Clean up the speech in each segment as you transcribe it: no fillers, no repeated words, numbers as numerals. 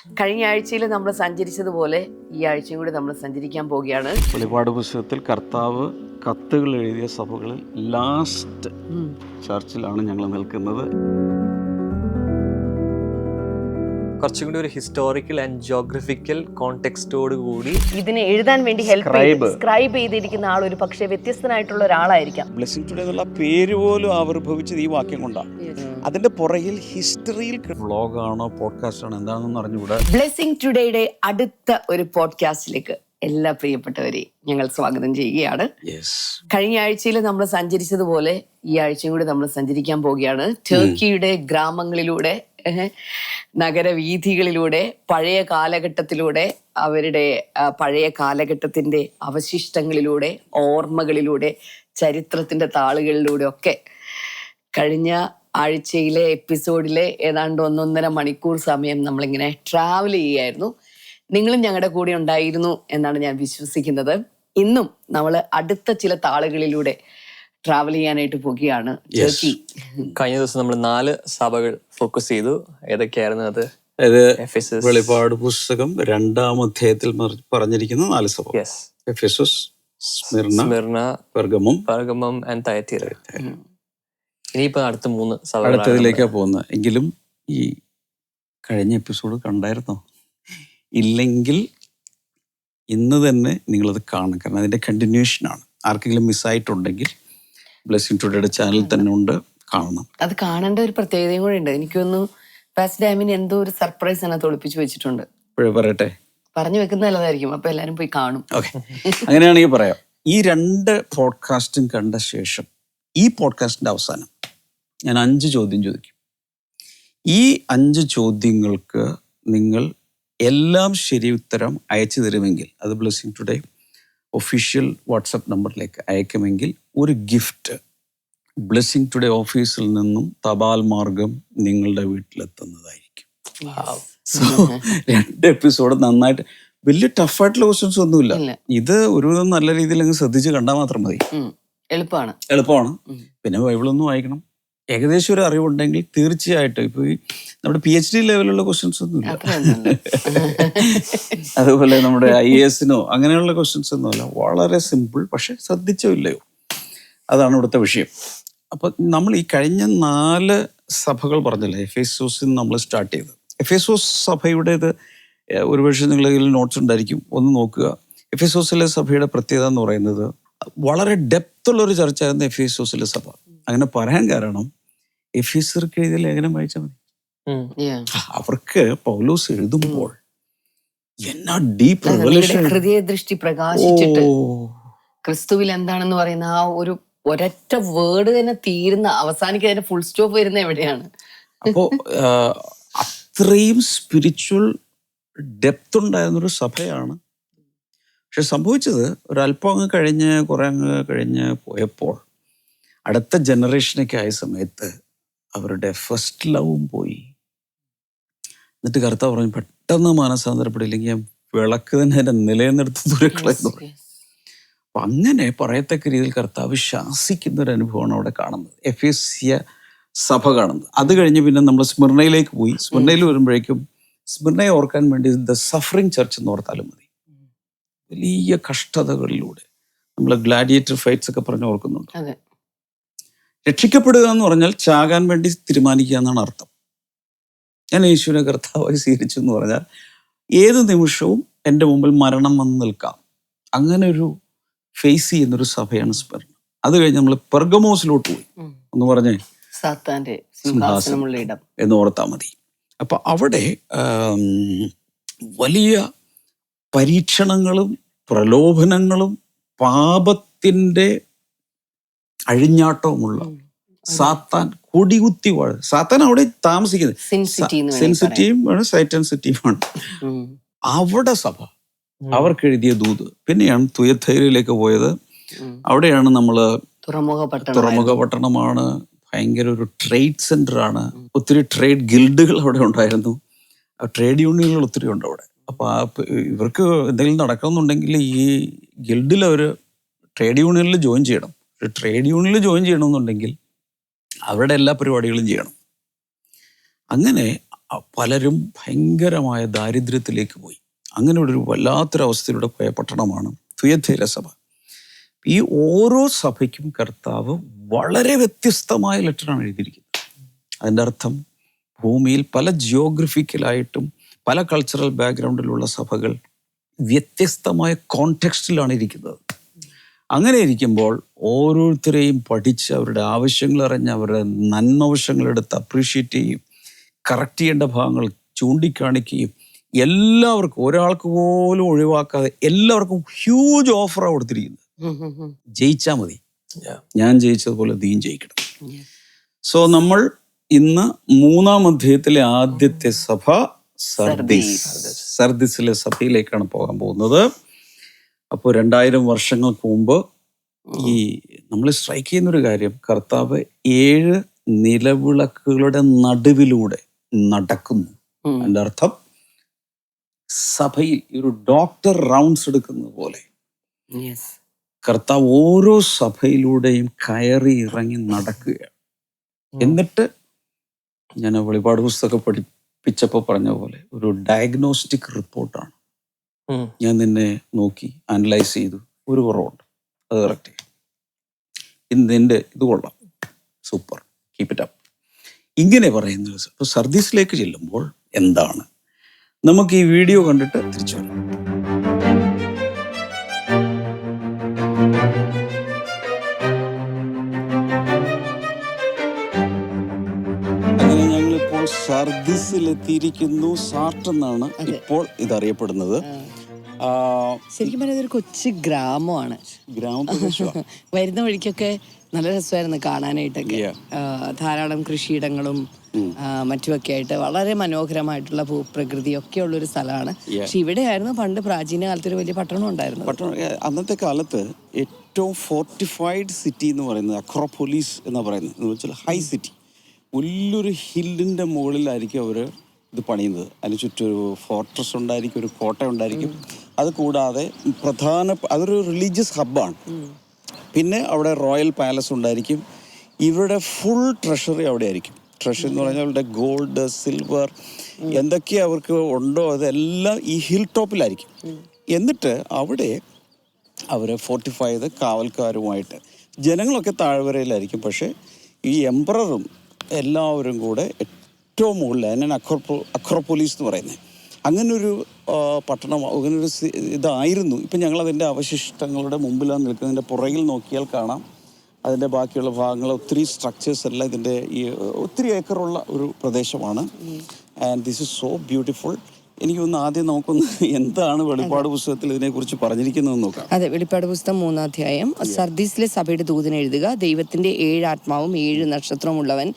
കഴിഞ്ഞ ആഴ്ചയിൽ നമ്മൾ സഞ്ചരിച്ചതുപോലെ ഈ ആഴ്ചയും കൂടി നമ്മൾ സഞ്ചരിക്കാൻ പോവുകയാണ്. വെളിപാട് പുസ്തകത്തിൽ കർത്താവ് കത്തുകൾ എഴുതിയ സഭകളിൽ ലാസ്റ്റ് ചർച്ചിലാണ് ഞങ്ങൾ നിൽക്കുന്നത്. കുറച്ചും കൂടി ഒരു ഹിസ്റ്റോറിക്കൽ ആൻഡ് ജോഗ്രഫിക്കൽ കോണ്ടെക്സ്റ്റോട് കൂടി ഇതിനെ എഴുതാൻ വേണ്ടി സ്ക്രൈബ് ചെയ്തിരിക്കുന്ന ആൾ ഒരു പക്ഷേ വ്യത്യസ്തനായിട്ടുള്ള ഒരാളായിരിക്കാം. ബ്ലെസ്സിംഗ് ടുഡേ എന്നുള്ള പേര് പോലും ആവിർഭവിച്ചത് ഈ വാക്യം കൊണ്ടാണ്. അതിന്റെ പുറകിൽ ഹിസ്റ്ററിയിൽ വ്ലോഗാണോ പോഡ്കാസ്റ്റ് ആണോ എന്താണെന്ന് അറിഞ്ഞുകൂടാ. ബ്ലെസ്സിംഗ് ടുഡേയുടെ അടുത്ത ഒരു പോഡ്കാസ്റ്റിലേക്ക് എല്ലാ പ്രിയപ്പെട്ടവരെയും ഞങ്ങൾ സ്വാഗതം ചെയ്യുകയാണ്. കഴിഞ്ഞ ആഴ്ചയിൽ നമ്മൾ സഞ്ചരിച്ചതുപോലെ ഈ ആഴ്ചയും കൂടി നമ്മൾ സഞ്ചരിക്കാൻ പോവുകയാണ്. ടർക്കിയുടെ ഗ്രാമങ്ങളിലൂടെ, നഗരവീഥികളിലൂടെ, പഴയ കാലഘട്ടത്തിലൂടെ, അവരുടെ പഴയ കാലഘട്ടത്തിന്റെ അവശിഷ്ടങ്ങളിലൂടെ, ഓർമ്മകളിലൂടെ, ചരിത്രത്തിന്റെ താളുകളിലൂടെ ഒക്കെ കഴിഞ്ഞ ആഴ്ചയിലെ എപ്പിസോഡിലെ ഏതാണ്ട് 1.5 മണിക്കൂർ സമയം നമ്മളിങ്ങനെ ട്രാവൽ ചെയ്യായിരുന്നു. നിങ്ങളും ഞങ്ങളുടെ കൂടെ ഉണ്ടായിരുന്നു എന്നാണ് ഞാൻ വിശ്വസിക്കുന്നത്. ഇന്നും നമ്മൾ അടുത്ത ചില താളുകളിലൂടെ ട്രാവൽ ചെയ്യാനായിട്ട് പോകുകയാണ്. ടർക്കി. കഴിഞ്ഞ ദിവസം നമ്മൾ 4 സഭകൾ ഫോക്കസ് ചെയ്തു. ഏതൊക്കെയായിരുന്നു അത്? വെളിപാട് പുസ്തകം 2-ാം അധ്യായത്തിൽ പറഞ്ഞിരിക്കുന്ന 4 സഭ: എഫെസസ്, സ്മിർന, പെർഗമം ആൻഡ് തയത്തീര. ഇനിയിപ്പോ അടുത്ത 3 സഭ അടുത്തതിലേക്കാണ് പോകുന്നത്. എങ്കിലും ഈ കഴിഞ്ഞ എപ്പിസോഡ് കണ്ടായിരുന്നോ? ഇല്ലെങ്കിൽ ഇന്ന് തന്നെ നിങ്ങളത് കാണണം. കാരണം അതിന്റെ കണ്ടിന്യൂഷനാണ്. ആർക്കെങ്കിലും മിസ്സായിട്ടുണ്ടെങ്കിൽ ബ്ലെസ്സിംഗ് ടുഡേയുടെ ചാനൽ തന്നെ ഉണ്ട്, കാണണം. അത് കാണേണ്ട ഒരു പ്രത്യേകതയും കൂടെ ഉണ്ട്. എനിക്കൊന്ന് ഫസ്റ്റ് ഡാമിന് എന്തോ ഒരു സർപ്രൈസ് അതിനകത്ത് ഒളിപ്പിച്ചു വെച്ചിട്ടുണ്ട്. പറയട്ടെ? പറഞ്ഞു വെക്കുന്നത് നല്ലതായിരിക്കും. അപ്പൊ എല്ലാരും പോയി കാണും. ഓക്കെ, അങ്ങനെയാണെങ്കിൽ പറയാം. ഈ 2 പോഡ്കാസ്റ്റും കണ്ട ശേഷം ഈ പോഡ്കാസ്റ്റിന്റെ അവസാനം ഞാൻ 5 ചോദ്യം ചോദിക്കും. ഈ 5 ചോദ്യങ്ങൾക്ക് നിങ്ങൾ എല്ലാം ശരി ഉത്തരം അയച്ചു തരുമെങ്കിൽ, അത് ബ്ലെസ്സിംഗ് ടുഡേ ഒഫീഷ്യൽ വാട്സപ്പ് നമ്പറിലേക്ക് അയക്കുമെങ്കിൽ ഒരു ഗിഫ്റ്റ് ബ്ലെസ്സിംഗ് ടുഡേ ഓഫീസിൽ നിന്നും തപാൽ മാർഗം നിങ്ങളുടെ വീട്ടിലെത്തുന്നതായിരിക്കും. സോ 2 എപ്പിസോഡ് നന്നായിട്ട്, വലിയ ടഫായിട്ടുള്ള ക്വസ്റ്റ്യൻസ് ഒന്നുമില്ല. ഇത് ഒരു നല്ല രീതിയിൽ അങ്ങ് ശ്രദ്ധിച്ച് കണ്ടാൽ മാത്രം മതി. എളുപ്പമാണ്. പിന്നെ ബൈബിളൊന്നും വായിക്കണം. ഏകദേശം ഒരു അറിവുണ്ടെങ്കിൽ തീർച്ചയായിട്ടും ഇപ്പൊ ഈ നമ്മുടെ PhD ലെവലുള്ള ക്വസ്റ്റ്യൻസ് ഒന്നുമില്ല. അതുപോലെ നമ്മുടെ IAS-നോ അങ്ങനെയുള്ള ക്വസ്റ്റ്യൻസ് ഒന്നുമില്ല. വളരെ സിമ്പിൾ. പക്ഷെ ശ്രദ്ധിച്ചോ ഇല്ലയോ, അതാണ് ഇവിടുത്തെ വിഷയം. അപ്പൊ നമ്മൾ ഈ കഴിഞ്ഞ 4 സഭകൾ പറഞ്ഞല്ലേ, എഫേസോസിൽ നമ്മൾ സ്റ്റാർട്ട് ചെയ്തത്. എഫേസോസ് സഭയുടേത് ഒരുപക്ഷെ നിങ്ങളുടെ നോട്ട്സ് ഉണ്ടായിരിക്കും, ഒന്ന് നോക്കുക. എഫേസോസിലെ സഭയുടെ പ്രത്യേകത എന്ന് പറയുന്നത് വളരെ ഡെപ്തുള്ളൊരു ചർച്ചയായിരുന്നു എഫേസോസിലെ സഭ. അങ്ങനെ പറയാൻ കാരണം എഫീസർക്ക് എഴുതിയ ലേഖനം വായിച്ചാൽ മതി. അവർക്ക് പൗലോസ് എഴുതുമ്പോൾ എന്നാ ഡീപ്പ് റെവലേഷൻ, ഹൃദയദൃഷ്ടി പ്രകാശിച്ചിട്ട് ക്രിസ്തുവിൽ എന്താണെന്ന് പറയുന്ന ആ ഒരു ഒരൊറ്റ വേർഡ് തന്നെ തീരുന്ന, അവസാനിക്കുന്നതിന്റെ ഫുൾ സ്റ്റോപ്പ് വരുന്ന എവിടെയാണ്. അപ്പോ അത്രയും സ്പിരിച്വൽ ഡെപ്ത് ഉണ്ടായിരുന്നൊരു സഭയാണ്. പക്ഷെ സംഭവിച്ചത് ഒരല്പം കുറെ അങ്ങ് കഴിഞ്ഞ് പോയപ്പോൾ അടുത്ത ജനറേഷനൊക്കെ ആയ സമയത്ത് അവരുടെ ഫസ്റ്റ് ലവും പോയി. എന്നിട്ട് കർത്താവ് പറഞ്ഞു, പെട്ടെന്ന് മാനസാന്തരപ്പെടില്ലെങ്കിൽ ഞാൻ വിളക്ക് തന്നെ അതിന്റെ നിലനിർത്തി ദൂരക്കളെന്ന് പറയും. അപ്പൊ അങ്ങനെ പറയത്തക്ക രീതിയിൽ കർത്താവ് ശാസിക്കുന്ന ഒരു അനുഭവമാണ് അവിടെ കാണുന്നത്, എഫേസ്യ സഭ കാണുന്നത്. അത് കഴിഞ്ഞ് പിന്നെ നമ്മൾ സ്മിർണയിലേക്ക് പോയി. സ്മിർണയിൽ വരുമ്പോഴേക്കും സ്മിർണയെ ഓർക്കാൻ വേണ്ടി ദ സഫറിങ് ചർച്ച് എന്ന് ഓർത്താലും മതി. വലിയ കഷ്ടതകളിലൂടെ നമ്മൾ ഗ്ലാഡിയേറ്റർ ഫൈറ്റ്സ് ഒക്കെ പറഞ്ഞ് ഓർക്കുന്നുണ്ട്. രക്ഷിക്കപ്പെടുക എന്ന് പറഞ്ഞാൽ ചാകാൻ വേണ്ടി തീരുമാനിക്കുക എന്നാണ് അർത്ഥം. ഞാൻ യേശുവിനെ കർത്താവായി സ്വീകരിച്ചു എന്ന് പറഞ്ഞാൽ ഏത് നിമിഷവും എൻ്റെ മുമ്പിൽ മരണം വന്ന് നിൽക്കാം. അങ്ങനെ ഒരു ഫേസ് ചെയ്യുന്നൊരു സഭയാണ് സ്മിർന. അത് കഴിഞ്ഞ് നമ്മൾ പെർഗമോസിലോട്ട് പോയി. ഒന്ന് പറഞ്ഞേ, സാത്താന്റെ സിംഹാസനമുള്ള ഇടം എന്ന് ഓർത്താൽ മതി. അപ്പൊ അവിടെ വലിയ പരീക്ഷണങ്ങളും പ്രലോഭനങ്ങളും പാപത്തിന്റെ അഴിഞ്ഞാട്ടവുമുള്ള സാത്താൻ കൊടികുത്തി വാഴ. സാത്താൻ അവിടെ താമസിക്കുന്നത് സിൻ സിറ്റിയും ആണ്, സൈറ്റൻ സിറ്റിയുമാണ്. അവിടെ സഭ അവർക്ക് എഴുതിയ ദൂത്. പിന്നെയാണ് തുയഥൈരയിലേക്ക് പോയത്. അവിടെയാണ് നമ്മള് തുറമുഖ പട്ടണമാണ്, ഭയങ്കര ഒരു ട്രേഡ് സെന്റർ ആണ്. ഒത്തിരി ട്രേഡ് ഗിൽഡുകൾ അവിടെ ഉണ്ടായിരുന്നു. ട്രേഡ് യൂണിയനുകൾ ഒത്തിരി ഉണ്ട് അവിടെ. അപ്പൊ ഇവർക്ക് എന്തെങ്കിലും നടക്കണമെന്നുണ്ടെങ്കിൽ ഈ ഗിൽഡിൽ അവർ ട്രേഡ് യൂണിയനിൽ ജോയിൻ ചെയ്യണം. ട്രേഡ് യൂണിയനിൽ ജോയിൻ ചെയ്യണമെന്നുണ്ടെങ്കിൽ അവരുടെ എല്ലാ പരിപാടികളും ചെയ്യണം. അങ്ങനെ പലരും ഭയങ്കരമായ ദാരിദ്ര്യത്തിലേക്ക് പോയി. അങ്ങനെ ഒരു വല്ലാത്തൊരവസ്ഥയിലൂടെ പോയ പട്ടണമാണ് തുയഥൈര സഭ. ഈ ഓരോ സഭയ്ക്കും കർത്താവ് വളരെ വ്യത്യസ്തമായ ലെറ്ററാണ് എഴുതിയിരിക്കുന്നത്. അതിൻ്റെ അർത്ഥം ഭൂമിയിൽ പല ജിയോഗ്രഫിക്കലായിട്ടും പല കൾച്ചറൽ ബാക്ക്ഗ്രൗണ്ടിലുള്ള സഭകൾ വ്യത്യസ്തമായ കോണ്ടെക്സ്റ്റിലാണ് ഇരിക്കുന്നത്. അങ്ങനെ ഇരിക്കുമ്പോൾ ഓരോരുത്തരെയും പഠിച്ച് അവരുടെ ആവശ്യങ്ങൾ അറിഞ്ഞ് അവരുടെ നന്മവശങ്ങളെടുത്ത് അപ്രീഷിയേറ്റ് ചെയ്യും, കറക്റ്റ് ചെയ്യേണ്ട ഭാഗങ്ങൾ ചൂണ്ടിക്കാണിക്കുകയും എല്ലാവർക്കും ഒരാൾക്ക് പോലും ഒഴിവാക്കാതെ എല്ലാവർക്കും ഹ്യൂജ് ഓഫറാണ് കൊടുത്തിരിക്കുന്നത്. ജയിച്ചാൽ മതി, ഞാൻ ജയിച്ചതുപോലെ നീയും ജയിക്കണം. സോ നമ്മൾ ഇന്ന് 3-ാം അധ്യായത്തിലെ ആദ്യത്തെ സഭ സർദീസിലെ സഭയിലേക്കാണ് പോകാൻ പോകുന്നത്. അപ്പോൾ 2000 വർഷങ്ങൾക്ക് മുമ്പ് ഈ നമ്മൾ സ്ട്രൈക്ക് ചെയ്യുന്നൊരു കാര്യം, കർത്താവ് 7 നിലവിളക്കുകളുടെ നടുവിലൂടെ നടക്കുന്നു. അതിൻ്റെ അർത്ഥം സഭയിൽ ഒരു ഡോക്ടർ റൗണ്ട്സ് എടുക്കുന്നത് പോലെ കർത്താവ് ഓരോ സഭയിലൂടെയും കയറി ഇറങ്ങി നടക്കുകയാണ്. എന്നിട്ട് ഞാൻ വെളിപാട് പുസ്തകം പഠിപ്പിച്ചപ്പോൾ പറഞ്ഞ പോലെ ഒരു ഡയഗ്നോസ്റ്റിക് റിപ്പോർട്ടാണ്. ഞാൻ നിന്നെ നോക്കി അനലൈസ് ചെയ്തു, ഒരു കുറവുണ്ട്, അത് കറക്റ്റ് ചെയ്യും, നിന്റെ ഇത് കൊള്ളാം, സൂപ്പർ, കീപ് ഇറ്റ് അപ്പ്, ഇങ്ങനെ പറയുന്നത്. അപ്പോൾ സർദീസിലേക്ക് ചെല്ലുമ്പോൾ എന്താണ്, നമുക്ക് ഈ വീഡിയോ കണ്ടിട്ട് തിരിച്ചു വരാം. അങ്ങനെ ഞങ്ങളിപ്പോൾ സർദീസിലെത്തിയിരിക്കുന്നു. സാർട്ട് എന്നാണ് ഇപ്പോൾ ഇതറിയപ്പെടുന്നത്. ശരിക്കും പറഞ്ഞാൽ ഇതൊരു കൊച്ചു ഗ്രാമമാണ്. ഗ്രാമപ്രദേശമാണ്. വരുന്ന വഴിക്കൊക്കെ നല്ല രസമായിരുന്നു കാണാനായിട്ടൊക്കെ. ധാരാളം കൃഷിയിടങ്ങളും മറ്റുമൊക്കെ ആയിട്ട് വളരെ മനോഹരമായിട്ടുള്ള ഭൂപ്രകൃതിയൊക്കെ ഉള്ളൊരു സ്ഥലമാണ്. പക്ഷെ ഇവിടെയായിരുന്നു പണ്ട് പ്രാചീന കാലത്ത് ഒരു വലിയ പട്ടണം ഉണ്ടായിരുന്നു. അന്നത്തെ കാലത്ത് ഏറ്റവും ഫോർട്ടിഫൈഡ് സിറ്റി എന്ന് പറയുന്നത് അക്രോപോളിസ് എന്ന് പറയുന്നത്, എന്ന് വെച്ചാൽ ഹൈ സിറ്റി. വലിയൊരു ഹില്ലിൻ്റെ മുകളിലായിരിക്കും അവർ ഇത് പണിയുന്നത്. അതിന് ചുറ്റും ഒരു ഫോർട്രസ് ഉണ്ടായിരിക്കും, ഒരു കോട്ട ഉണ്ടായിരിക്കും. അത് കൂടാതെ അതൊരു റിലീജിയസ് ഹബ്ബാണ്. പിന്നെ അവിടെ റോയൽ പാലസ് ഉണ്ടായിരിക്കും. ഇവരുടെ ഫുൾ ട്രഷറി അവിടെ ആയിരിക്കും. ട്രഷറി എന്ന് പറഞ്ഞാൽ അവരുടെ ഗോൾഡ്, സിൽവർ, എന്തൊക്കെ അവർക്ക് ഉണ്ടോ അതെല്ലാം ഈ ഹിൽ ടോപ്പിലായിരിക്കും. എന്നിട്ട് അവിടെ അവരെ ഫോർട്ടിഫൈ ചെയ്ത് കാവൽക്കാരുമായിട്ട് ജനങ്ങളൊക്കെ താഴ്വരയിലായിരിക്കും. പക്ഷേ ഈ എംപററും എല്ലാവരും കൂടെ ഏറ്റവും മുകളിൽ, അതിനാണ് അക്രോപോളിസ് എന്ന് പറയുന്നത്. അങ്ങനൊരു പട്ടണം, അങ്ങനൊരു ഇതായിരുന്നു. ഇപ്പം ഞങ്ങളതിൻ്റെ അവശിഷ്ടങ്ങളുടെ മുമ്പിലാണ് നിൽക്കുന്നതിൻ്റെ പുറകിൽ നോക്കിയാൽ കാണാം അതിൻ്റെ ബാക്കിയുള്ള ഭാഗങ്ങൾ, ഒത്തിരി സ്ട്രക്ചേഴ്സ് എല്ലാം ഇതിൻ്റെ ഈ ഒത്തിരി ഏക്കറുള്ള ഒരു പ്രദേശമാണ്. And this is so beautiful. എനിക്കൊന്ന് ആദ്യം നമുക്കൊന്ന് എന്താണ് വെളിപ്പാട് പുസ്തകത്തിൽ ഇതിനെക്കുറിച്ച് പറഞ്ഞിരിക്കുന്നതെന്ന് നോക്കാം. അതെ, വെളിപ്പാട് പുസ്തകം 3-ാം അധ്യായം. സർദീസിലെ സഭയുടെ ദൂതന് എഴുതുക, ദൈവത്തിന്റെ 7 ആത്മാവും 7 നക്ഷത്രവും ഉള്ളവൻ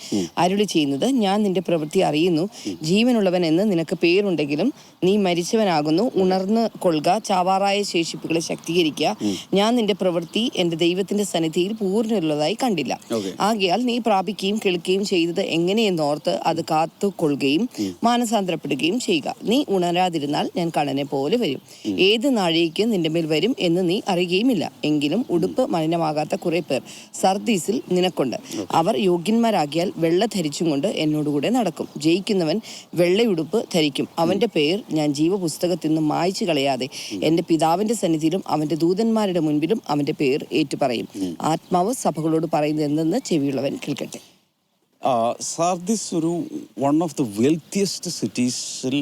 അരുളി ചെയ്യുന്നത്, ഞാൻ നിന്റെ പ്രവൃത്തി അറിയുന്നു. ജീവനുള്ളവൻ എന്ന് നിനക്ക് പേരുണ്ടെങ്കിലും നീ മരിച്ചവനാകുന്നു. ഉണർന്ന് കൊള്ളുക, ചാവാറായ ശേഷിപ്പുകളെ ശക്തീകരിക്കുക. ഞാൻ നിന്റെ പ്രവൃത്തി എന്റെ ദൈവത്തിന്റെ സന്നിധിയിൽ പൂർണ്ണമുള്ളതായി കണ്ടില്ല. ആകയാൽ നീ പ്രാപിക്കുകയും കേൾക്കുകയും ചെയ്തത് എങ്ങനെയെന്നോർത്ത് അത് കാത്തുകൊള്ളുകയും മാനസാന്തരപ്പെടുകയും ചെയ്യുക. നീ ഉണരാതിരുന്നാൽ ഞാൻ കള്ളനെ പോലെ വരും. ഏത് നാഴികയ്ക്ക് നിന്റെ മേൽ വരും എന്ന് നീ അറിയുകയുമില്ല. എങ്കിലും ഉടുപ്പ് മലിനമാകാത്ത കുറെ പേർ സർദീസിൽ നിനക്കുണ്ട്. അവർ യോഗ്യന്മാരാകിയാൽ വെള്ള ധരിച്ചും കൊണ്ട് എന്നോടുകൂടെ നടക്കും. ജയിക്കുന്നവൻ വെള്ളയുടുപ്പ് ധരിക്കും. അവന്റെ പേർ ഞാൻ ജീവപുസ്തകത്തിൽ നിന്ന് മായ്ച്ചു കളയാതെ എന്റെ പിതാവിന്റെ സന്നിധിയിലും അവന്റെ ദൂതന്മാരുടെ മുൻപിലും അവന്റെ പേർ ഏറ്റുപറയും. ആത്മാവ് സഭകളോട് പറയുന്നത് എന്തെന്ന് ചെവിയുള്ളവൻ കേൾക്കട്ടെ. സാർദിസ് ഒരു വൺ ഓഫ് ദി വെൽത്തിയസ്റ്റ് സിറ്റീസിൽ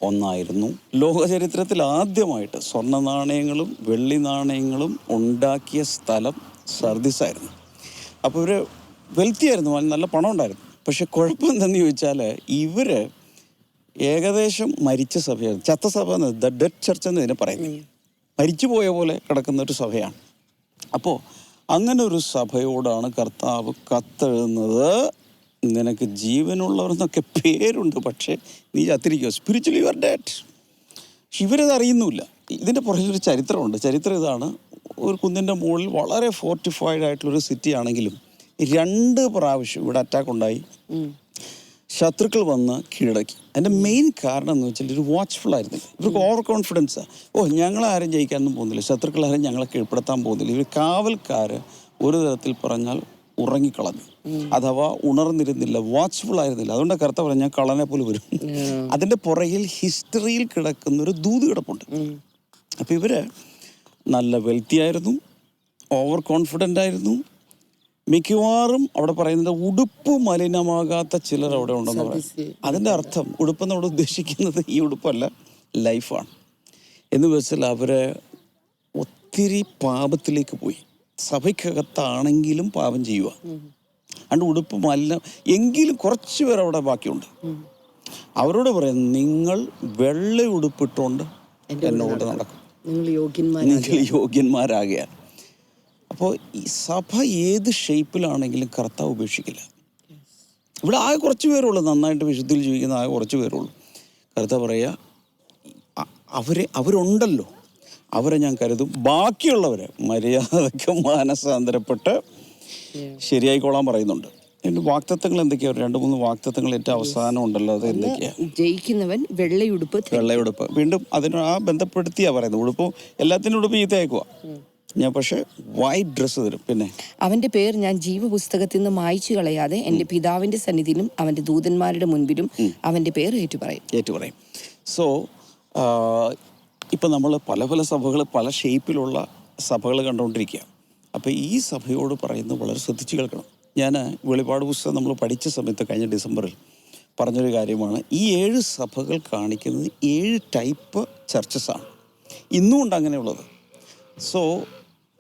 ഒന്നായിരുന്നു. ലോകചരിത്രത്തിൽ ആദ്യമായിട്ട് സ്വർണ്ണ നാണയങ്ങളും വെള്ളി നാണയങ്ങളും ഉണ്ടാക്കിയ സ്ഥലം സർദീസ് ആയിരുന്നു. അപ്പോൾ ഇവർ വെൽത്തി ആയിരുന്നു, നല്ല പണം ഉണ്ടായിരുന്നു. പക്ഷെ കുഴപ്പം എന്തെന്ന് ചോദിച്ചാൽ ഇവർ ഏകദേശം മരിച്ച സഭയാണ്, ചത്ത സഭ എന്ന്, ദ ഡെഡ് ചർച്ച് എന്ന് ഇതിനെ പറയുന്നത്. മരിച്ചു പോയ പോലെ കിടക്കുന്ന ഒരു സഭയാണ്. അപ്പോൾ അങ്ങനെ ഒരു സഭയോടാണ് കർത്താവ് കത്തെഴുതുന്നത്. നിനക്ക് ജീവനുള്ളവരെന്നൊക്കെ പേരുണ്ട്, പക്ഷേ നീ ചത്തിരിക്കുക, സ്പിരിച്വലി യു ആർ ഡെഡ്. പക്ഷെ ഇവരത് അറിയുന്നുമില്ല. ഇതിൻ്റെ പുറകിലൊരു ചരിത്രമുണ്ട്. ചരിത്രം ഇതാണ്: ഒരു കുന്നിൻ്റെ മുകളിൽ വളരെ ഫോർട്ടിഫൈഡ് ആയിട്ടുള്ളൊരു സിറ്റി ആണെങ്കിലും 2 പ്രാവശ്യം ഇവിടെ അറ്റാക്ക് ഉണ്ടായി, ശത്രുക്കൾ വന്ന് കീഴടക്കി. അതിൻ്റെ മെയിൻ കാരണം എന്ന് വെച്ചാൽ ഒരു വാച്ച്ഫുൾ ആയിരുന്നില്ല. ഇവർക്ക് ഓവർ കോൺഫിഡൻസാണ്. ഞങ്ങളാരും ജയിക്കാനൊന്നും പോകുന്നില്ല, ശത്രുക്കളാരും ഞങ്ങളെ കീഴ്പ്പെടുത്താൻ പോകുന്നില്ല. ഇവർ കാവൽക്കാർ ഒരു തരത്തിൽ പറഞ്ഞാൽ ഉറങ്ങിക്കളഞ്ഞു, അഥവാ ഉണർന്നിരുന്നില്ല, വാച്ച്ഫുൾ ആയിരുന്നില്ല. അതുകൊണ്ട് കർത്താവ് പറഞ്ഞു ഞാൻ കള്ളനെ പോലെ വരും. അതിൻ്റെ പുറകിൽ ഹിസ്റ്ററിയിൽ കിടക്കുന്നൊരു ദൂത് കിടപ്പുണ്ട്. അപ്പം ഇവര് നല്ല വെൽത്തി ആയിരുന്നു, ഓവർ കോൺഫിഡൻ്റ് ആയിരുന്നു. മിക്കവാറും അവിടെ പറയുന്നത് ഉടുപ്പ് മലിനമാകാത്ത ചിലർ അവിടെ ഉണ്ടെന്ന് പറയും. അതിൻ്റെ അർത്ഥം ഉടുപ്പെന്ന് അവിടെ ഉദ്ദേശിക്കുന്നത് ഈ ഉടുപ്പല്ല, ലൈഫാണ്. എന്ന് വെച്ചാൽ അവര് ഒത്തിരി പാപത്തിലേക്ക് പോയി. സഭയ്ക്കകത്താണെങ്കിലും പാപം ചെയ്യുക. അതുകൊണ്ട് ഉടുപ്പ് മലിനം എങ്കിലും കുറച്ച് പേർ അവിടെ ബാക്കിയുണ്ട്. അവരോട് പറയാം, നിങ്ങൾ വെള്ള ഉടുപ്പിട്ടുകൊണ്ട് എന്നോട് നടക്കും, നിങ്ങൾ യോഗ്യന്മാരാകുകയാണ്. അപ്പോൾ ഈ സഭ ഏത് ഷേപ്പിലാണെങ്കിലും കർത്താവ് ഉപേക്ഷിക്കില്ല. ഇവിടെ ആകെ കുറച്ച് പേരുള്ളൂ, നന്നായിട്ട് വിശുദ്ധിയിൽ ജീവിക്കുന്ന ആകെ കുറച്ച് പേരുള്ളൂ. കർത്താവ് പറയുക, അവരുണ്ടല്ലോ, അവരെ ഞാൻ കരുതും. ബാക്കിയുള്ളവരെ മര്യാദയ്ക്ക് മാനസാന്തരപ്പെട്ട് ശരിയായിക്കോളാൻ പറയുന്നുണ്ട്. എൻ്റെ വാക്തത്വങ്ങൾ എന്തൊക്കെയാണ്? 2-3 വാക്തത്വങ്ങൾ ഏറ്റവും അവസാനം ഉണ്ടല്ലോ. അത് എന്തൊക്കെയാണ്? ജയിക്കുന്നവൻ വെള്ളയുടുപ്പ്. വീണ്ടും അതിന് ആ ബന്ധപ്പെടുത്തിയാ പറയുന്നത്. ഉടുപ്പ് എല്ലാത്തിനും ഉടുപ്പ് ചീത്തയാക്കുക. ഞാൻ പക്ഷെ വൈറ്റ് ഡ്രസ്സ് തരും. പിന്നെ അവന്റെ പേർ ഞാൻ ജീവപുസ്തകത്തിൽ നിന്ന് മായ്ച്ചു കളയാതെ എൻ്റെ പിതാവിന്റെ സന്നിധിയിലും അവന്റെ ദൂതന്മാരുടെ മുൻപിലും അവന്റെ പേർ ഏറ്റുപറയും. സോ ഇപ്പം നമ്മൾ പല പല സഭകൾ, പല ഷേപ്പിലുള്ള സഭകൾ കണ്ടുകൊണ്ടിരിക്കുക. അപ്പോൾ ഈ സഭയോട് പറയുന്നത് വളരെ ശ്രദ്ധിച്ച് കേൾക്കണം. ഞാൻ വെളിപാട് പുസ്തകം നമ്മൾ പഠിച്ച സമയത്ത് കഴിഞ്ഞ ഡിസംബറിൽ പറഞ്ഞൊരു കാര്യമാണ്, ഈ 7 സഭകൾ കാണിക്കുന്നത് 7 ടൈപ്പ് ചർച്ചസാണ്. ഇന്നുമുണ്ട് അങ്ങനെയുള്ളത്. സോ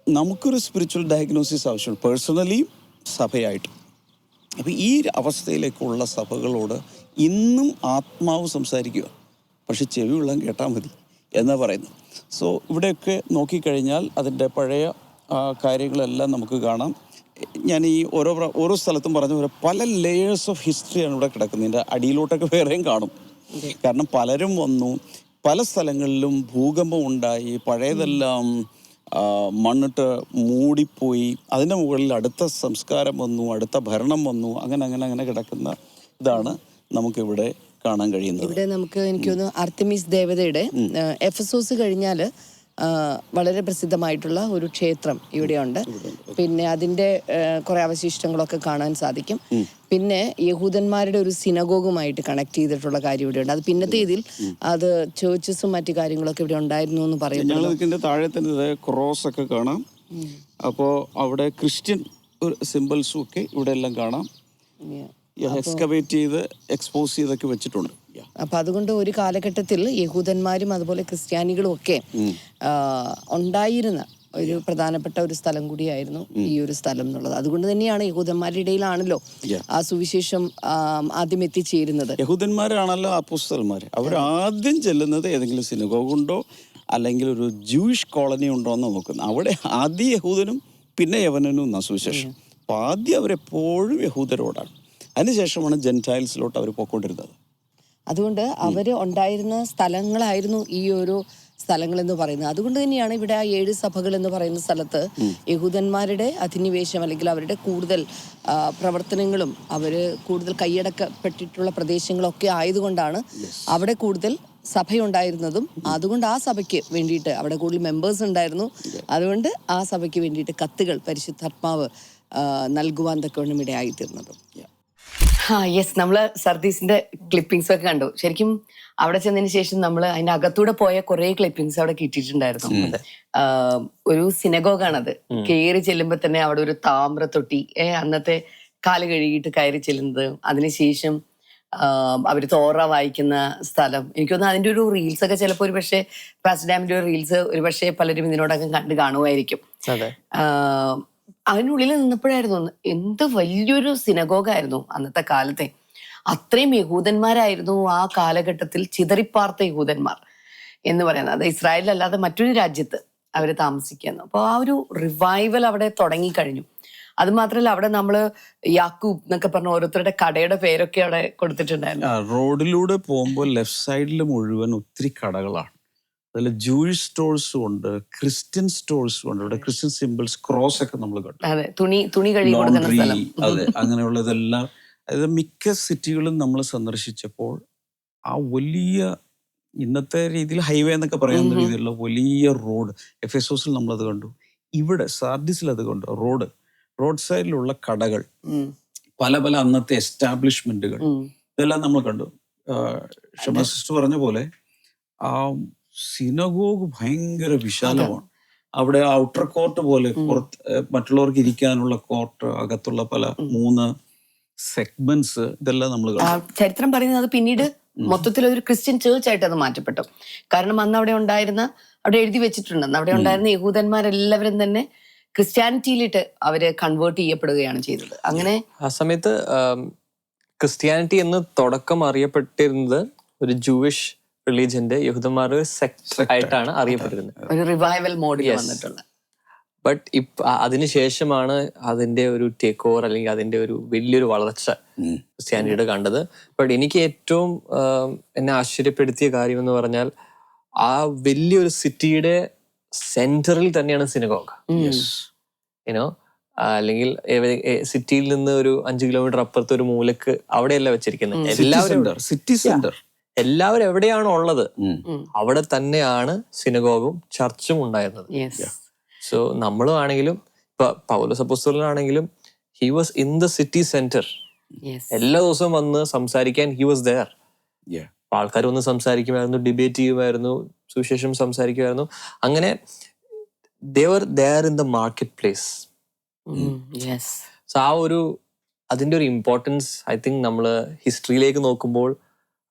നമുക്കൊരു സ്പിരിച്വൽ ഡയഗ്നോസിസ് ആവശ്യമുണ്ട്, പേഴ്സണലിയും സഭയായിട്ടും. അപ്പോൾ ഈ അവസ്ഥയിലേക്കുള്ള സഭകളോട് ഇന്നും ആത്മാവ് സംസാരിക്കുക, പക്ഷെ ചെവി ഉള്ളം കേട്ടാൽ മതി എന്നാണ് പറയുന്നത്. സോ ഇവിടെയൊക്കെ നോക്കിക്കഴിഞ്ഞാൽ അതിൻ്റെ പഴയ കാര്യങ്ങളെല്ലാം നമുക്ക് കാണാം. ഞാൻ ഈ ഓരോ സ്ഥലത്തും പറഞ്ഞ പോലെ പല ലെയേഴ്സ് ഓഫ് ഹിസ്റ്ററിയാണ് ഇവിടെ കിടക്കുന്നത്. ഇതിൻ്റെ അടിയിലോട്ടൊക്കെ വേറെയും കാണും. കാരണം പലരും വന്നു, പല സ്ഥലങ്ങളിലും ഭൂകമ്പം ഉണ്ടായി, പഴയതെല്ലാം മണ്ണിട്ട് മൂടിപ്പോയി, അതിൻ്റെ മുകളിൽ അടുത്ത സംസ്കാരം വന്നു, അടുത്ത ഭരണം വന്നു, അങ്ങനെ കിടക്കുന്ന ഇതാണ് നമുക്കിവിടെ കാണാൻ കഴിയുന്നത്. ഇവിടെ നമുക്ക് എനിക്ക് തോന്നുന്നു അർത്തിമിസ് ദേവതയുടെ എഫസോസ് കഴിഞ്ഞാൽ വളരെ പ്രസിദ്ധമായിട്ടുള്ള ഒരു ക്ഷേത്രം ഇവിടെയുണ്ട്. പിന്നെ അതിൻ്റെ കുറെ അവശിഷ്ടങ്ങളൊക്കെ കാണാൻ സാധിക്കും. പിന്നെ യഹൂദന്മാരുടെ ഒരു സിനഗോഗുമായിട്ട് കണക്ട് ചെയ്തിട്ടുള്ള കാര്യം ഇവിടെയുണ്ട്. അത് പിന്നത്തെ ഇതിൽ അത് ചേർച്ചസും മറ്റു കാര്യങ്ങളൊക്കെ ഇവിടെ ഉണ്ടായിരുന്നു എന്ന് പറയുന്നത്. താഴെ തന്നെ ക്രോസ് ഒക്കെ കാണാം. അപ്പോൾ അവിടെ ക്രിസ്ത്യൻ സിംബൽസും ഒക്കെ ഇവിടെ എല്ലാം കാണാം. എക്സ്കവേറ്റ് ചെയ്ത് എക്സ്പോസ് ചെയ്തൊക്കെ വെച്ചിട്ടുണ്ട്. അപ്പൊ അതുകൊണ്ട് ഒരു കാലഘട്ടത്തിൽ യഹൂദന്മാരും അതുപോലെ ക്രിസ്ത്യാനികളും ഒക്കെ ഉണ്ടായിരുന്ന ഒരു പ്രധാനപ്പെട്ട ഒരു സ്ഥലം കൂടിയായിരുന്നു ഈ ഒരു സ്ഥലം എന്നുള്ളത്. അതുകൊണ്ട് തന്നെയാണ് യഹൂദന്മാരുടെ ഇടയിലാണല്ലോ ആ സുവിശേഷം ആദ്യം എത്തിച്ചേരുന്നത്. യഹൂദന്മാരാണല്ലോ അപ്പോസ്തലന്മാർ. അവർ ആദ്യം ചെല്ലുന്നത് ഏതെങ്കിലും സിനഗോഗുണ്ടോ അല്ലെങ്കിൽ ഒരു ജൂയിഷ് കോളനി ഉണ്ടോ എന്ന് നോക്കുന്നത്. അവിടെ ആദ്യം യഹൂദനും പിന്നെ യവനനും എന്നാ സുവിശേഷം. അപ്പൊ ആദ്യം അവരെപ്പോഴും യഹൂദരോടാണ്, അതിനുശേഷമാണ് ജെൻറ്റൈൽസിലോട്ട് അവർ പോയിക്കൊണ്ടിരുന്നത്. അതുകൊണ്ട് അവര് ഉണ്ടായിരുന്ന സ്ഥലങ്ങളായിരുന്നു ഈ ഒരു സ്ഥലങ്ങൾ എന്ന് പറയുന്നത്. അതുകൊണ്ട് തന്നെയാണ് ഇവിടെ ആ 7 സഭകൾ എന്ന് പറയുന്ന സ്ഥലത്ത് യഹൂദന്മാരുടെ അധിനിവേശം അല്ലെങ്കിൽ അവരുടെ കൂടുതൽ പ്രവർത്തനങ്ങളും അവര് കൂടുതൽ കൈയടക്കപ്പെട്ടിട്ടുള്ള പ്രദേശങ്ങളൊക്കെ ആയതുകൊണ്ടാണ് അവിടെ കൂടുതൽ സഭയുണ്ടായിരുന്നതും. അതുകൊണ്ട് ആ സഭയ്ക്ക് വേണ്ടിയിട്ട് അവിടെ കൂടുതൽ മെമ്പേഴ്സ് ഉണ്ടായിരുന്നു. അതുകൊണ്ട് ആ സഭയ്ക്ക് വേണ്ടിയിട്ട് കത്തുകൾ പരിശുദ്ധാത്മാവ് നൽകുവാൻ തക്കവണ്ണം ഇടയായിത്തീർന്നത്. യെസ്, നമ്മള് സർദീസിന്റെ ക്ലിപ്പിംഗ്സ് ഒക്കെ കണ്ടു. ശരിക്കും അവിടെ ചെന്നതിന് ശേഷം നമ്മൾ അതിന്റെ അകത്തൂടെ പോയ കുറെ ക്ലിപ്പിംഗ്സ് അവിടെ കിട്ടിയിട്ടുണ്ടായിരുന്നു. ഒരു സിനഗോഗാണത്. കയറി ചെല്ലുമ്പോ തന്നെ അവിടെ ഒരു താമ്ര തൊട്ടി, അന്നത്തെ കാല് കഴുകിയിട്ട് കയറി ചെല്ലുന്നത്, അതിനുശേഷം അവര് തോറ വായിക്കുന്ന സ്ഥലം. എനിക്കൊന്ന് അതിന്റെ ഒരു റീൽസ് ഒക്കെ ചിലപ്പോൾ ഒരു പക്ഷേ പാസ്റ്റ് ഡാമിന്റെ ഒരു റീൽസ് ഒരു പക്ഷേ പലരും ഇതിനോടൊക്കെ കണ്ടു കാണുമായിരിക്കും. അതിനുള്ളിൽ നിന്നപ്പോഴായിരുന്നു എന്ത് വലിയൊരു സിനഗോഗായിരുന്നു അന്നത്തെ കാലത്തെ. അത്രയും യഹൂദന്മാരായിരുന്നു ആ കാലഘട്ടത്തിൽ ചിതറിപ്പാർത്ത യഹൂദന്മാർ എന്ന് പറയുന്നത്. അത് ഇസ്രായേലല്ലാതെ മറ്റൊരു രാജ്യത്ത് അവർ താമസിക്കുന്നു. അപ്പോൾ ആ ഒരു റിവൈവൽ അവിടെ തുടങ്ങിക്കഴിഞ്ഞു. അത് മാത്രമല്ല അവിടെ നമ്മള് യാക്കൂബ് എന്നൊക്കെ പറഞ്ഞ ഓരോരുത്തരുടെ കടയുടെ പേരൊക്കെ അവിടെ കൊടുത്തിട്ടുണ്ടായിരുന്നു. റോഡിലൂടെ പോകുമ്പോൾ ലെഫ്റ്റ് സൈഡിൽ മുഴുവൻ ഒത്തിരി കടകളാണ്. അതിൽ ജൂയിഷ് സ്റ്റോഴ്സും ഉണ്ട്, ക്രിസ്ത്യൻ സ്റ്റോഴ്സും ഉണ്ട്. ഇവിടെ ക്രിസ്ത്യൻ സിംബിൾസ്, ക്രോസ് ഒക്കെ നമ്മൾ കണ്ടു. അതെ, തുണി കഴുകി കൊടുക്കുന്ന സ്ഥലം. അതെ, അങ്ങനെയുള്ളതെല്ലാം. അതായത് മിക്ക സിറ്റികളും നമ്മൾ സന്ദർശിച്ചപ്പോൾ ആ വലിയ ഇന്നത്തെ രീതിയിൽ ഹൈവേ എന്നൊക്കെ പറയുന്ന രീതിയിലുള്ള വലിയ റോഡ്, എഫെസോസിൽ നമ്മളത് കണ്ടു, ഇവിടെ സാർഡിസിൽ അത് കണ്ടു. റോഡ് റോഡ് സൈഡിലുള്ള കടകൾ, ഉം. പല പല അന്നത്തെ എസ്റ്റാബ്ലിഷ്മെന്റുകൾ, ഉം. ഇതെല്ലാം നമ്മൾ കണ്ടു. ഷമ സിസ്റ്റർ പറഞ്ഞ പോലെ ആ സിനഗോഗ് ഭയങ്കര വിശാലമാണ്. അവിടെ ഔട്ടർ കോർട്ട് പോലെ മറ്റുള്ളവർക്ക് ഇരിക്കാനുള്ള കോർട്ട്, അകത്തുള്ള പല 3 സെഗ്മെന്റ്സ്, ഇതെല്ലാം നമ്മൾ കണ്ടു. ചരിത്രം പറയുന്നത് അത് പിന്നീട് മൊത്തത്തിൽ ഒരു ക്രിസ്ത്യൻ ചേർച്ച് ആയിട്ട് അത് മാറ്റപ്പെട്ടു. കാരണം അന്ന് അവിടെ എഴുതി വെച്ചിട്ടുണ്ട്, അവിടെ ഉണ്ടായിരുന്ന യഹൂദന്മാരെല്ലാവരും തന്നെ ക്രിസ്ത്യാനിറ്റിയിലിട്ട് അവര് കൺവേർട്ട് ചെയ്യപ്പെടുകയാണ് ചെയ്തത്. അങ്ങനെ ആ സമയത്ത് ക്രിസ്ത്യാനിറ്റി എന്ന് തുടക്കം അറിയപ്പെട്ടിരുന്നത് ഒരു ജൂയിഷ് റിലീജിയന്റെ യഹൂദന്മാരുടെ സെക്ട് ആയിട്ടാണ് അറിയപ്പെട്ടിരുന്നത്. ഒരു റിവൈവൽ മോഡിൽ വന്നിട്ടുള്ള. ബട്ട് അതിനുശേഷമാണ് അതിന്റെ ഒരു ടേക്ക് ഓവർ അല്ലെങ്കിൽ അതിന്റെ ഒരു വലിയൊരു വളർച്ച ക്രിസ്ത്യാനിറ്റിയുടെ കണ്ടത്. ബട്ട് എനിക്ക് ഏറ്റവും എന്നെ ആശ്ചര്യപ്പെടുത്തിയ കാര്യം എന്ന് പറഞ്ഞാൽ ആ വലിയൊരു സിറ്റിയുടെ സെന്ററിൽ തന്നെയാണ് സിനഗോഗ്. യുനോ, അല്ലെങ്കിൽ സിറ്റിയിൽ നിന്ന് ഒരു 5 കിലോമീറ്റർ അപ്പുറത്ത് ഒരു മൂലക്ക് അവിടെയല്ല വെച്ചിരിക്കുന്നത്. എല്ലാവരും എവിടെയാണോ ഉള്ളത് അവിടെ തന്നെയാണ് സിനഗോഗും ചർച്ചും ഉണ്ടായിരുന്നത്. സോ നമ്മളും ആണെങ്കിലും ഇപ്പൊ പൗലോസ് അപ്പോസ്തലനാണെങ്കിലും he was in the city centre. എല്ലാ ദിവസവും വന്ന് സംസാരിക്കാൻ ഹി വാസ് ദെയർ. ആൾക്കാർ വന്ന് സംസാരിക്കുമായിരുന്നു, ഡിബേറ്റ് ചെയ്യുമായിരുന്നു, സുവിശേഷം സംസാരിക്കുമായിരുന്നു. അങ്ങനെ they were there in the marketplace. So ആ ഒരു അതിന്റെ ഒരു ഇമ്പോർട്ടൻസ് ഐ തിങ്ക് നമ്മള് ഹിസ്റ്ററിയിലേക്ക് നോക്കുമ്പോൾ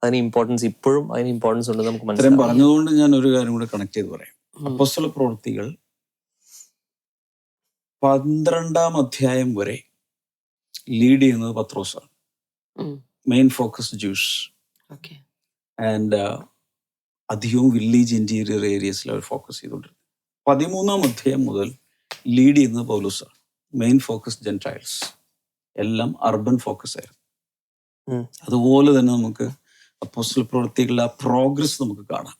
അതിന് ഇമ്പോർട്ടൻസ് ഇപ്പോഴും അതിന് ഇമ്പോർട്ടൻസ് ഉണ്ടെന്ന് നമുക്ക് മനസ്സിലാവും. പറഞ്ഞതുകൊണ്ട് ഞാൻ ഒരു കാര്യം കൂടെ കണക്ട് ചെയ്ത് പറയാം. അപ്പോസ്തല പ്രവൃത്തികൾ 12-ാം അധ്യായം വരെ ലീഡ് ചെയ്യുന്നത് പത്രോസാണ്. മെയിൻ ഫോക്കസ് ജ്യൂസ് ആൻഡ് അധികവും വില്ലേജ് ഇന്റീരിയർ ഏരിയസിൽ അവർ ഫോക്കസ് ചെയ്തുകൊണ്ടിരുന്നത്. 13-ാം അധ്യായം മുതൽ ലീഡ് ചെയ്യുന്നത് പൗലോസാണ്. മെയിൻ ഫോക്കസ് ജെന്റൈൽസ്, എല്ലാം അർബൻ ഫോക്കസ് ആയിരുന്നു. അതുപോലെ തന്നെ നമുക്ക് അപ്പോസ്തല പ്രവൃത്തികളുടെ ആ പ്രോഗ്രസ് നമുക്ക് കാണാം.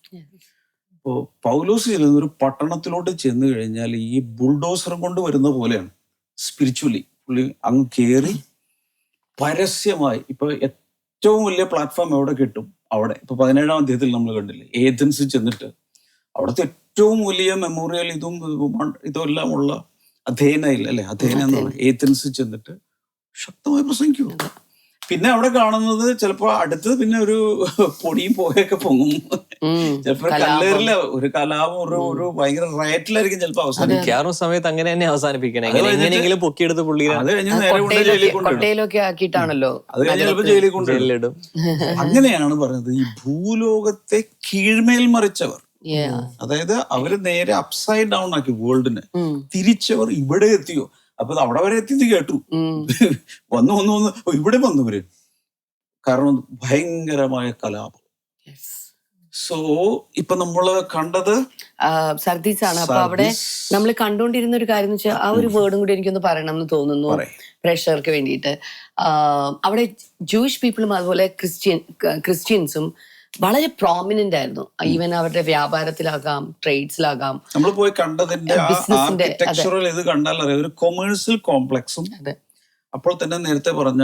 ഇപ്പോൾ പൗലോസ് ചെല്ലുന്ന ഒരു പട്ടണത്തിലോട്ട് ചെന്ന് കഴിഞ്ഞാൽ ഈ ബുൾഡോസറും കൊണ്ട് വരുന്ന പോലെയാണ് സ്പിരിച്വലി. പുള്ളി അങ്ങ് കയറി പരസ്യമായി, ഇപ്പൊ ഏറ്റവും വലിയ പ്ലാറ്റ്ഫോം എവിടെ കിട്ടും? അവിടെ. ഇപ്പൊ 17-ാം അധ്യായത്തിൽ നമ്മൾ കണ്ടില്ലേ, ഏഥൻസിൽ ചെന്നിട്ട് അവിടുത്തെ ഏറ്റവും വലിയ മെമ്മോറിയൽ ഇതെല്ലാം ഉള്ള അഥേനയിൽ അല്ലെ, അഥേന എന്ന് പറയുന്നത്, ഏഥൻസിൽ ചെന്നിട്ട് ശക്തമായി പ്രസംഗിക്കും. പിന്നെ അവിടെ കാണുന്നത് ചിലപ്പോ അടുത്തത് പിന്നെ ഒരു പൊടിയും പോയൊക്കെ പൊങ്ങും. ചിലപ്പോ കല്ലേറില്ല, ഒരു കലാപം, ഒരു ഭയങ്കര റയറ്റിലായിരിക്കും ചിലപ്പോ അവസാനിക്കാറും സമയത്ത്. അങ്ങനെ തന്നെ അവസാനിപ്പിക്കണം, എങ്ങനെയെങ്കിലും പൊക്കിയെടുത്ത് പുള്ളി അത് കഴിഞ്ഞ് നേരെ കൊണ്ട് ജയിലിൽ കൊണ്ടുപോയിട്ടാണല്ലോ, അത് കഴിഞ്ഞ് ചിലപ്പോ ജയിലിൽ കൊണ്ടുപോയിടും. അങ്ങനെയാണ് പറഞ്ഞത്, ഈ ഭൂലോകത്തെ കീഴ്മേൽ മറിച്ചവർ, അതായത് അവര് നേരെ അപ്സൈഡ് ഡൗൺ ആക്കി വേൾഡിനെ, തിരിച്ചവർ ഇവിടെ എത്തിയോ. അപ്പൊ അവിടെ വരെ എത്തിയത് കേട്ടു, വന്ന് ഇവിടെ വന്നവര്, കാരണം ഭയങ്കരമായ കലാപം. സോ ഇപ്പൊ നമ്മള് കണ്ടത് സർദീസാണ്. അപ്പൊ അവിടെ നമ്മൾ കണ്ടുകൊണ്ടിരുന്ന ഒരു കാര്യം എന്ന് വെച്ചാൽ, ആ ഒരു വേർഡും കൂടി എനിക്കൊന്ന് പറയണം എന്ന് തോന്നുന്നു പ്രേക്ഷകർക്ക് വേണ്ടിയിട്ട്. അവിടെ ജൂയിഷ് പീപ്പിളും അതുപോലെ ക്രിസ്ത്യൻസും വളരെ പ്രോമിനന്റ് ആയിരുന്നു. ഈവൻ അവരുടെ വ്യാപാരത്തിലാകാം, ട്രേഡ്സിലാകാം. നമ്മൾ പോയി കണ്ടതിന്റെ ആർക്കിടെക്ചറൽ ഇത് കണ്ടാൽ അറിയാം, ഒരു കൊമേഴ്സ്യൽ കോംപ്ലക്സും. അപ്പോൾ തന്നെ നേരത്തെ പറഞ്ഞ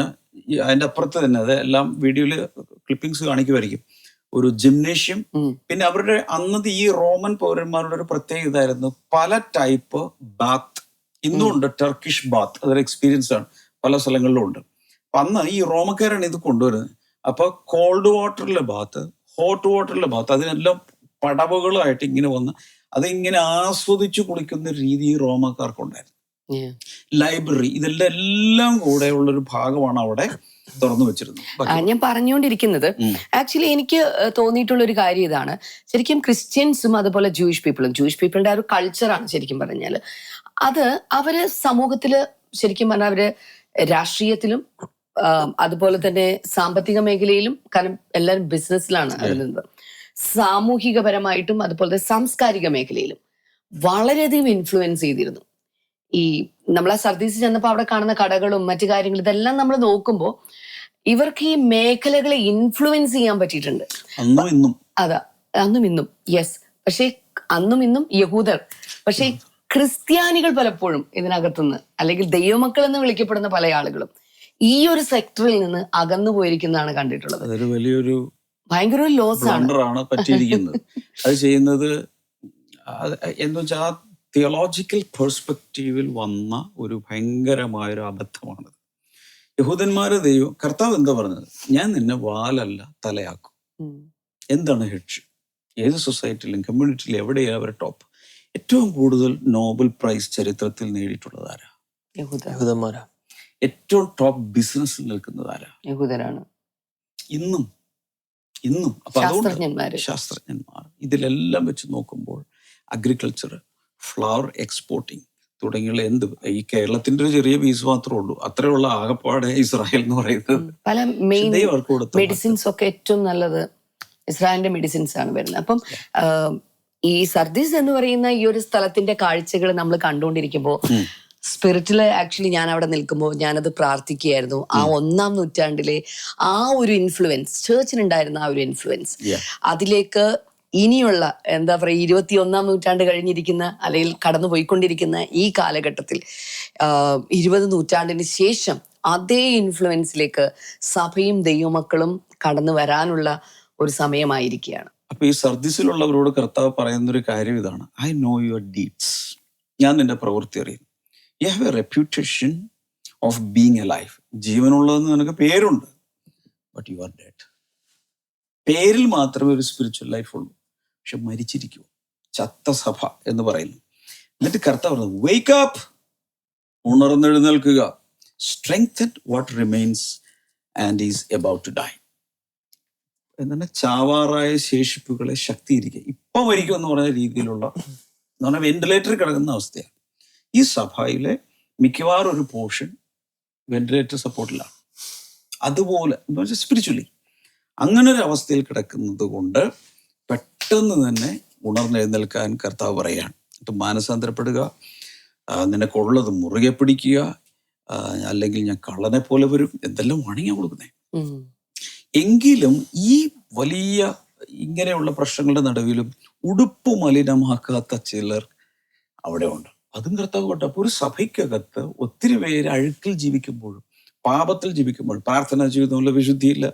അതിന്റെ അപ്പുറത്ത് തന്നെ, അത് എല്ലാം വീഡിയോയില് ക്ലിപ്പിംഗ്സ് കാണിക്കുമായിരിക്കും, ഒരു ജിംനേഷ്യം. പിന്നെ അവരുടെ അന്നത്തെ ഈ റോമൻ പൗരന്മാരുടെ ഒരു പ്രത്യേകത ഇതായിരുന്നു, പല ടൈപ്പ് ബാത്ത് ഇന്നും ഉണ്ട്. ടർക്കിഷ് ബാത്ത്, അതൊരു എക്സ്പീരിയൻസ് ആണ്, പല സ്ഥലങ്ങളിലും ഉണ്ട്. അപ്പൊ അന്ന് ഈ റോമക്കാരാണ് ഇത് കൊണ്ടുവരുന്നത്. അപ്പൊ കോൾഡ് വാട്ടറിലെ ബാത്ത്, ഹോട്ട് വാട്ടറിലെ ബാത്ത്, അതിനെല്ലാം പടവുകളായിട്ട് ഇങ്ങനെ വന്ന് അതിങ്ങനെ ആസ്വദിച്ചു കുളിക്കുന്ന രീതി റോമക്കാർക്കുണ്ടായിരുന്നു. ലൈബ്രറി, ഇതെല്ലാം കൂടെ ഉള്ളൊരു ഭാഗമാണ് അവിടെ തുറന്നു വെച്ചിരുന്നത്. ഞാൻ പറഞ്ഞുകൊണ്ടിരിക്കുന്നത് ആക്ച്വലി എനിക്ക് തോന്നിയിട്ടുള്ള ഒരു കാര്യം ഇതാണ്, ശരിക്കും ക്രിസ്ത്യൻസും അതുപോലെ ജൂയിഷ് പീപ്പിളിന്റെ ആ ഒരു കൾച്ചറാണ് ശരിക്കും പറഞ്ഞാൽ. അത് അവര് സമൂഹത്തില് ശരിക്കും പറഞ്ഞാൽ അവര് രാഷ്ട്രീയത്തിലും അതുപോലെ തന്നെ സാമ്പത്തിക മേഖലയിലും, കാരണം എല്ലാവരും ബിസിനസ്സിലാണ് അതിലുള്ളത്, സാമൂഹികപരമായിട്ടും അതുപോലെ സാംസ്കാരിക മേഖലയിലും വളരെയധികം ഇൻഫ്ലുവൻസ് ചെയ്തിരുന്നു. ഈ നമ്മളെ സർദീസ് ചെന്നപ്പോൾ അവിടെ കാണുന്ന കടകളും മറ്റു കാര്യങ്ങളും ഇതെല്ലാം നമ്മൾ നോക്കുമ്പോൾ ഇവർക്ക് ഈ മേഖലകളെ ഇൻഫ്ലുവൻസ് ചെയ്യാൻ പറ്റിയിട്ടുണ്ട്. അതാ അന്നും ഇന്നും. യെസ്. പക്ഷെ അന്നും ഇന്നും യഹൂദർ, പക്ഷെ ക്രിസ്ത്യാനികൾ പലപ്പോഴും ഇതിനകത്തുനിന്ന്, അല്ലെങ്കിൽ ദൈവമക്കൾ എന്ന് വിളിക്കപ്പെടുന്ന പല ആളുകളും ഈ ഒരു സെക്ടറിൽ നിന്ന് അകന്നു പോയിരിക്കുന്നതാണ് കണ്ടിട്ടുള്ളത്. അതൊരു വലിയൊരു ഭയങ്കര ലോസ് ആണ് പറ്റിയിരിക്കുന്നത്. അത് ചെയ്യുന്നത് എന്ന് വെച്ചാൽ ആ തിയോളജിക്കൽ പെർസ്പെക്റ്റീവിൽ വന്ന ഒരു ഭയങ്കരമായൊരു അബദ്ധമാണിത്. യഹൂദന്മാരെ കർത്താവ് എന്താ പറഞ്ഞത്? ഞാൻ നിന്നെ വാലല്ല തലയാക്കും. എന്താണ് ഹെഡ്ഷിപ്പ്? ഏത് സൊസൈറ്റിയിലും കമ്മ്യൂണിറ്റിയിലും എവിടെയാണ് അവരുടെ ടോപ്പ്? ഏറ്റവും കൂടുതൽ നോബൽ പ്രൈസ് ചരിത്രത്തിൽ നേടിയിട്ടുള്ളതാരാ? യഹൂദന്മാരാ. ഏറ്റവും ടോപ്പ് ബിസിനസ്സിൽ നിൽക്കുന്നതാരാ? യഹൂദരാണ്. ഇന്നും അപ്പൊ അതുകൊണ്ട് ശാസ്ത്രജ്ഞന്മാർ ഇതിലെല്ലാം വെച്ച് നോക്കുമ്പോൾ അഗ്രികൾച്ചർ, ഫ്ലവർ എക്സ്പോർട്ടിങ് തുടങ്ങിയുള്ള ഈ കേരളത്തിന്റെ ഒരു ചെറിയ പീസ് മാത്രമേ ഉള്ളൂ. അത്രയുള്ള ആകപ്പാടെ ഇസ്രായേൽ എന്ന് പറയുന്നത്. പല മെയിൻ മെഡിസിൻസ് ഒക്കെ ഏറ്റവും നല്ലത് ഇസ്രായേലിന്റെ മെഡിസിൻസ് ആണ് വരുന്നത്. അപ്പം ഈ സർദീസ് എന്ന് പറയുന്ന ഈ ഒരു സ്ഥലത്തിന്റെ കാഴ്ചകൾ നമ്മൾ കണ്ടുകൊണ്ടിരിക്കുമ്പോൾ സ്പിരിറ്റില് ആക്ച്വലി ഞാൻ അവിടെ നിൽക്കുമ്പോൾ ഞാനത് പ്രാർത്ഥിക്കുകയായിരുന്നു. ആ 1-ാം നൂറ്റാണ്ടിലെ ആ ഒരു ഇൻഫ്ലുവൻസ്, ചേർച്ചിനുണ്ടായിരുന്ന ആ ഒരു ഇൻഫ്ലുവൻസ് അതിലേക്ക് ഇനിയുള്ള എന്താ പറയുക 21-ാം നൂറ്റാണ്ട് കഴിഞ്ഞിരിക്കുന്ന അല്ലെങ്കിൽ കടന്നു പോയിക്കൊണ്ടിരിക്കുന്ന ഈ കാലഘട്ടത്തിൽ 20 നൂറ്റാണ്ടിന് ശേഷം അതേ ഇൻഫ്ലുവൻസിലേക്ക് സഭയും ദൈവമക്കളും കടന്നു വരാനുള്ള ഒരു സമയമായിരിക്കുകയാണ്. അപ്പൊ ഈ സർദീസിലുള്ളവരോട് കർത്താവ് പറയുന്നൊരു കാര്യം ഇതാണ്: ഐ നോ യുവർ ഡീഡ്സ്. ഞാൻ നിന്റെ പ്രവൃത്തി അറിയുന്നു. You have a reputation of being a life. ജീവനുള്ളതെന്ന് നിനക്ക് പേരുണ്ട്, ബട്ട് യു ആർ ഡെഡ്. പേരിൽ മാത്രമേ ഒരു സ്പിരിച്വൽ ലൈഫ് ഉള്ളൂ, പക്ഷെ മരിച്ചിരിക്കുമോ. ചത്ത സഭ എന്ന് പറയുന്നു. എന്നിട്ട് കർത്താവ് പറഞ്ഞു, വേക്ക് അപ്പ്, ഉണർന്നെഴുന്നേൽക്കുക, strengthen what remains and is about to die. എന്താണ്? ചാവാറായ ശേഷിപ്പുകളെ ശക്തിയിരിക്കുക. ഇപ്പം മരിക്കും എന്ന് പറഞ്ഞ രീതിയിലുള്ള എന്ന് പറഞ്ഞാൽ വെന്റിലേറ്ററിൽ കിടക്കുന്ന അവസ്ഥയാണ്. ഈ സഭയിലെ മിക്കവാറും ഒരു പോർഷൻ വെന്റിലേറ്റർ സപ്പോർട്ടിലാണ്. അതുപോലെ എന്ന് വെച്ചാൽ സ്പിരിച്വലി അങ്ങനെ ഒരു അവസ്ഥയിൽ കിടക്കുന്നത് കൊണ്ട് പെട്ടെന്ന് തന്നെ ഉണർന്നെഴുന്നേൽക്കാൻ കർത്താവ് പറയുകയാണ്. എന്നിട്ട് മാനസാന്തരപ്പെടുക, നിനക്കുള്ളത് മുറുകെ പിടിക്കുക, അല്ലെങ്കിൽ ഞാൻ കള്ളനെ പോലെ വരും, എന്തെല്ലാം വാണിങ്ങാ കൊടുക്കുന്നേ. എങ്കിലും ഈ വലിയ ഇങ്ങനെയുള്ള പ്രശ്നങ്ങളുടെ നടുവിലും ഉടുപ്പ് മലിനമാക്കാത്ത ചിലർ അവിടെ ഉണ്ട്. അതും കർത്താവ് കൊണ്ട്. അപ്പോൾ ഒരു സഭയ്ക്കകത്ത് ഒത്തിരി പേര് അഴുക്കിൽ ജീവിക്കുമ്പോഴും പാപത്തിൽ ജീവിക്കുമ്പോഴും പ്രാർത്ഥനാ ജീവിതമുള്ള വിശുദ്ധിയില്ല,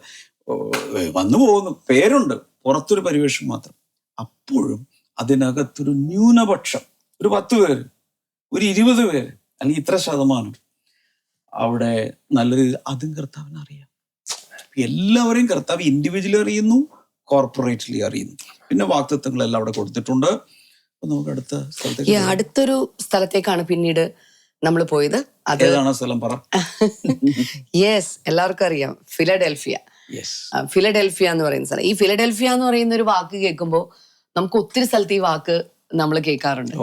വന്നു പോകുന്നു, പേരുണ്ട്, പുറത്തൊരു പരിവേഷം മാത്രം. അപ്പോഴും അതിനകത്തൊരു ന്യൂനപക്ഷം, ഒരു 10 പേര്, ഒരു 20 പേര്, അല്ലെങ്കിൽ ഇത്ര ശതമാനം അവിടെ നല്ല രീതിയിൽ അതും കർത്താവിനെ അറിയാം. എല്ലാവരെയും കർത്താവ് ഇൻഡിവിജ്വലി അറിയുന്നു, കോർപ്പറേറ്റ്ലി അറിയുന്നു. പിന്നെ വാഗ്ദത്തങ്ങളെല്ലാം അവിടെ കൊടുത്തിട്ടുണ്ട്. നമുക്ക് അടുത്തൊരു സ്ഥലത്തേക്കാണ് പിന്നീട് നമ്മൾ പോയത്. ഏതാണ് സ്ഥലം? പറ. യെസ്, എല്ലാവർക്കും അറിയാം, ഫിലഡൽഫിയ. ഫിലഡൽഫിയ എന്ന് പറയുന്ന സ്ഥലം. ഈ ഫിലഡൽഫിയ എന്ന് പറയുന്ന ഒരു വാക്ക് കേൾക്കുമ്പോൾ നമുക്ക് ഒത്തിരി സ്ഥലത്ത് ഈ വാക്ക് നമ്മൾ കേൾക്കാറുണ്ട്.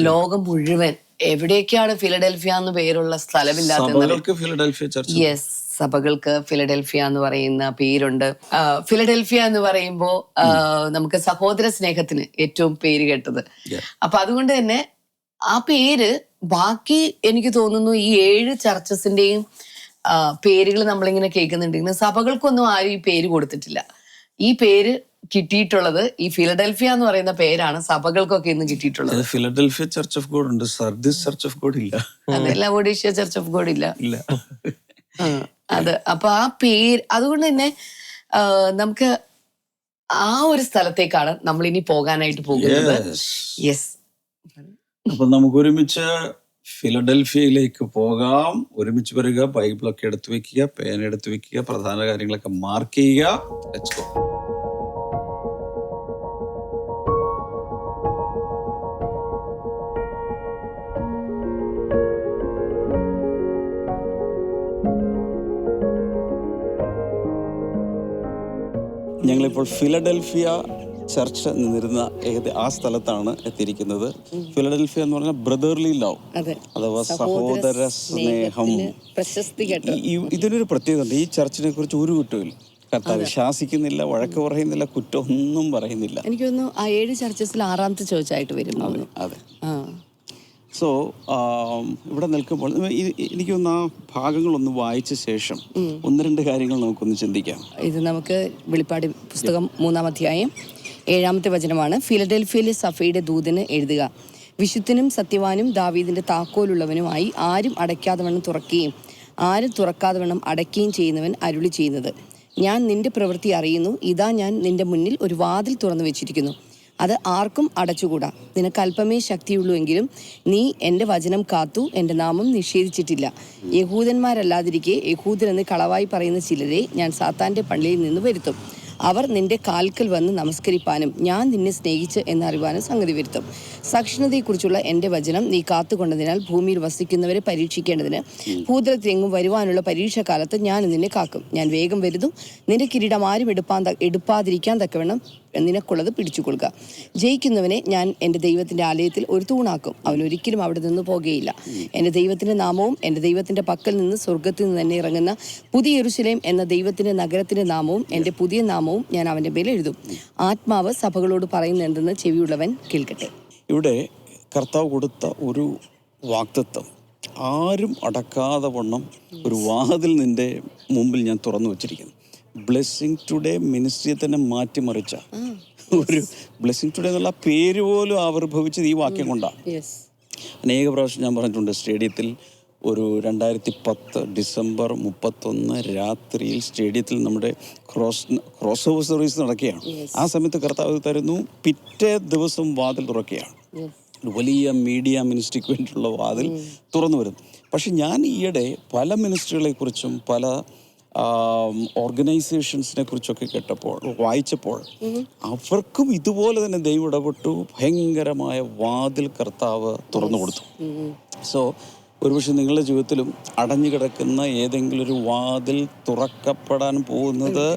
ലോകം മുഴുവൻ എവിടെയൊക്കെയാണ് ഫിലഡൽഫിയ എന്ന് പേരുള്ള സ്ഥലമില്ലാത്ത. യെസ്, സഭകൾക്ക് ഫിലഡൽഫിയ എന്ന് പറയുന്ന പേരുണ്ട്. ഫിലഡൽഫിയ എന്ന് പറയുമ്പോൾ നമുക്ക് സഹോദര സ്നേഹത്തിന് ഏറ്റവും പേര് കേട്ടത്. അപ്പൊ അതുകൊണ്ട് തന്നെ ആ പേര് ബാക്കി എനിക്ക് തോന്നുന്നു ഈ 7 ചർച്ചസിന്റെയും പേരുകൾ നമ്മളിങ്ങനെ കേൾക്കുന്നുണ്ടെങ്കിൽ സഭകൾക്കൊന്നും ആരും ഈ പേര് കൊടുത്തിട്ടില്ല. ഈ പേര് കിട്ടിയിട്ടുള്ളത്, ഈ ഫിലഡൽഫിയ എന്ന് പറയുന്ന പേരാണ് സഭകൾക്കൊക്കെ ഇന്ന് കിട്ടിയിട്ടുള്ളത്. ഫിലഡൽഫിയ ചർച്ച് ഓഫ് ഗോഡ് ഉണ്ട്, സർദീസ് ചർച്ച് ഓഫ് ഗോഡ് ഇല്ല. അതെ, ലവോഡീഷ്യ ചർച്ച് ഓഫ് ഗോഡ് ഇല്ല. അത് അപ്പൊ ആ പേര്, അതുകൊണ്ട് തന്നെ നമുക്ക് ആ ഒരു സ്ഥലത്തേക്കാണ് നമ്മൾ ഇനി പോകാനായിട്ട് പോകുന്നത്. യെസ്, അപ്പൊ നമുക്ക് ഒരുമിച്ച് ഫിലഡൽഫിയയിലേക്ക് പോകാം. ഒരുമിച്ച് വരിക, ബൈബിളൊക്കെ എടുത്തു വെക്കുക, പേന എടുത്തു വെക്കുക, പ്രധാന കാര്യങ്ങളൊക്കെ മാർക്ക് ചെയ്യുക. Let's go. ഞങ്ങളിപ്പോൾ ഫിലഡൽഫിയ ചർച്ച് നിന്നിരുന്ന ആ സ്ഥലത്താണ് എത്തിയിരിക്കുന്നത്. ഫിലഡൽഫിയ എന്ന് പറഞ്ഞാൽ ബ്രദർലി ലവ്, അഥവാ സഹോദര സ്നേഹം. ഇതിനൊരു പ്രത്യേകത, ഈ ചർച്ചിനെ കുറിച്ച് ഒരു കുറ്റമില്ല. കർത്താവ് ശാസിക്കുന്നില്ല, വഴക്ക് പറയുന്നില്ല, കുറ്റമൊന്നും പറയുന്നില്ല. എനിക്ക് തോന്നുന്നു ആ 7 ചർച്ചസിൽ 6ാമത്തെ ചേർച്ചായിട്ട് വരുന്നു. അതെ. സോ ഇവിടെ നിൽക്കുമ്പോൾ എനിക്കൊന്ന് ആ ഭാഗങ്ങളൊന്ന് വായിച്ച ശേഷം 1-2 കാര്യങ്ങൾ നമുക്കൊന്ന് ചിന്തിക്കാം. ഇത് നമുക്ക് വെളിപ്പാട് പുസ്തകം 3-ാം അധ്യായം 7-ാമത്തെ വചനമാണ്. ഫിലഡൽഫിയയിലെ സഭയുടെ ദൂതന് എഴുതുക, വിശുദ്ധനും സത്യവാനും ദാവീദിന്റെ താക്കോലുള്ളവനുമായി ആരും അടയ്ക്കാതെ വണ്ണം തുറക്കുകയും ആരും തുറക്കാതെ വണ്ണം അടയ്ക്കുകയും ചെയ്യുന്നവൻ അരുളി ചെയ്യുന്നത്, ഞാൻ നിന്റെ പ്രവൃത്തി അറിയുന്നു. ഇതാ, ഞാൻ നിന്റെ മുന്നിൽ ഒരു വാതിൽ തുറന്നു വെച്ചിരിക്കുന്നു. അത് ആർക്കും അടച്ചുകൂടാ. നിനക്ക് അല്പമേ ശക്തിയുള്ളൂ എങ്കിലും നീ എൻ്റെ വചനം കാത്തു എൻ്റെ നാമം നിഷേധിച്ചിട്ടില്ല. യഹൂദന്മാരല്ലാതിരിക്കെ യഹൂദരെന്ന് കളവായി പറയുന്ന ചിലരെ ഞാൻ സാത്താൻ്റെ പള്ളിയിൽ നിന്ന് വരുത്തും. അവർ നിന്റെ കാൽക്കൽ വന്ന് നമസ്കരിപ്പാനും ഞാൻ നിന്നെ സ്നേഹിച്ച് എന്നറിവാനും സംഗതി വരുത്തും. സഹിഷ്ണുതയെക്കുറിച്ചുള്ള എൻ്റെ വചനം നീ കാത്തുകൊണ്ടതിനാൽ ഭൂമിയിൽ വസിക്കുന്നവരെ പരീക്ഷിക്കേണ്ടതിന് ഭൂതലത്തിലെങ്ങും വരുവാനുള്ള പരീക്ഷാകാലത്ത് ഞാൻ നിന്നെ കാക്കും. ഞാൻ വേഗം വരുതും. നിന്റെ കിരീടം ആരും എടുപ്പാതിരിക്കാൻ തക്കവണ്ണം നിനക്കുള്ളത് പിടിച്ചുകൊള്ളുക. ജയിക്കുന്നവനെ ഞാൻ എൻ്റെ ദൈവത്തിൻ്റെ ആലയത്തിൽ ഒരു തൂണാക്കും. അവൻ ഒരിക്കലും അവിടെ നിന്ന് പോകുകയില്ല. എൻ്റെ ദൈവത്തിൻ്റെ നാമവും എൻ്റെ ദൈവത്തിൻ്റെ പക്കൽ നിന്ന് സ്വർഗത്തിൽ നിന്ന് തന്നെ ഇറങ്ങുന്ന പുതിയ യെരൂശലേം എന്ന ദൈവത്തിൻ്റെ നഗരത്തിൻ്റെ നാമവും എൻ്റെ പുതിയ നാമവും ഞാൻ അവൻ്റെ മേൽ എഴുതും. ആത്മാവ് സഭകളോട് പറയുന്നത് എന്തെന്ന് ചെവിയുള്ളവൻ കേൾക്കട്ടെ. ഇവിടെ കർത്താവ് കൊടുത്ത ഒരു വാഗ്ദത്തം, ആരും അടക്കാതെ വണ്ണം ഒരു വാതിൽ നിന്റെ മുമ്പിൽ ഞാൻ തുറന്നു വച്ചിരിക്കുന്നു. ബ്ലെസ്സിങ് ടുഡേ മിനിസ്ട്രിയെ തന്നെ മാറ്റിമറിച്ച ഒരു ബ്ലെസ്സിങ് ടുഡേ എന്നുള്ള പേര് പോലും ആവിർഭവിച്ചത് ഈ വാക്യം കൊണ്ടാണ്. അനേക പ്രാവശ്യം ഞാൻ പറഞ്ഞിട്ടുണ്ട്, സ്റ്റേഡിയത്തിൽ ഒരു 2010 ഡിസംബർ 31 രാത്രിയിൽ സ്റ്റേഡിയത്തിൽ നമ്മുടെ ക്രോസ് ഓവർ സർവീസ് നടക്കുകയാണ്. ആ സമയത്ത് കർത്താവ് തരുന്നു, പിറ്റേ ദിവസം വാതിൽ തുറക്കുകയാണ്. വലിയ മീഡിയ മിനിസ്ട്രിക്ക് വേണ്ടിയിട്ടുള്ള വാതിൽ തുറന്നു വരുന്നു. പക്ഷെ ഞാൻ ഈയിടെ പല മിനിസ്ട്രികളെക്കുറിച്ചും പല ഓർഗനൈസേഷൻസിനെ കുറിച്ചൊക്കെ കേട്ടപ്പോൾ വായിച്ചപ്പോൾ അവർക്കും ഇതുപോലെ തന്നെ ദൈവം ഇടപെട്ടു. ഭയങ്കരമായ വാതിൽ കർത്താവ് തുറന്നു കൊടുത്തു. സോ ഒരുപക്ഷെ നിങ്ങളുടെ ജീവിതത്തിലും അടഞ്ഞു കിടക്കുന്ന ഏതെങ്കിലും ഒരു വാതിൽ തുറക്കപ്പെടാൻ പോകുന്നത്,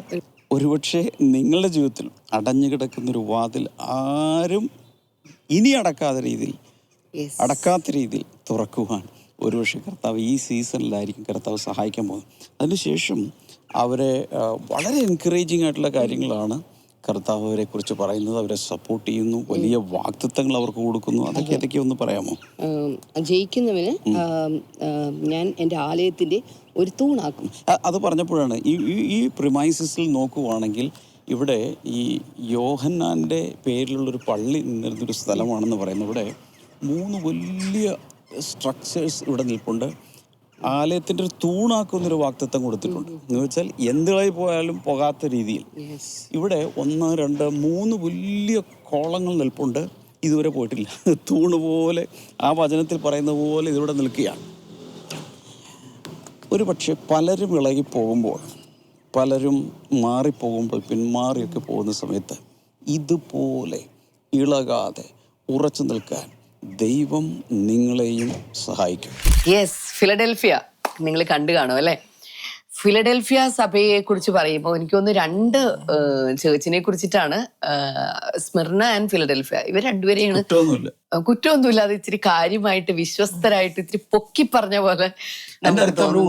ഒരുപക്ഷെ നിങ്ങളുടെ ജീവിതത്തിൽ അടഞ്ഞു കിടക്കുന്ന ഒരു വാതിൽ ആരും ഇനി അടക്കാത്ത രീതിയിൽ തുറക്കുവാൻ ഒരുപക്ഷെ കർത്താവ് ഈ സീസണിലായിരിക്കും കർത്താവ് സഹായിക്കാൻ പോകുന്നത്. അതിനുശേഷം അവരെ വളരെ എൻകറേജിങ് ആയിട്ടുള്ള കാര്യങ്ങളാണ് കർത്താവ് അവരെ കുറിച്ച് പറയുന്നത്. അവരെ സപ്പോർട്ട് ചെയ്യുന്നു, വലിയ വാഗ്ദത്തങ്ങൾ അവർക്ക് കൊടുക്കുന്നു. അതൊക്കെ ഒന്ന് പറയാമോ? ജയിക്കുന്നവന് ഞാൻ എൻ്റെ ആലയത്തിൻ്റെ ഒരു തൂണാക്കും. അത് പറഞ്ഞപ്പോഴാണ് ഈ പ്രിമൈസസിൽ നോക്കുവാണെങ്കിൽ ഇവിടെ ഈ യോഹന്നാൻ്റെ പേരിലുള്ളൊരു പള്ളി നിന്നിരുന്നൊരു സ്ഥലമാണെന്ന് പറയുന്നത്. ഇവിടെ 3 വലിയ സ്ട്രക്ചേഴ്സ് ഇവിടെ നിൽപ്പുണ്ട്. ആലയത്തിൻ്റെ ഒരു തൂണാക്കുന്നൊരു വാഗ്ദത്തം കൊടുത്തിട്ടുണ്ട്. എന്ന് വെച്ചാൽ എന്തുകളായി പോയാലും പോകാത്ത രീതിയിൽ ഇവിടെ 1, 2, 3 വലിയ കോളങ്ങൾ നിൽപ്പുണ്ട്. ഇതുവരെ പോയിട്ടില്ല. തൂണ് പോലെ ആ വചനത്തിൽ പറയുന്ന പോലെ ഇതിവിടെ നിൽക്കുകയാണ്. ഒരു പക്ഷേ പലരും ഇളകിപ്പോകുമ്പോൾ, പലരും മാറിപ്പോകുമ്പോൾ, പിന്മാറിയൊക്കെ പോകുന്ന സമയത്ത് ഇതുപോലെ ഇളകാതെ ഉറച്ചു നിൽക്കാൻ ദൈവം നിങ്ങളെയും സഹായിക്കും. യെസ്, ഫിലഡൽഫിയ നിങ്ങൾ കണ്ടു കാണും അല്ലേ? ഫിലഡൽഫിയ സഭയെ കുറിച്ച് പറയുമ്പോൾ എനിക്ക് തോന്നുന്നു 2 ചേർച്ചിനെ കുറിച്ചിട്ടാണ്, സ്മിർന ആൻഡ് ഫിലഡൽഫിയ. ഇവർ രണ്ടുപേരെയാണ് കുറ്റമൊന്നുമില്ല. അത് ഇച്ചിരി കാര്യമായിട്ട് വിശ്വസ്തരായിട്ട് ഇത്തിരി പൊക്കി പറഞ്ഞ പോലെ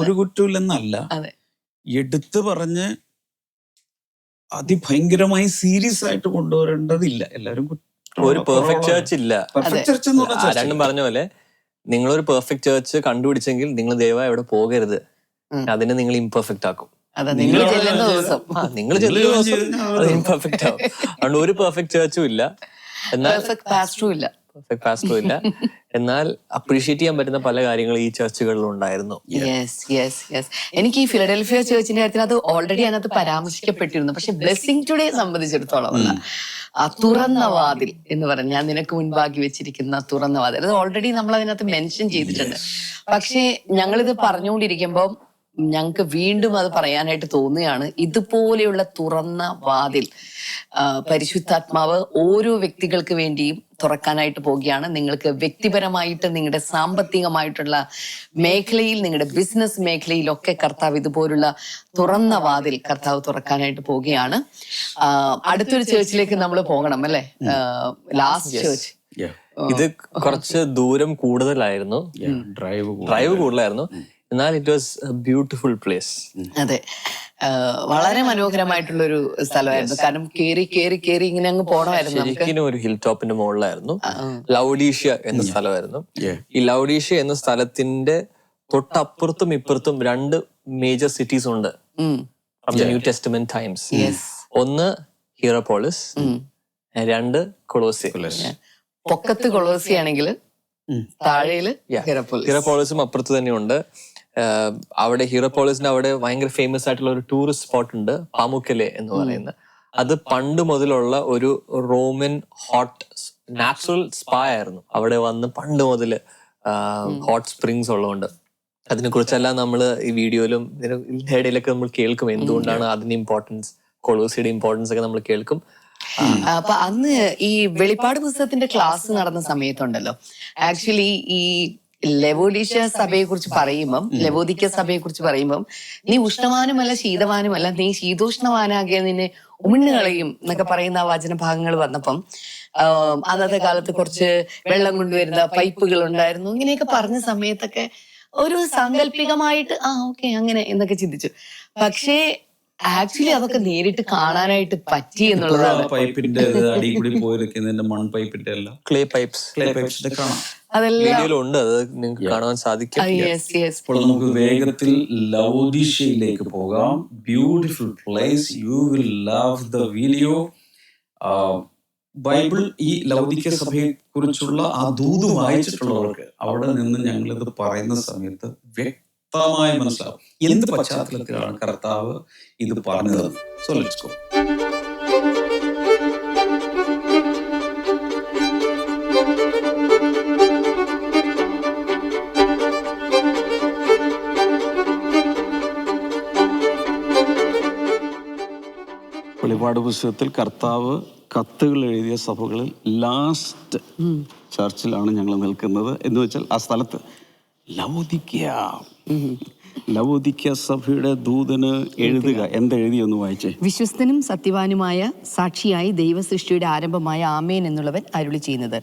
ഒരു കുറ്റമില്ലെന്നല്ല, അതെ, എടുത്തു പറഞ്ഞ് അതിഭയങ്കരമായി സീരിയസ് ആയിട്ട് കൊണ്ടുവരേണ്ടതില്ല. എല്ലാവരും ഒരു പെർഫെക്റ്റ് ചേർച്ച് ഇല്ല. രണ്ടും പറഞ്ഞ പോലെ നിങ്ങളൊരു പെർഫെക്റ്റ് ചേർച്ച് കണ്ടുപിടിച്ചെങ്കിൽ നിങ്ങൾ ദയവായി അവിടെ പോകരുത്. അതിനെ നിങ്ങൾ ഇംപെർഫെക്റ്റ് ആക്കും. നിങ്ങൾ ചെല്ലുന്ന ദിവസം അത് ഇംപെർഫെക്റ്റ് ആവും. അതുകൊണ്ട് ഒരു പെർഫെക്റ്റ് ചേർച്ചും ഇല്ല, എന്നാൽ പെർഫെക്റ്റ് പാസ്റ്ററും ഇല്ല. എന്നാൽ അപ്രീഷിയേറ്റ് ചെയ്യാൻ പറ്റുന്ന പല കാര്യങ്ങളും ഈ ചർച്ചുകളിലും ഉണ്ടായിരുന്നു. എനിക്ക് ഈ ഫിലഡൽഫിയ ചേർച്ചിന്റെ കാര്യത്തിൽ അത് ഓൾറെഡി അതിനകത്ത് പരാമർശിക്കപ്പെട്ടിരുന്നു. പക്ഷെ ബ്ലെസ്സിങ് ടുഡേ സംബന്ധിച്ചിടത്തോളം ആ തുറന്ന വാതിൽ എന്ന് പറഞ്ഞാൽ, ഞാൻ നിനക്ക് മുൻപാക്കി വെച്ചിരിക്കുന്ന തുറന്ന വാതിൽ, അത് ഓൾറെഡി നമ്മൾ അതിനകത്ത് മെൻഷൻ ചെയ്തിട്ടുണ്ട്. പക്ഷേ ഞങ്ങളിത് പറഞ്ഞുകൊണ്ടിരിക്കുമ്പോൾ ഞങ്ങൾക്ക് വീണ്ടും അത് പറയാനായിട്ട് തോന്നുകയാണ്. ഇതുപോലെയുള്ള തുറന്ന വാതിൽ പരിശുദ്ധാത്മാവ് ഓരോ വ്യക്തികൾക്ക് വേണ്ടിയും തുറക്കാനായിട്ട് പോവുകയാണ്. നിങ്ങൾക്ക് വ്യക്തിപരമായിട്ട്, നിങ്ങളുടെ സാമ്പത്തികമായിട്ടുള്ള മേഖലയിൽ, നിങ്ങളുടെ ബിസിനസ് മേഖലയിലൊക്കെ കർത്താവ് ഇതുപോലുള്ള തുറന്ന വാതിൽ കർത്താവ് തുറക്കാനായിട്ട് പോവുകയാണ്. അടുത്തൊരു ചേർച്ചിലേക്ക് നമ്മൾ പോകണം അല്ലേ? Last church. ഇത് കുറച്ച് ദൂരം കൂടുതലായിരുന്നു, ഡ്രൈവ് കൂടുതലായിരുന്നു. എന്നാൽ it was A beautiful place. അതെ, വളരെ മനോഹരമായിട്ടുള്ളൊരു സ്ഥലമായിരുന്നു. കാരണം കേറി ഇങ്ങനെ അങ്ങ് പോണമായിരുന്നു. ശരിക്കും ഒരു ഹിൽ ടോപ്പിന്റെ മുകളിലായിരുന്നു. ലൗഡീഷ്യ എന്ന സ്ഥലമായിരുന്നു. ഈ ലൗഡീഷ്യ എന്ന സ്ഥലത്തിന്റെ തൊട്ടപ്പുറത്തും ഇപ്പുറത്തും 2 മേജർ സിറ്റീസ് ഉണ്ട് from the new testament times. ഒന്ന് ഹീറോപോളിസ്, 2 കൊളോസി. പൊക്കത്ത് കൊളോസി ആണെങ്കിൽ താഴെയില് ഹീറോപോളിസും അപ്പുറത്ത് തന്നെയുണ്ട്. അവിടെ ഹീറോപോളിസിന്റെ അവിടെ ഭയങ്കര ഫേമസ് ആയിട്ടുള്ള ഒരു ടൂറിസ്റ്റ് സ്പോട്ട് ഉണ്ട്, പാമുക്കലെ എന്ന് പറയുന്നത്. അത് പണ്ട് മുതലുള്ള ഒരു റോമൻ ഹോട്ട് നാച്ചുറൽ സ്പാ ആയിരുന്നു. അവിടെ വന്ന് പണ്ട് മുതല് ഹോട്ട് സ്പ്രിങ്സ് ഉള്ളതുകൊണ്ട് അതിനെക്കുറിച്ചെല്ലാം നമ്മൾ ഈ വീഡിയോയിലും ഇടയിലൊക്കെ നമ്മൾ കേൾക്കും. എന്തുകൊണ്ടാണ് അതിന്റെ ഇമ്പോർട്ടൻസ്, കൊളോസിയുടെ ഇമ്പോർട്ടൻസ് ഒക്കെ നമ്മൾ കേൾക്കും. അപ്പൊ അന്ന് ഈ വെളിപ്പാട് പുസ്തകത്തിന്റെ ക്ലാസ് നടന്ന സമയത്തുണ്ടല്ലോ, ആക്ച്വലി ഈ ലവോദിക്ക സഭയെ കുറിച്ച് പറയുമ്പം, ലവോദിക്ക സഭയെ കുറിച്ച് പറയുമ്പം, നീ ഉഷ്ണവാനുമല്ല ശീതവാനുമല്ല, നീ ശീതോഷ്ണവാനാകിയ നിന്നെ ഉമിണ്ണുകളയും എന്നൊക്കെ പറയുന്ന ആ വചന ഭാഗങ്ങൾ വന്നപ്പം അന്നത്തെ കാലത്ത് കുറച്ച് വെള്ളം കൊണ്ടുവരുന്ന പൈപ്പുകൾ ഉണ്ടായിരുന്നു. ഇങ്ങനെയൊക്കെ പറഞ്ഞ സമയത്തൊക്കെ ഒരു സാങ്കല്പികമായിട്ട് ഓക്കെ അങ്ങനെ എന്നൊക്കെ ചിന്തിച്ചു. പക്ഷേ ആക്ച്വലി അതൊക്കെ നേരിട്ട് കാണാനായിട്ട് പറ്റി എന്നുള്ളതാണ്. പൈപ്പിന്റെ അടി കൂടി പോയിരിക്കുന്നതിന്റെ മൺ പൈപ്പിന്റെ എല്ലാം ക്ലേ പൈപ്സ് കാണാം. അതെല്ലാം വീഡിയോയിലുണ്ട്, അത് നിങ്ങൾക്ക് കാണാൻ സാധിക്കും. ഇപ്പോൾ നമുക്ക് വേഗത്തിൽ ലവോദിക്കയിലേക്ക് പോകാം. Beautiful place, you will love the video. Bible ഈ ലവോദിക്ക സഭയെ കുറിച്ചുള്ള ആ ദൂത് വായിച്ചിട്ടുള്ളവർക്ക് അവിടെ നിന്ന് ഞങ്ങളിത് പറയുന്ന സമയത്ത് വ്യക്തമായി മനസ്സിലാവും എന്ത് പശ്ചാത്തലത്തിലാണ് കർത്താവ് ഇത് പറഞ്ഞത്. So let's go. വെളിപാട് പുസ്തകത്തിൽ കർത്താവ് കത്തുകൾ എഴുതിയ സഭകളിൽ ലാസ്റ്റ് ചർച്ചിലാണ് ഞങ്ങൾ നിൽക്കുന്നത്. എന്ന് വെച്ചാൽ ആ സ്ഥലത്ത് ലവോദിക്ക സഭയുടെ ദൂതന് എഴുതുക. എന്തെഴുതിയൊന്ന് വായിച്ചേ. വിശ്വസ്തനും സത്യവാനുമായ സാക്ഷിയായി ദൈവസൃഷ്ടിയുടെ ആരംഭമായ ആമേൻ എന്നുള്ളവൻ അരുളി ചെയ്യുന്നത്,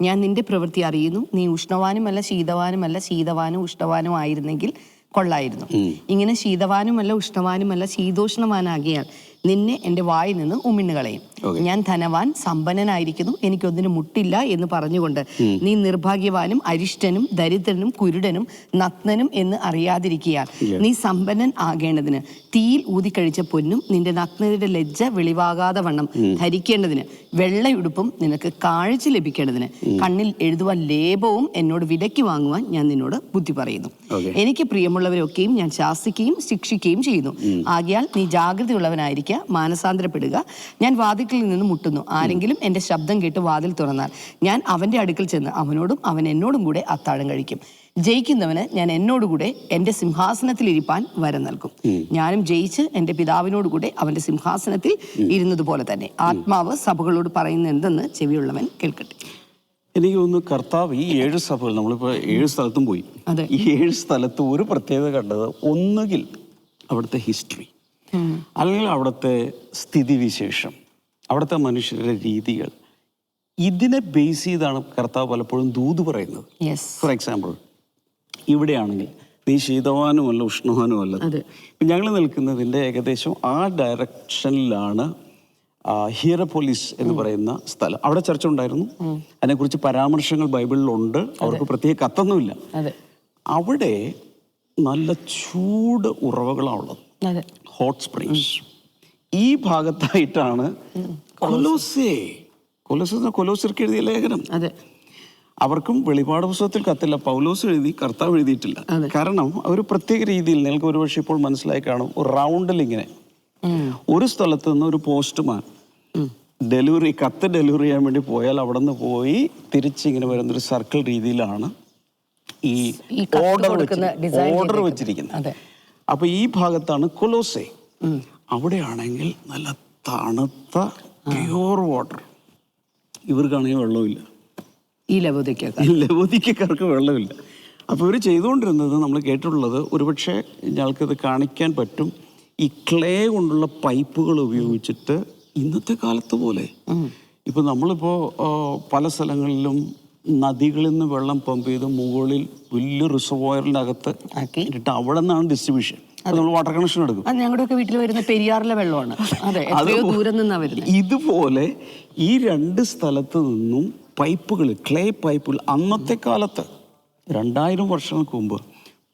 ഞാൻ നിന്റെ പ്രവൃത്തി അറിയുന്നു. നീ ഉഷ്ണവാനുമല്ല ശീതവാനുമല്ല, ശീതവാനും ഉഷ്ണവാനും ആയിരുന്നെങ്കിൽ കൊള്ളായിരുന്നു. ഇങ്ങനെ ശീതവാനുമല്ല ഉഷ്ണവാനുമല്ല ശീതോഷ്ണവാനാകിയാൽ നിന്നെ എൻ്റെ വായിൽ നിന്ന് ഉമിണ്ണുകളയും. ഞാൻ ധനവാൻ സമ്പന്നനായിരിക്കുന്നു, എനിക്കൊന്നിനും മുട്ടില്ല എന്ന് പറഞ്ഞുകൊണ്ട് നീ നിർഭാഗ്യവാനും അരിഷ്ടനും ദരിദ്രനും കുരുടനും നഗ്നനും എന്ന് അറിയാതിരിക്കുകയാൽ നീ സമ്പന്നൻ ആകേണ്ടതിന് തീയിൽ ഊതിക്കഴിച്ച പൊന്നും നിന്റെ നഗ്നതയുടെ ലജ്ജ വെളിവാകാതെ വണ്ണം ധരിക്കേണ്ടതിന് വെള്ളയുടുപ്പും നിനക്ക് കാഴ്ച ലഭിക്കേണ്ടതിന് കണ്ണിൽ എഴുതുവാൻ ലേപവും എന്നോട് വിലയ്ക്ക് വാങ്ങുവാൻ ഞാൻ നിന്നോട് ബുദ്ധി പറയുന്നു. എനിക്ക് പ്രിയമുള്ളവരൊക്കെയും ഞാൻ ശാസിക്കുകയും ശിക്ഷിക്കുകയും ചെയ്യുന്നു. ആകയാൽ നീ ജാഗ്രതയുള്ളവനായിരിക്കുക, മാനസാന്തരപ്പെടുക. ഞാൻ വാതിൽക്കൽ നിന്ന് മുട്ടുന്നു. ആരെങ്കിലും എൻ്റെ ശബ്ദം കേട്ട് വാതിൽ തുറന്നാൽ ഞാൻ അവൻ്റെ അടുക്കൽ ചെന്ന് അവനോടും അവൻ എന്നോടും കൂടെ അത്താഴം കഴിക്കും. ജയിക്കുന്നവന് ഞാൻ എന്നോടുകൂടെ എൻ്റെ സിംഹാസനത്തിൽ ഇരിപ്പാൻ വരം നൽകും. ഞാനും ജയിച്ച് എൻ്റെ പിതാവിനോടുകൂടെ അവൻ്റെ സിംഹാസനത്തിൽ ഇരുന്നതുപോലെ തന്നെ. ആത്മാവ് സഭകളോട് പറയുന്ന എന്തെന്ന് ചെവിയുള്ളവൻ കേൾക്കട്ടെ. എനിക്ക് തോന്നുന്നു കർത്താവ് ഈ 7 സഭകൾ, നമ്മളിപ്പോൾ 7 സ്ഥലത്തും പോയി, ഈ 7 സ്ഥലത്ത് ഒരു പ്രത്യേകത കണ്ടത് ഒന്നുകിൽ അവിടുത്തെ ഹിസ്റ്ററി, അല്ലെങ്കിൽ അവിടുത്തെ സ്ഥിതിവിശേഷം, അവിടുത്തെ മനുഷ്യരുടെ രീതികൾ, ഇതിനെ ബേസ് ചെയ്താണ് കർത്താവ് പലപ്പോഴും ദൂത് പറയുന്നത്. ഫോർ എക്സാമ്പിൾ ഇവിടെയാണെങ്കിൽ നീ ശീതവാനുമല്ല ഉഷ്ണവാനുമല്ല. ഞങ്ങൾ നിൽക്കുന്നതിൻ്റെ ഏകദേശം ആ ഡയറക്ഷനിലാണ് ഹിയറപോളിസ് എന്ന് പറയുന്ന സ്ഥലം. അവിടെ ചർച്ച ഉണ്ടായിരുന്നു, അതിനെക്കുറിച്ച് പരാമർശങ്ങൾ ബൈബിളിലുണ്ട്. അവർക്ക് പ്രത്യേക കത്തൊന്നുമില്ല. അവിടെ നല്ല ചൂട് ഉറവകളാണുള്ളത്, ഹോട്ട് സ്പ്രിങ്സ്. ഈ ഭാഗത്തായിട്ടാണ് കൊലോസ്യർക്ക് എഴുതിയ ലേഖനം. അവർക്കും വെളിപാട് പുസ്തകത്തിൽ കത്തില്ല, പൗലോസ് എഴുതി, കർത്താവ് എഴുതിയിട്ടില്ല. കാരണം അവർ പ്രത്യേക രീതിയിൽ, നിങ്ങൾക്ക് ഒരുപക്ഷെ ഇപ്പോൾ മനസ്സിലായി കാണും, ഒരു റൗണ്ടിൽ ഇങ്ങനെ ഒരു സ്ഥലത്ത് നിന്ന് ഒരു പോസ്റ്റ്മാൻ കത്ത് ഡെലിവറി ചെയ്യാൻ വേണ്ടി പോയാൽ അവിടെ നിന്ന് പോയി തിരിച്ചിങ്ങനെ വരുന്നൊരു സർക്കിൾ രീതിയിലാണ് ഈ ഓർഡർ വെച്ചിരിക്കുന്നത്. അപ്പൊ ഈ ഭാഗത്താണ് കൊലോസെ. അവിടെയാണെങ്കിൽ നല്ല തണുത്ത പ്യൂർ വാട്ടർ. ഇവർക്കാണെങ്കിൽ വെള്ളമില്ല, ഈ ലവോദിക്കക്കാർക്ക് വെള്ളമില്ല. അപ്പോൾ ഇവർ ചെയ്തുകൊണ്ടിരുന്നത് നമ്മൾ കേട്ടിട്ടുള്ളത്, ഒരുപക്ഷെ ഞങ്ങൾക്കത് കാണിക്കാൻ പറ്റും, ഈ ക്ലേ കൊണ്ടുള്ള പൈപ്പുകൾ ഉപയോഗിച്ചിട്ട് ഇന്നത്തെ കാലത്ത് പോലെ ഇപ്പം നമ്മളിപ്പോൾ പല സ്ഥലങ്ങളിലും നദികളിൽ നിന്ന് വെള്ളം പമ്പ് ചെയ്ത് മുകളിൽ വലിയ റിസർവോയറിൻ്റെ അകത്ത് ഇട്ടിട്ട് അവിടെ നിന്നാണ് ഡിസ്ട്രിബ്യൂഷൻ. നമ്മൾ വാട്ടർ കണക്ഷൻ എടുക്കും. ഞങ്ങളുടെയൊക്കെ വീട്ടിൽ വരുന്ന പെരിയാറിലെ വെള്ളമാണ്. ഇതുപോലെ ഈ 2 സ്ഥലത്ത് നിന്നും പൈപ്പുകൾ, ക്ലേ പൈപ്പുകൾ, അന്നത്തെ കാലത്ത് 2000 വർഷങ്ങൾക്ക് മുമ്പ്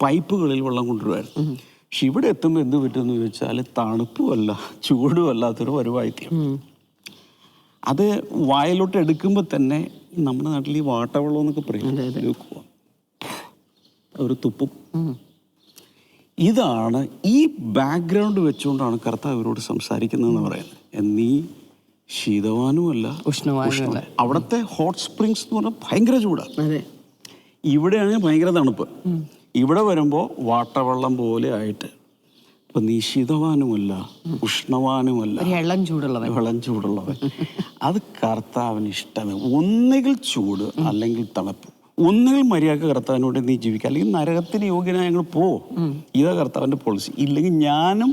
പൈപ്പുകളിൽ വെള്ളം കൊണ്ടുവരുമായിരുന്നു. പക്ഷെ ഇവിടെ എത്തുമ്പോൾ എന്ത് പറ്റുമെന്ന് ചോദിച്ചാൽ തണുപ്പുമല്ല ചൂടും അല്ലാത്തൊരു വരുവായിത്യം. അത് വായിലോട്ട് എടുക്കുമ്പോൾ തന്നെ നമ്മുടെ നാട്ടിൽ ഈ വാട്ടവെള്ളം എന്നൊക്കെ പറയും, ഒരു തുപ്പും. ഇതാണ് ഈ ബാക്ക്ഗ്രൗണ്ട് വെച്ചുകൊണ്ടാണ് കർത്താവ് ഇവരോട് സംസാരിക്കുന്നതെന്ന് പറയുന്നത്. നീ ശീതവാനുമല്ല ഉഷ്ണവാനുമല്ല. അവിടുത്തെ ഹോട്ട് സ്പ്രിങ്സ് എന്ന് പറഞ്ഞാൽ ഭയങ്കര ചൂടാണ്. അതെ. ഇവിടെയാണെങ്കിൽ ഭയങ്കര തണുപ്പ്. ഇവിടെ വരുമ്പോൾ വാട്ടവെള്ളം പോലെ ആയിട്ട്. അപ്പം നീ ശീതവാനുമല്ല ഉഷ്ണവാനുമല്ല, ഇളം ചൂടുള്ളവൻ. അത് കർത്താവിന് ഇഷ്ടമേ. ഒന്നുകിൽ ചൂട് അല്ലെങ്കിൽ തണുപ്പ്. ഒന്നുകിൽ മര്യാദക്ക് കർത്താവിനോട് നീ ജീവിക്കുക, അല്ലെങ്കിൽ നരകത്തിന് യോഗ്യനായ ഞങ്ങൾ ഇതാ കർത്താവിൻ്റെ പോളിസി. ഇല്ലെങ്കിൽ ഞാനും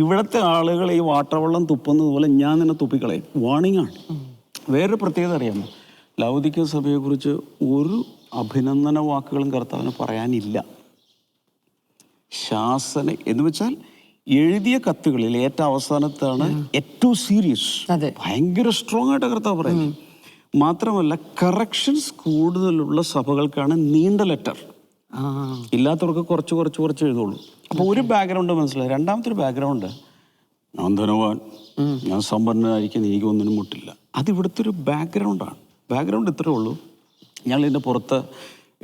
ഇവിടുത്തെ ആളുകൾ ഈ വാട്ടർവെള്ളം തുപ്പുന്നത് പോലെ ഞാൻ നിന്നെ തുപ്പിക്കളയും. വാണിംഗ് ആണ്. വേറൊരു പ്രത്യേകത അറിയാമോ? ലൗദിക സഭയെക്കുറിച്ച് ഒരു അഭിനന്ദന വാക്കുകളും കർത്താവിന് പറയാനില്ല. ശാസന എന്ന് വെച്ചാൽ എഴുതിയ കത്തുകളിൽ ഏറ്റവും അവസാനത്താണ് ഏറ്റവും സീരിയസ്, ഭയങ്കര സ്ട്രോങ് ആയിട്ട് കർത്താവ് പറയുന്നത്. മാത്രമല്ല കറക്ഷൻസ് കൂടുതലുള്ള സഭകൾക്കാണ് നീണ്ട ലെറ്റർ, ഇല്ലാത്തവർക്ക് കുറച്ച് എഴുതുള്ളൂ. അപ്പോൾ ഒരു ബാക്ക്ഗ്രൗണ്ട് മനസ്സിലായി. രണ്ടാമത്തെ ഒരു ബാക്ക്ഗ്രൗണ്ട്, ഞാൻ ധനവാൻ, ഞാൻ സമ്പന്നനായിരിക്കും, എനിക്ക് ഒന്നിനും മുട്ടില്ല. അത് ഇവിടുത്തെ ഒരു ബാക്ക്ഗ്രൗണ്ടാണ്. ബാക്ക്ഗ്രൗണ്ട് ഇത്രേ ഉള്ളൂ. ഞങ്ങൾ ഇതിൻ്റെ പുറത്ത്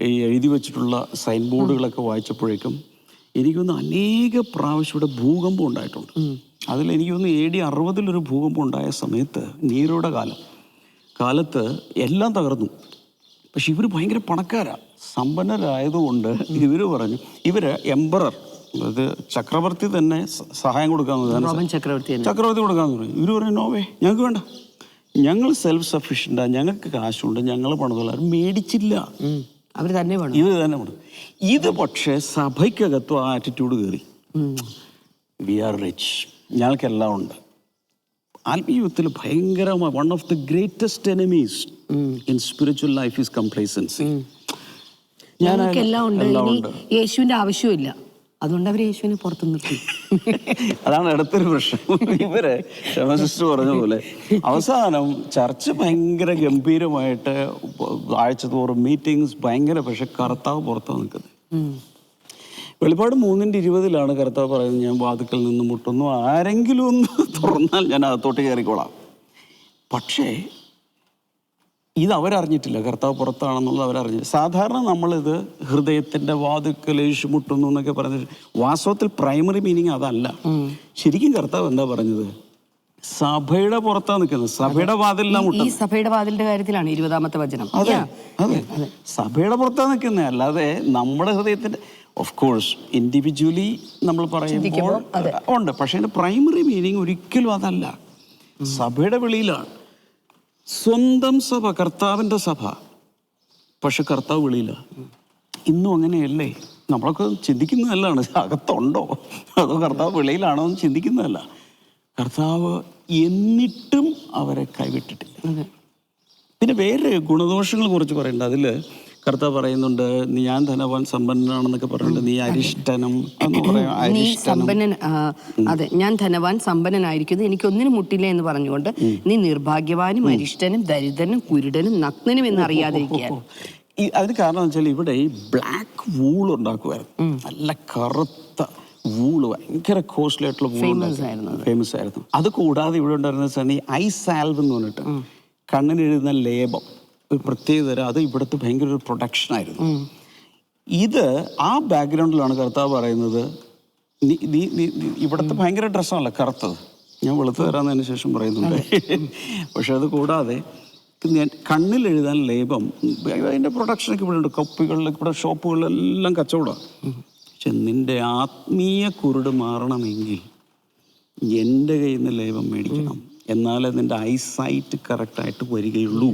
ഈ എഴുതി വെച്ചിട്ടുള്ള സൈൻ ബോർഡുകളൊക്കെ വായിച്ചപ്പോഴേക്കും എനിക്കൊന്ന് അനേക പ്രാവശ്യം ഇവിടെ ഭൂകമ്പം ഉണ്ടായിട്ടുണ്ട്. അതിൽ എനിക്കൊന്ന് AD 60 ഭൂകമ്പം ഉണ്ടായ സമയത്ത്, നീരോയുടെ കാലത്ത് എല്ലാം തകർന്നു. പക്ഷെ ഇവർ ഭയങ്കര പണക്കാരാണ്, സമ്പന്നരായതുകൊണ്ട് ഇവർ പറഞ്ഞു, ഇവര് എംപറർ, അതായത് ചക്രവർത്തി തന്നെ സഹായം കൊടുക്കാമെന്ന്, ചക്രവർത്തി കൊടുക്കാമെന്ന് പറഞ്ഞു. ഇവർ പറഞ്ഞു, നോവേ, ഞങ്ങൾക്ക് വേണ്ട, ഞങ്ങൾ സെൽഫ് സഫീഷ്യൻ്റാ, ഞങ്ങൾക്ക് കാശുണ്ട്, ഞങ്ങൾ പണിതുള്ള മേടിച്ചില്ല, അവർ തന്നെ വേണം, ഇത് തന്നെ വേണം. ഇത് പക്ഷേ സഭയ്ക്കകത്തും ആ ആറ്റിറ്റ്യൂഡ് കയറി. വി ആർ റിച്ച്, ഞങ്ങൾക്കെല്ലാം ഉണ്ട്. ആത്മീയത്തിൽ ഭയങ്കരമായ one of the greatest enemies in spiritual life is complacency. ഞങ്ങൾക്കെല്ലാം ഉണ്ട്, ഇനി യേശുവിന്റെ ആവശ്യമില്ല, അതുകൊണ്ട് അവർ യേശുവിനെ പുറത്തു നിർത്തി. അതാണ് അടുത്തൊരു പ്രശ്നം. ഇവര് സിസ്റ്റർ പറഞ്ഞ പോലെ അവസാനം ചർച്ച ഭയങ്കര ഗംഭീരമായിട്ട് ആഴ്ചതോറും മീറ്റിംഗ്സ് ഭയങ്കര, പക്ഷെ കർത്താവ് പുറത്താണ് നിൽക്കുന്നത്. വെളിപ്പാട് 3:20 കർത്താവ് പറയുന്നത്, ഞാൻ വാതിക്കൽ നിന്ന് മുട്ടുന്നു, ആരെങ്കിലും ഒന്ന് തുറന്നാൽ ഞാൻ അകത്തോട്ട് കയറിക്കോളാം. പക്ഷേ ഇത് അവരറിഞ്ഞിട്ടില്ല, കർത്താവ് പുറത്താണെന്നുള്ളത് അവരറിഞ്ഞില്ല. സാധാരണ നമ്മളിത് ഹൃദയത്തിൻ്റെ വാതിക്കൽ യേശു മുട്ടുന്നു എന്നൊക്കെ പറഞ്ഞിട്ട്, വാസ്തവത്തിൽ പ്രൈമറി മീനിങ് അതല്ല. ശരിക്കും കർത്താവ് എന്താ പറഞ്ഞത്? സഭയുടെ പുറത്താ നിൽക്കുന്നത്, സഭയുടെ വാതിലെല്ലാം മുട്ടും. ഈ സഭയുടെ വാതിലിന്റെ കാര്യത്തിലാണ് 20-ാമത്തെ വചനം. അതെ, സഭയുടെ പുറത്താ നിൽക്കുന്നത്, അല്ലാതെ നമ്മുടെ ഹൃദയത്തിന്റെ. ഓഫ് കോഴ്സ് ഇൻഡിവിജ്വലി നമ്മൾ പറയുമ്പോൾ ഉണ്ട്, പക്ഷെ അതിന്റെ പ്രൈമറി മീനിങ് ഒരിക്കലും അതല്ല. സഭയുടെ വെളിയിലാണ്. സ്വന്തം സഭ, കർത്താവിൻ്റെ സഭ, പക്ഷെ കർത്താവ് വെളിയില്ല. ഇന്നും അങ്ങനെയല്ലേ? നമ്മളൊക്കെ ചിന്തിക്കുന്നതല്ലാണ്, അകത്തുണ്ടോ അതോ കർത്താവ് വെളിയിലാണോ എന്ന് ചിന്തിക്കുന്നതല്ല. കർത്താവ് എന്നിട്ടും അവരെ കൈവിട്ടിട്ടില്ല. പിന്നെ വേറെ ഗുണദോഷങ്ങളെ കുറിച്ച് പറയണ്ട. അതിൽ കർത്താവ് പറയുന്നുണ്ട്, ഞാൻ ധനവാൻ സമ്പന്നനാണെന്നൊക്കെ പറയുന്നുണ്ട്, നീ അരിഷ്ടനം എന്ന് പറയാം. അതെ, ഞാൻ ധനവാൻ സമ്പന്നനായിരിക്കുന്നു, എനിക്കൊന്നിനും മുട്ടില്ല എന്ന് പറഞ്ഞുകൊണ്ട് നീ നിർഭാഗ്യവാനും അരിഷ്ടനും ദരിദ്രനും കുരുടനും നഗ്നനും എന്ന് അറിയാതിരിക്കുക. അതിന് കാരണം എന്ന് വെച്ചാൽ ഇവിടെ ഈ ബ്ലാക്ക് വൂൾ ഉണ്ടാക്കുമായിരുന്നു, നല്ല കറുത്ത വൂള്, ഭയങ്കര കോസ്റ്റ്ലി ആയിട്ടുള്ള ഫേമസ് ആയിരുന്നു. അത് കൂടാതെ ഇവിടെ ഉണ്ടായിരുന്ന ഈ ഐ സാൽവ് എന്ന് പറഞ്ഞിട്ട് കണ്ണിന് എഴുതുന്ന ലേപം, ഒരു പ്രത്യേക തരം, അത് ഇവിടുത്തെ ഭയങ്കര ഒരു പ്രൊഡക്ഷനായിരുന്നു. ഇത് ആ ബാക്ക്ഗ്രൗണ്ടിലാണ് കർത്താവ് പറയുന്നത്, നീ ഇവിടുത്തെ ഭയങ്കര ഡ്രസ്സാണല്ലോ കറുത്തത്, ഞാൻ വെളുത്ത് തരാന്നതിന് ശേഷം പറയുന്നുണ്ട്. പക്ഷെ അത് കൂടാതെ കണ്ണിൽ എഴുതാൻ ലേപം, അതിൻ്റെ പ്രൊഡക്ഷനൊക്കെ ഇവിടെ ഉണ്ട്, കപ്പികളിൽ ഇവിടെ ഷോപ്പുകളിലെല്ലാം കച്ചവടമാണ്. പക്ഷെ നിന്റെ ആത്മീയ കുരുട് മാറണമെങ്കിൽ എൻ്റെ കയ്യിൽ നിന്ന് ലേപം മേടിക്കണം, എന്നാലേ നിന്റെ ഐസൈറ്റ് കറക്റ്റായിട്ട് വരികയുള്ളൂ.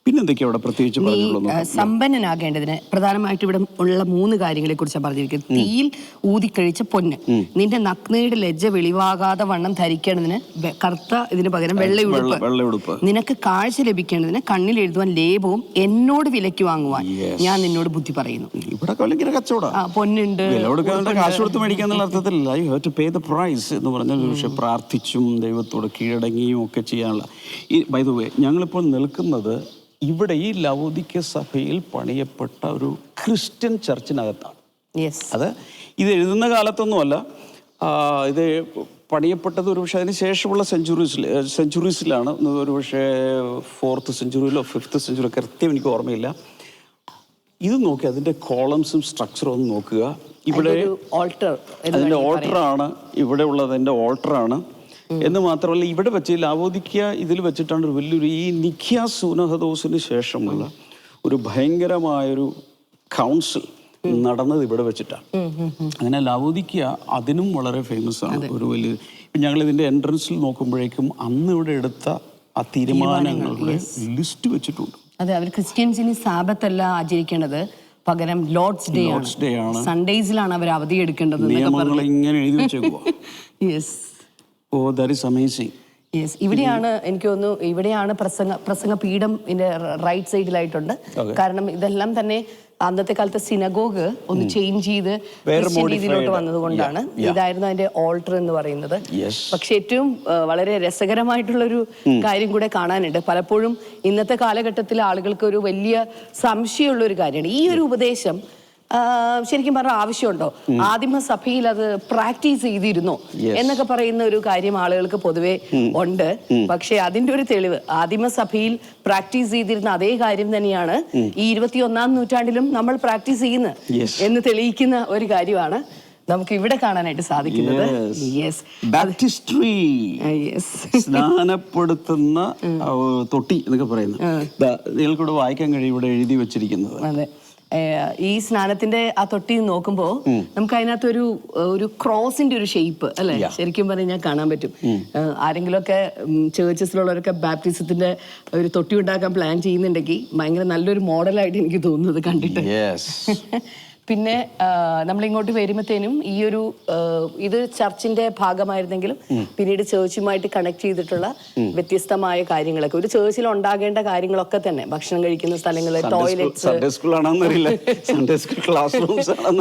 പിന്നെന്തൊക്കെയാ അവിടെ പ്രത്യേകിച്ച് പറഞ്ഞുള്ളൂ? സമ്പന്നനാകേണ്ടതിന് പ്രധാനമായിട്ട് ഇവിടെ ഉള്ള 3 കാര്യങ്ങളെ കുറിച്ചാണ് പറഞ്ഞിരിക്കുന്നത്. തീയിൽ ഊതിക്കഴിച്ച പൊന്ന്, നിന്റെ നഗ്നയുടെ ലജ്ജ വെളിവാകാതെ വണ്ണം ധരിക്കേണ്ടതിന് കറുത്ത ഇതിന് പകരം വെള്ളയുടുപ്പ്, നിനക്ക് കാഴ്ച ലഭിക്കേണ്ടതിന് കണ്ണിൽ എഴുതുവാൻ ലേപവും എന്നോട് വിലയ്ക്ക് വാങ്ങുവാൻ ഞാൻ നിന്നോട് ബുദ്ധി പറയുന്നു. ഇവിടെ പൊന്നുണ്ട്, കാശ് കൊടുത്ത് മേടിക്കാന്നുള്ള അർത്ഥത്തിലല്ല, you have to pay the price എന്ന് പറഞ്ഞാൽ പക്ഷെ പ്രാർത്ഥിച്ചും ദൈവത്തോട് കീഴടങ്ങിയും ഒക്കെ ചെയ്യാനുള്ള. ബൈ ദ വേ, ഞങ്ങളിപ്പോൾ നിൽക്കുന്നത് ഇവിടെ ഈ ലവോദിക്ക സഭയിൽ പണിയപ്പെട്ട ഒരു ക്രിസ്ത്യൻ ചർച്ചിനകത്താണ്. അത് ഇത് എഴുതുന്ന കാലത്തൊന്നുമല്ല, ഇത് പണിയപ്പെട്ടത് ഒരു പക്ഷേ അതിന് ശേഷമുള്ള സെഞ്ചുറീസിലാണ്. ഒരു പക്ഷേ 4th സെഞ്ചുറിയിലോ 5th സെഞ്ചുറിയോ കൃത്യം എനിക്ക് ഓർമ്മയില്ല. ഇത് നോക്കി അതിൻ്റെ കോളംസും സ്ട്രക്ചറും ഒന്ന് നോക്കുക. ഇവിടെ ഓൾട്ടർ അതിൻ്റെ ഓൾട്ടറാണ്, ഇവിടെ ഉള്ളതിൻ്റെ ഓൾട്ടറാണ് എന്ന് മാത്രമല്ല, ഇവിടെ വെച്ച് ലാവോദിക്ക ഇതിൽ വെച്ചിട്ടാണ് ഒരു വലിയൊരു ഈ നിഖ്യ സൂനഹദോസിന് ശേഷമുള്ള ഒരു ഭയങ്കരമായൊരു കൗൺസിൽ നടന്നത് ഇവിടെ വെച്ചിട്ടാണ്. അങ്ങനെ ലാവോദിക്ക അതിനും വളരെ ഫേമസ് ആണ്. ഒരു വലിയ ഞങ്ങൾ ഇതിൻ്റെ എൻട്രൻസിൽ നോക്കുമ്പോഴേക്കും അന്ന് ഇവിടെ എടുത്ത ആ തീരുമാനങ്ങളുടെ ലിസ്റ്റ് വെച്ചിട്ടുണ്ട്. അതെ, അവർ ക്രിസ്ത്യൻസിന് സാബത്ത് അല്ല ആചരിക്കേണ്ടത്, പകരം ലോർഡ്സ് ഡേ ആണ്. സൺഡേസിലാണ് അവർ അവധി എടുക്കേണ്ടത്. നിയമങ്ങൾ ഇങ്ങനെ എഴുതി വെച്ചേക്കുവാ. Yes. Oh, that is amazing. Yes. ഇവിടെയാണ് എനിക്ക് തോന്നുന്നു, ഇവിടെയാണ് പ്രസംഗ പീഠം ഇതിന്റെ റൈറ്റ് സൈഡിലായിട്ടുണ്ട്. കാരണം ഇതെല്ലാം തന്നെ അന്നത്തെ കാലത്തെ സിനഗോഗ് ഒന്ന് ചേഞ്ച് ചെയ്ത് ക്രിസ്ത്യൻ രീതിയിലോട്ട് വന്നതുകൊണ്ടാണ് ഇതായിരുന്നു അതിന്റെ ഓൾട്ടർ എന്ന് പറയുന്നത്. പക്ഷെ ഏറ്റവും വളരെ രസകരമായിട്ടുള്ളൊരു കാര്യം കൂടെ കാണാനുണ്ട്. പലപ്പോഴും ഇന്നത്തെ കാലഘട്ടത്തിൽ ആളുകൾക്ക് ഒരു വലിയ സംശയമുള്ള ഒരു കാര്യമാണ് ഈ ഒരു ഉപദേശം ശരിക്കും പറഞ്ഞാൽ ആവശ്യമുണ്ടോ, ആദിമസഭയിൽ അത് പ്രാക്ടീസ് ചെയ്തിരുന്നോ എന്നൊക്കെ പറയുന്ന ഒരു കാര്യം ആളുകൾക്ക് പൊതുവെ ഉണ്ട്. പക്ഷെ അതിന്റെ ഒരു തെളിവ് ആദിമസഭയിൽ പ്രാക്ടീസ് ചെയ്തിരുന്ന അതേ കാര്യം തന്നെയാണ് ഈ 21-ാം നൂറ്റാണ്ടിലും നമ്മൾ പ്രാക്ടീസ് ചെയ്യുന്നത് എന്ന് തെളിയിക്കുന്ന ഒരു കാര്യമാണ് നമുക്ക് ഇവിടെ കാണാനായിട്ട് സാധിക്കുന്നത്. ബാപ്റ്റിസ്ട്രി, സ്നാനപ്പെടുത്തുന്ന തൊട്ടി എന്നൊക്കെ പറയുന്നത് നിങ്ങൾക്കൂടെ വായിക്കാൻ കഴിയും, ഇവിടെ എഴുതി വെച്ചിരിക്കുന്നത്. അതെ, ഈ സ്നാനത്തിന്റെ ആ തൊട്ടി നോക്കുമ്പോൾ നമുക്ക് അതിനകത്ത് ഒരു ക്രോസിന്റെ ഒരു ഷേപ്പ് അല്ലെ ശരിക്കും പറഞ്ഞാൽ കാണാൻ പറ്റും. ആരെങ്കിലുമൊക്കെ ചേർച്ചസിലുള്ളവരൊക്കെ ബാപ്റ്റിസത്തിന്റെ ഒരു തൊട്ടി ഉണ്ടാക്കാൻ പ്ലാൻ ചെയ്യുന്നുണ്ടെങ്കിൽ ഭയങ്കര നല്ലൊരു മോഡലായിട്ട് എനിക്ക് തോന്നുന്നത് കണ്ടിട്ട്. പിന്നെ നമ്മളിങ്ങോട്ട് വരുമ്പോഴത്തേനും ഈ ഒരു ഇത് ചർച്ചിന്റെ ഭാഗമായിരുന്നെങ്കിലും പിന്നീട് ചേർച്ചുമായിട്ട് കണക്ട് ചെയ്തിട്ടുള്ള വ്യത്യസ്തമായ കാര്യങ്ങളൊക്കെ ഒരു ചേർച്ചിൽ ഉണ്ടാകേണ്ട കാര്യങ്ങളൊക്കെ തന്നെ ഭക്ഷണം കഴിക്കുന്ന സ്ഥലങ്ങള്, ടോയ്ലറ്റ്സ്,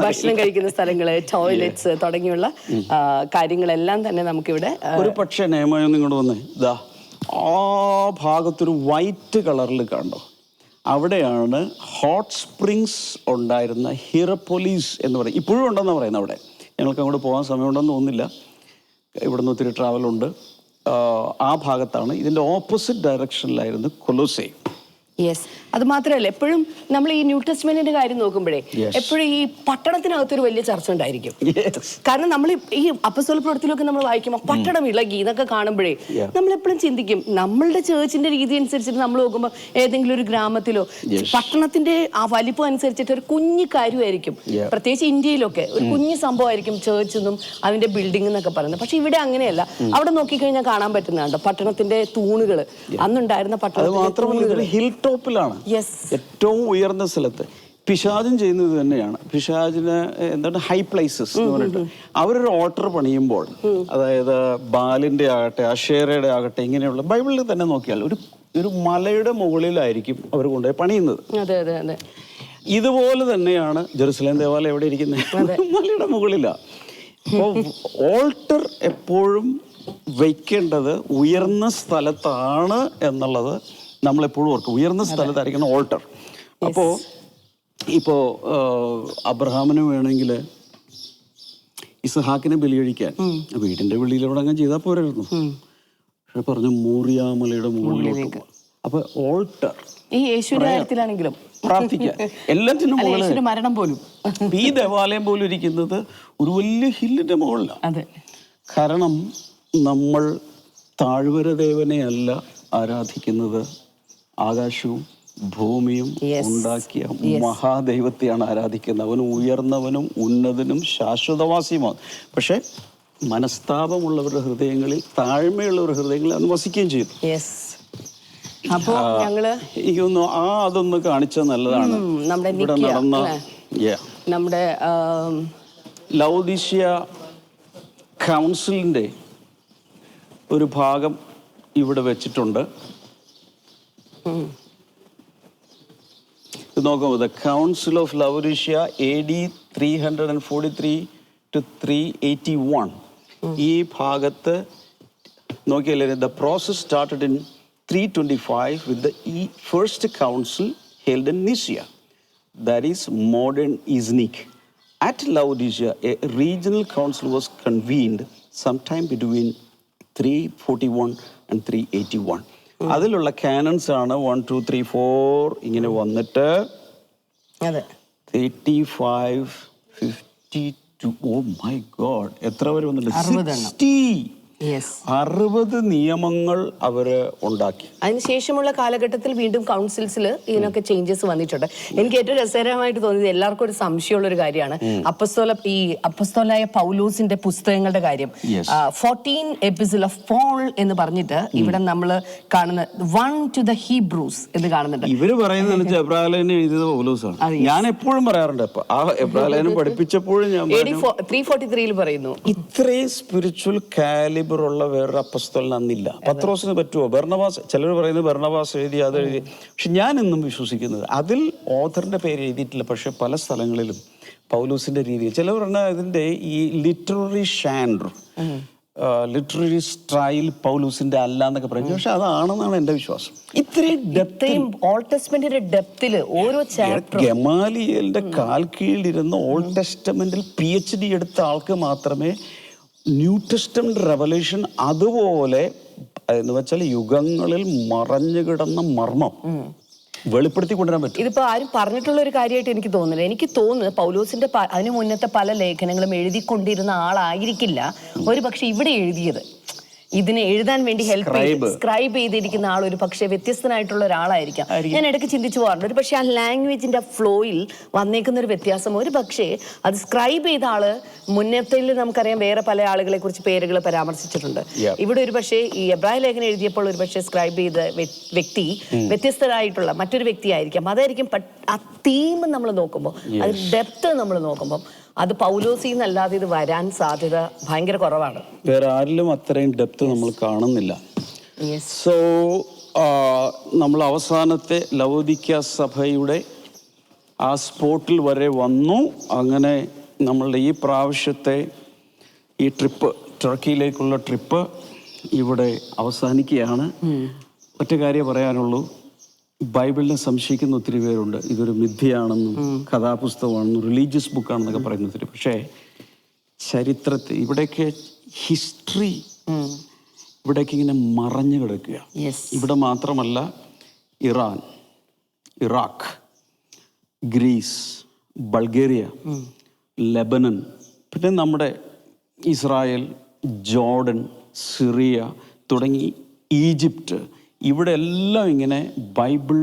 ഭക്ഷണം കഴിക്കുന്ന സ്ഥലങ്ങള്, ടോയ്ലറ്റ്സ് തുടങ്ങിയുള്ള കാര്യങ്ങളെല്ലാം തന്നെ നമുക്കിവിടെ. ഒരു പക്ഷേ നിയമം ഇങ്ങോട്ട് വന്നേ, ഇതാ ആ ഭാഗത്തൊരു വൈറ്റ് കളറിൽ കണ്ടോ, അവിടെയാണ് ഹോട്ട് സ്പ്രിങ്സ് ഉണ്ടായിരുന്ന ഹിറപ്പോലീസ് എന്ന് പറയും. ഇപ്പോഴും ഉണ്ടെന്ന് പറയുന്നത് അവിടെ. ഞങ്ങൾക്ക് അങ്ങോട്ട് പോകാൻ സമയമുണ്ടെന്ന് തോന്നുന്നില്ല, ഇവിടെ നിന്ന് ഒത്തിരി ട്രാവലുണ്ട്. ആ ഭാഗത്താണ്. ഇതിൻ്റെ ഓപ്പോസിറ്റ് ഡയറക്ഷനിലായിരുന്നു കൊലോസേ. യെസ്. അത് മാത്രമല്ല എപ്പോഴും നമ്മൾ ഈ ന്യൂ ടെസ്റ്റ്മെന്റിന്റെ കാര്യം നോക്കുമ്പോഴേ എപ്പോഴും ഈ പട്ടണത്തിനകത്തൊരു വലിയ ചർച്ച ഉണ്ടായിരിക്കും. കാരണം നമ്മൾ ഈ അപ്പസ്തോല പ്രവൃത്തിയിലൊക്കെ നമ്മൾ വായിക്കുമ്പോൾ പട്ടണം ഇളകി എന്നൊക്കെ കാണുമ്പോഴേ നമ്മളെപ്പോഴും ചിന്തിക്കും നമ്മളുടെ ചേർച്ചിന്റെ രീതി അനുസരിച്ചിട്ട് നമ്മൾ നോക്കുമ്പോൾ ഏതെങ്കിലും ഒരു ഗ്രാമത്തിലോ പട്ടണത്തിന്റെ ആ വലിപ്പം അനുസരിച്ചിട്ട് ഒരു കുഞ്ഞു കാര്യമായിരിക്കും. പ്രത്യേകിച്ച് ഇന്ത്യയിലൊക്കെ ഒരു കുഞ്ഞു സംഭവമായിരിക്കും ചേർച്ച് എന്നും അതിന്റെ ബിൽഡിംഗ് എന്നൊക്കെ പറയുന്നത്. പക്ഷെ ഇവിടെ അങ്ങനെയല്ല. അവിടെ നോക്കിക്കഴിഞ്ഞാൽ കാണാൻ പറ്റുന്നുണ്ട് പട്ടണത്തിന്റെ തൂണുകൾ, അന്നുണ്ടായിരുന്ന പട്ടണത്തിന്റെ ഹിൽ ടോപ്പിലാണ്, ഏറ്റവും ഉയർന്ന സ്ഥലത്ത്. പിശാചും ചെയ്യുന്നത് തന്നെയാണ്. പിശാചിന് എന്താണ് ഹൈ പ്ലേസസ് എന്ന് പറഞ്ഞിട്ട് അവരൊരു ഓൾട്ടർ പണിയുമ്പോൾ, അതായത് ബാലിന്റെ ആകട്ടെ അഷേറയുടെ ആകട്ടെ ഇങ്ങനെയുള്ള ബൈബിളിൽ തന്നെ നോക്കിയാൽ ഒരു മലയുടെ മുകളിലായിരിക്കും അവർ കൊണ്ടുപോയി പണിയുന്നത്. ഇതുപോലെ തന്നെയാണ് ജെറുസലേം ദേവാലയം എവിടെ ഇരിക്കുന്നത്, മലയുടെ മുകളിലാണ്. അപ്പോൾ ഓൾട്ടർ എപ്പോഴും വയ്ക്കേണ്ടത് ഉയർന്ന സ്ഥലത്താണ് എന്നുള്ളത് നമ്മളെപ്പോഴും ഓർക്കും. ഉയർന്ന സ്ഥലത്തായിരിക്കണം ഓൾട്ടർ. ഇപ്പോൾ അബ്രഹാമിന് വേണമെങ്കിൽ ഇസ്ഹാക്കിനെ ബലികഴിക്കാൻ വീടിന്റെ വെളിയിലൂടെ അങ്ങനെ ചെയ്താൽ പോരായിരുന്നു. പക്ഷെ പറഞ്ഞു മോറിയാമലയുടെ മുകളിലോട്ട്. അപ്പൊ ഓൾട്ടർ ഈ യേശുവിന്റെ കാര്യത്തിലാണെങ്കിലും പ്രാർത്ഥിക്കാൻ എല്ലാത്തിനും മുകളിൽ മരണം പോലും ഈ ദേവാലയം പോലും ഇരിക്കുന്നത് ഒരു വലിയ ഹില്ലിന്റെ മുകളിലാണ്. കാരണം നമ്മൾ താഴ്വര ദേവനെ അല്ല ആരാധിക്കുന്നത്, ആകാശവും ഭൂമിയും ഉണ്ടാക്കിയ മഹാദൈവത്തെയാണ് ആരാധിക്കുന്നത്. അവനും ഉയർന്നവനും ഉന്നതനും ശാശ്വതവാസിയുമാണ്. പക്ഷെ മനസ്താപമുള്ളവരുടെ ഹൃദയങ്ങളിൽ, താഴ്മയുള്ളവരുടെ ഹൃദയങ്ങളിൽ അത് വസിക്കുകയും ചെയ്തു. അപ്പോ ഞങ്ങള് എനിക്ക് തോന്നുന്നു അതൊന്ന് കാണിച്ചാൽ നല്ലതാണ്. ഇവിടെ നടന്ന നമ്മുടെ ലൗദീഷ്യ കൗൺസിലിന്റെ ഒരു ഭാഗം ഇവിടെ വെച്ചിട്ടുണ്ട്. നോക്കാം, the council of Laodicea AD 343 to 381. ഈ ഭാഗത്ത് നോക്കിയാലേ the process started in 325 with the first council held in Nicaea, that is modern Iznik. At Laodicea, a regional council was convened sometime between 341 and 381. അതിലുള്ള കാനൺസ് ആണ് 1, 2, 3, 4 ഇങ്ങനെ വന്നിട്ട് 35, 62. Oh my God, എത്ര വരെ വന്നിട്ടുണ്ട്? 60 എണ്ണം. 60 നിയമങ്ങൾ അവര് ഉണ്ടാക്കി. അതിനുശേഷമുള്ള കാലഘട്ടത്തിൽ വീണ്ടും കൗൺസിൽസിൽ ഇതിനൊക്കെ ചേഞ്ചസ് വന്നിട്ടുണ്ട്. എനിക്ക് ഏറ്റവും രസകരമായിട്ട് തോന്നിയത് എല്ലാവർക്കും ഒരു സംശയമുള്ള ഒരു കാര്യമാണ് അപ്പസ്തോലായ പൗലോസിന്റെ പുസ്തകങ്ങളുടെ കാര്യം. 14 എപ്പിസിൽ ഓഫ് പോൾ എന്ന് പറഞ്ഞിട്ട് ഇവിടെ നമ്മൾ കാണുന്ന 1 to the Hebrews എന്ന് കാണുന്നുണ്ട്. ഇവര് പറയുന്നത് എബ്രാഹിം എഴുതിയത് പൗലോസാണ്. ഞാൻ എപ്പോഴും പറയാറുണ്ട്, ആ എബ്രാഹിം പഠിപ്പിച്ചപ്പോഴും ഞാൻ 343 പറയുന്നു. ഇത്രയും സ്പിരിച്വൽ കാലിബർ ഉള്ള വേറൊരു അപ്പസ്തോലൻ അന്നില്ല. പത്രോസിന് പറ്റുമോ? ബർണബാസ്, ചിലർ പറയുന്നത് ബർണബാസ് എഴുതി, അത് എഴുതി. പക്ഷെ ഞാൻ ഇന്നും വിശ്വസിക്കുന്നത് അതിൽ ഓഥറിന്റെ പേര് എഴുതിയിട്ടില്ല. പക്ഷെ പല സ്ഥലങ്ങളിലും പൗലൂസിന്റെ രീതിയിൽ ചിലർ പറഞ്ഞാൽ ഇതിന്റെ ഈ ലിറ്റററി ഷാൻഡർ, ലിറ്റററി സ്റ്റൈൽ പൗലൂസിന്റെ അല്ല എന്നൊക്കെ പറഞ്ഞു. പക്ഷെ അതാണെന്നാണ് എന്റെ വിശ്വാസം. ഇത്രയും ഓൾഡ് ടെസ്റ്റ്മെന്റിന്റെ ഡെപ്തില് ഓരോ ചാപ്റ്റർ, ഗമാലിയലിന്റെ കാൽ കീഴിലിരുന്ന ഓൾഡ് ടെസ്റ്റമെന്റിൽ PhD എടുത്ത ആൾക്ക് മാത്രമേ ന്യൂ ടെസ്റ്റമെന്റ് റെവലേഷൻ അതുപോലെ എന്ന് വെച്ചാൽ യുഗങ്ങളിൽ മറഞ്ഞു കിടന്ന മർമ്മം വെളിപ്പെടുത്തി കൊണ്ടുവരാൻ പറ്റും. ഇതിപ്പോ ആരും പറഞ്ഞിട്ടുള്ള ഒരു കാര്യമായിട്ട് എനിക്ക് തോന്നുന്നില്ല. എനിക്ക് തോന്നുന്നു പൗലോസിന്റെ അതിനു മുന്നത്തെ പല ലേഖനങ്ങളും എഴുതിക്കൊണ്ടിരുന്ന ആളായിരിക്കില്ല ഒരു പക്ഷെ ഇവിടെ എഴുതിയത്. ഇതിനെ എഴുതാൻ വേണ്ടി സ്ക്രൈബ് ചെയ്തിരിക്കുന്ന ആൾ ഒരു പക്ഷേ വ്യത്യസ്തനായിട്ടുള്ള ഒരാളായിരിക്കാം. ഞാൻ ഇടയ്ക്ക് ചിന്തിച്ചു പോകാറുണ്ട്, ഒരു പക്ഷേ ആ ലാംഗ്വേജിന്റെ ഫ്ലോയിൽ വന്നേക്കുന്ന ഒരു വ്യത്യാസം, ഒരു പക്ഷേ അത് സ്ക്രൈബ് ചെയ്ത ആള് മുന്നത്തിൽ നമുക്കറിയാം വേറെ പല ആളുകളെ കുറിച്ച് പേരുകൾ പരാമർശിച്ചിട്ടുണ്ട്. ഇവിടെ ഒരു പക്ഷേ ഈ എബ്രായ ലേഖനം എഴുതിയപ്പോൾ ഒരു പക്ഷേ സ്ക്രൈബ് ചെയ്ത വ്യക്തി വ്യത്യസ്തരായിട്ടുള്ള മറ്റൊരു വ്യക്തി ആയിരിക്കാം. അതായിരിക്കും ആ തീം നമ്മൾ നോക്കുമ്പോൾ, അത് ഡെപ്ത് നമ്മൾ നോക്കുമ്പോൾ അത് പൗലോസിന്നല്ലാതെ ഇത് വരാൻ സാധ്യത ഭയങ്കര കുറവാണ്. വേറെ ആരിലും അത്രയും ഡെപ്ത് നമ്മൾ കാണുന്നില്ല. സോ നമ്മൾ അവസാനത്തെ ലവോദിക്ക സഭയുടെ ആ സ്പോട്ടിൽ വരെ വന്നു. അങ്ങനെ നമ്മളുടെ ഈ പ്രാവശ്യത്തെ ഈ ട്രിപ്പ്, ടർക്കിയിലേക്കുള്ള ട്രിപ്പ് ഇവിടെ അവസാനിക്കുകയാണ്. ഒറ്റ കാര്യം പറയാനുള്ളൂ, ബൈബിളിനെ സംശയിക്കുന്ന ഒത്തിരി പേരുണ്ട്. ഇതൊരു മിഥ്യയാണെന്നും കഥാപുസ്തകമാണെന്നും റിലീജിയസ് ബുക്കാണെന്നൊക്കെ പറയുന്ന ഒത്തിരി. പക്ഷേ ചരിത്രത്തിൽ ഇവിടെയൊക്കെ ഹിസ്റ്ററി ഇവിടേക്ക് ഇങ്ങനെ മറഞ്ഞു കിടക്കുക. ഇവിടെ മാത്രമല്ല, Iran, Iraq, Greece, Bulgaria, Lebanon, പിന്നെ നമ്മുടെ ഇസ്രായേൽ, ജോർഡൻ, സിറിയ തുടങ്ങി ഈജിപ്റ്റ്, ഇവിടെ എല്ലാം ഇങ്ങനെ ബൈബിൾ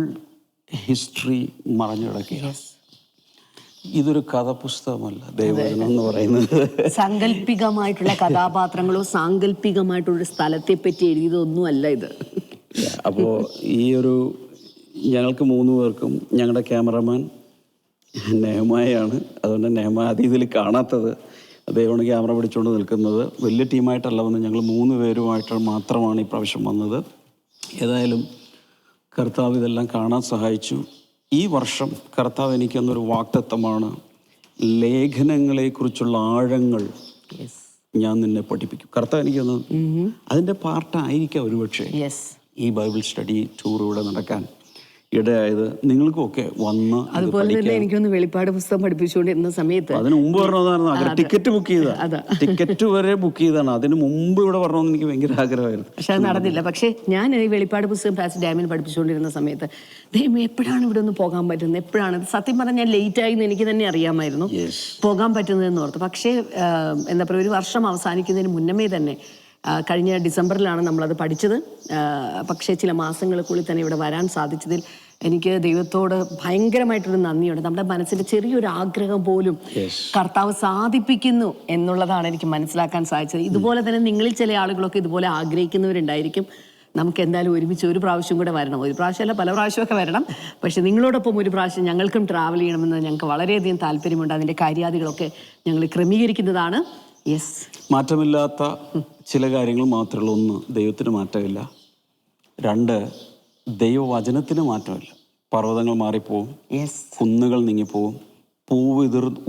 ഹിസ്റ്ററി മറഞ്ഞു കിടക്കുക. ഇതൊരു കഥാപുസ്തകമല്ല ദൈവവചനം എന്ന് പറയുന്നത്. സാങ്കല്പികമായിട്ടുള്ള കഥാപാത്രങ്ങളോ സാങ്കല്പികമായിട്ടുള്ള സ്ഥലത്തെ പറ്റി എഴുതിയതൊന്നുമല്ല ഇത്. അപ്പോൾ ഈ ഒരു ഞങ്ങൾക്ക് 3 പേർക്കും ഞങ്ങളുടെ ക്യാമറമാൻ നെഹമായാണ്. അതുകൊണ്ട് നെഹമായ ഇതിൽ കാണാത്തത്, അദ്ദേഹമാണ് ക്യാമറ പിടിച്ചുകൊണ്ട് നിൽക്കുന്നത്. വലിയ ടീമായിട്ടല്ല വന്നത്, ഞങ്ങൾ 3 പേരുമായിട്ട് മാത്രമാണ് ഈ പ്രാവശ്യം വന്നത്. ഏതായാലും കർത്താവ് ഇതെല്ലാം കാണാൻ സഹായിച്ചു. ഈ വർഷം കർത്താവ് എനിക്കൊന്നൊരു വാഗ്ദത്തമാണ്, ലേഖനങ്ങളെക്കുറിച്ചുള്ള ആഴങ്ങൾ ഞാൻ നിന്നെ പഠിപ്പിക്കും. കർത്താവ് എനിക്കൊന്ന് അതിൻ്റെ പാർട്ടായിരിക്കാം ഒരുപക്ഷെ ഈ ബൈബിൾ സ്റ്റഡി ടൂർ ഇവിടെ നടക്കാൻ ഇടയായത്. നിങ്ങൾക്കൊക്കെ വന്ന് അതുപോലെ തന്നെ എനിക്കൊന്ന് വെളിപ്പാട് പുസ്തകം പഠിപ്പിച്ചുകൊണ്ടിരുന്ന സമയത്ത് അതിന് മുമ്പ് പറഞ്ഞതാണ്, ടിക്കറ്റ് ബുക്ക് ചെയ്തതാണ്, ടിക്കറ്റ് വരെ ബുക്ക് ചെയ്താണ്. അതിന് മുമ്പ് ഇവിടെ പറഞ്ഞതെന്ന് എനിക്ക് ഭയങ്കര ആഗ്രഹമായിരുന്നു. പക്ഷെ അത് നടന്നില്ല. പക്ഷെ ഞാൻ ഈ വെളിപ്പാട് പുസ്തകം പാസ്റ്റർ ഡാമിൽ പഠിപ്പിച്ചുകൊണ്ടിരുന്ന സമയത്ത് ദൈവം എപ്പോഴാണ് ഇവിടെ ഒന്ന് പോകാൻ പറ്റുന്നത്, എപ്പോഴാണ്, സത്യം പറഞ്ഞാൽ ഞാൻ ലേറ്റ് ആയി എന്ന് എനിക്ക് തന്നെ അറിയാമായിരുന്നു പോകാൻ പറ്റുന്നതെന്ന് ഓർത്ത്. പക്ഷേ എന്താ പറയുക, ഒരു വർഷം അവസാനിക്കുന്നതിന് മുന്നമേ തന്നെ കഴിഞ്ഞ ഡിസംബറിലാണ് നമ്മളത് പഠിച്ചത്. പക്ഷേ ചില മാസങ്ങൾക്കുള്ളിൽ തന്നെ ഇവിടെ വരാൻ സാധിച്ചതിൽ എനിക്ക് ദൈവത്തോട് ഭയങ്കരമായിട്ടൊരു നന്ദിയുണ്ട്. നമ്മുടെ മനസ്സിന്റെ ചെറിയൊരു ആഗ്രഹം പോലും കർത്താവ് സാധിപ്പിക്കുന്നു എന്നുള്ളതാണ് എനിക്ക് മനസ്സിലാക്കാൻ സാധിച്ചത്. ഇതുപോലെ തന്നെ നിങ്ങളിൽ ചില ആളുകളൊക്കെ ഇതുപോലെ ആഗ്രഹിക്കുന്നവരുണ്ടായിരിക്കും. നമുക്ക് എന്തായാലും ഒരുമിച്ച് ഒരു പ്രാവശ്യം കൂടെ വരണം. ഒരു പ്രാവശ്യമല്ല, പല പ്രാവശ്യമൊക്കെ വരണം. പക്ഷെ നിങ്ങളോടൊപ്പം ഒരു പ്രാവശ്യം ഞങ്ങൾക്കും ട്രാവൽ ചെയ്യണമെന്ന് ഞങ്ങൾക്ക് വളരെയധികം താല്പര്യമുണ്ട്. അതിൻ്റെ കാര്യാദികളൊക്കെ ഞങ്ങൾ ക്രമീകരിക്കുന്നതാണ്. മാറ്റമില്ലാത്ത ചില കാര്യങ്ങൾ മാത്രമേ ഉള്ളൂ. 1, ദൈവത്തിന് മാറ്റമില്ല. 2, ദൈവവചനത്തിന് മാറ്റമില്ല. പർവ്വതങ്ങൾ മാറിപ്പോവും, കുന്നുകൾ നീങ്ങിപ്പോവും, പൂവ്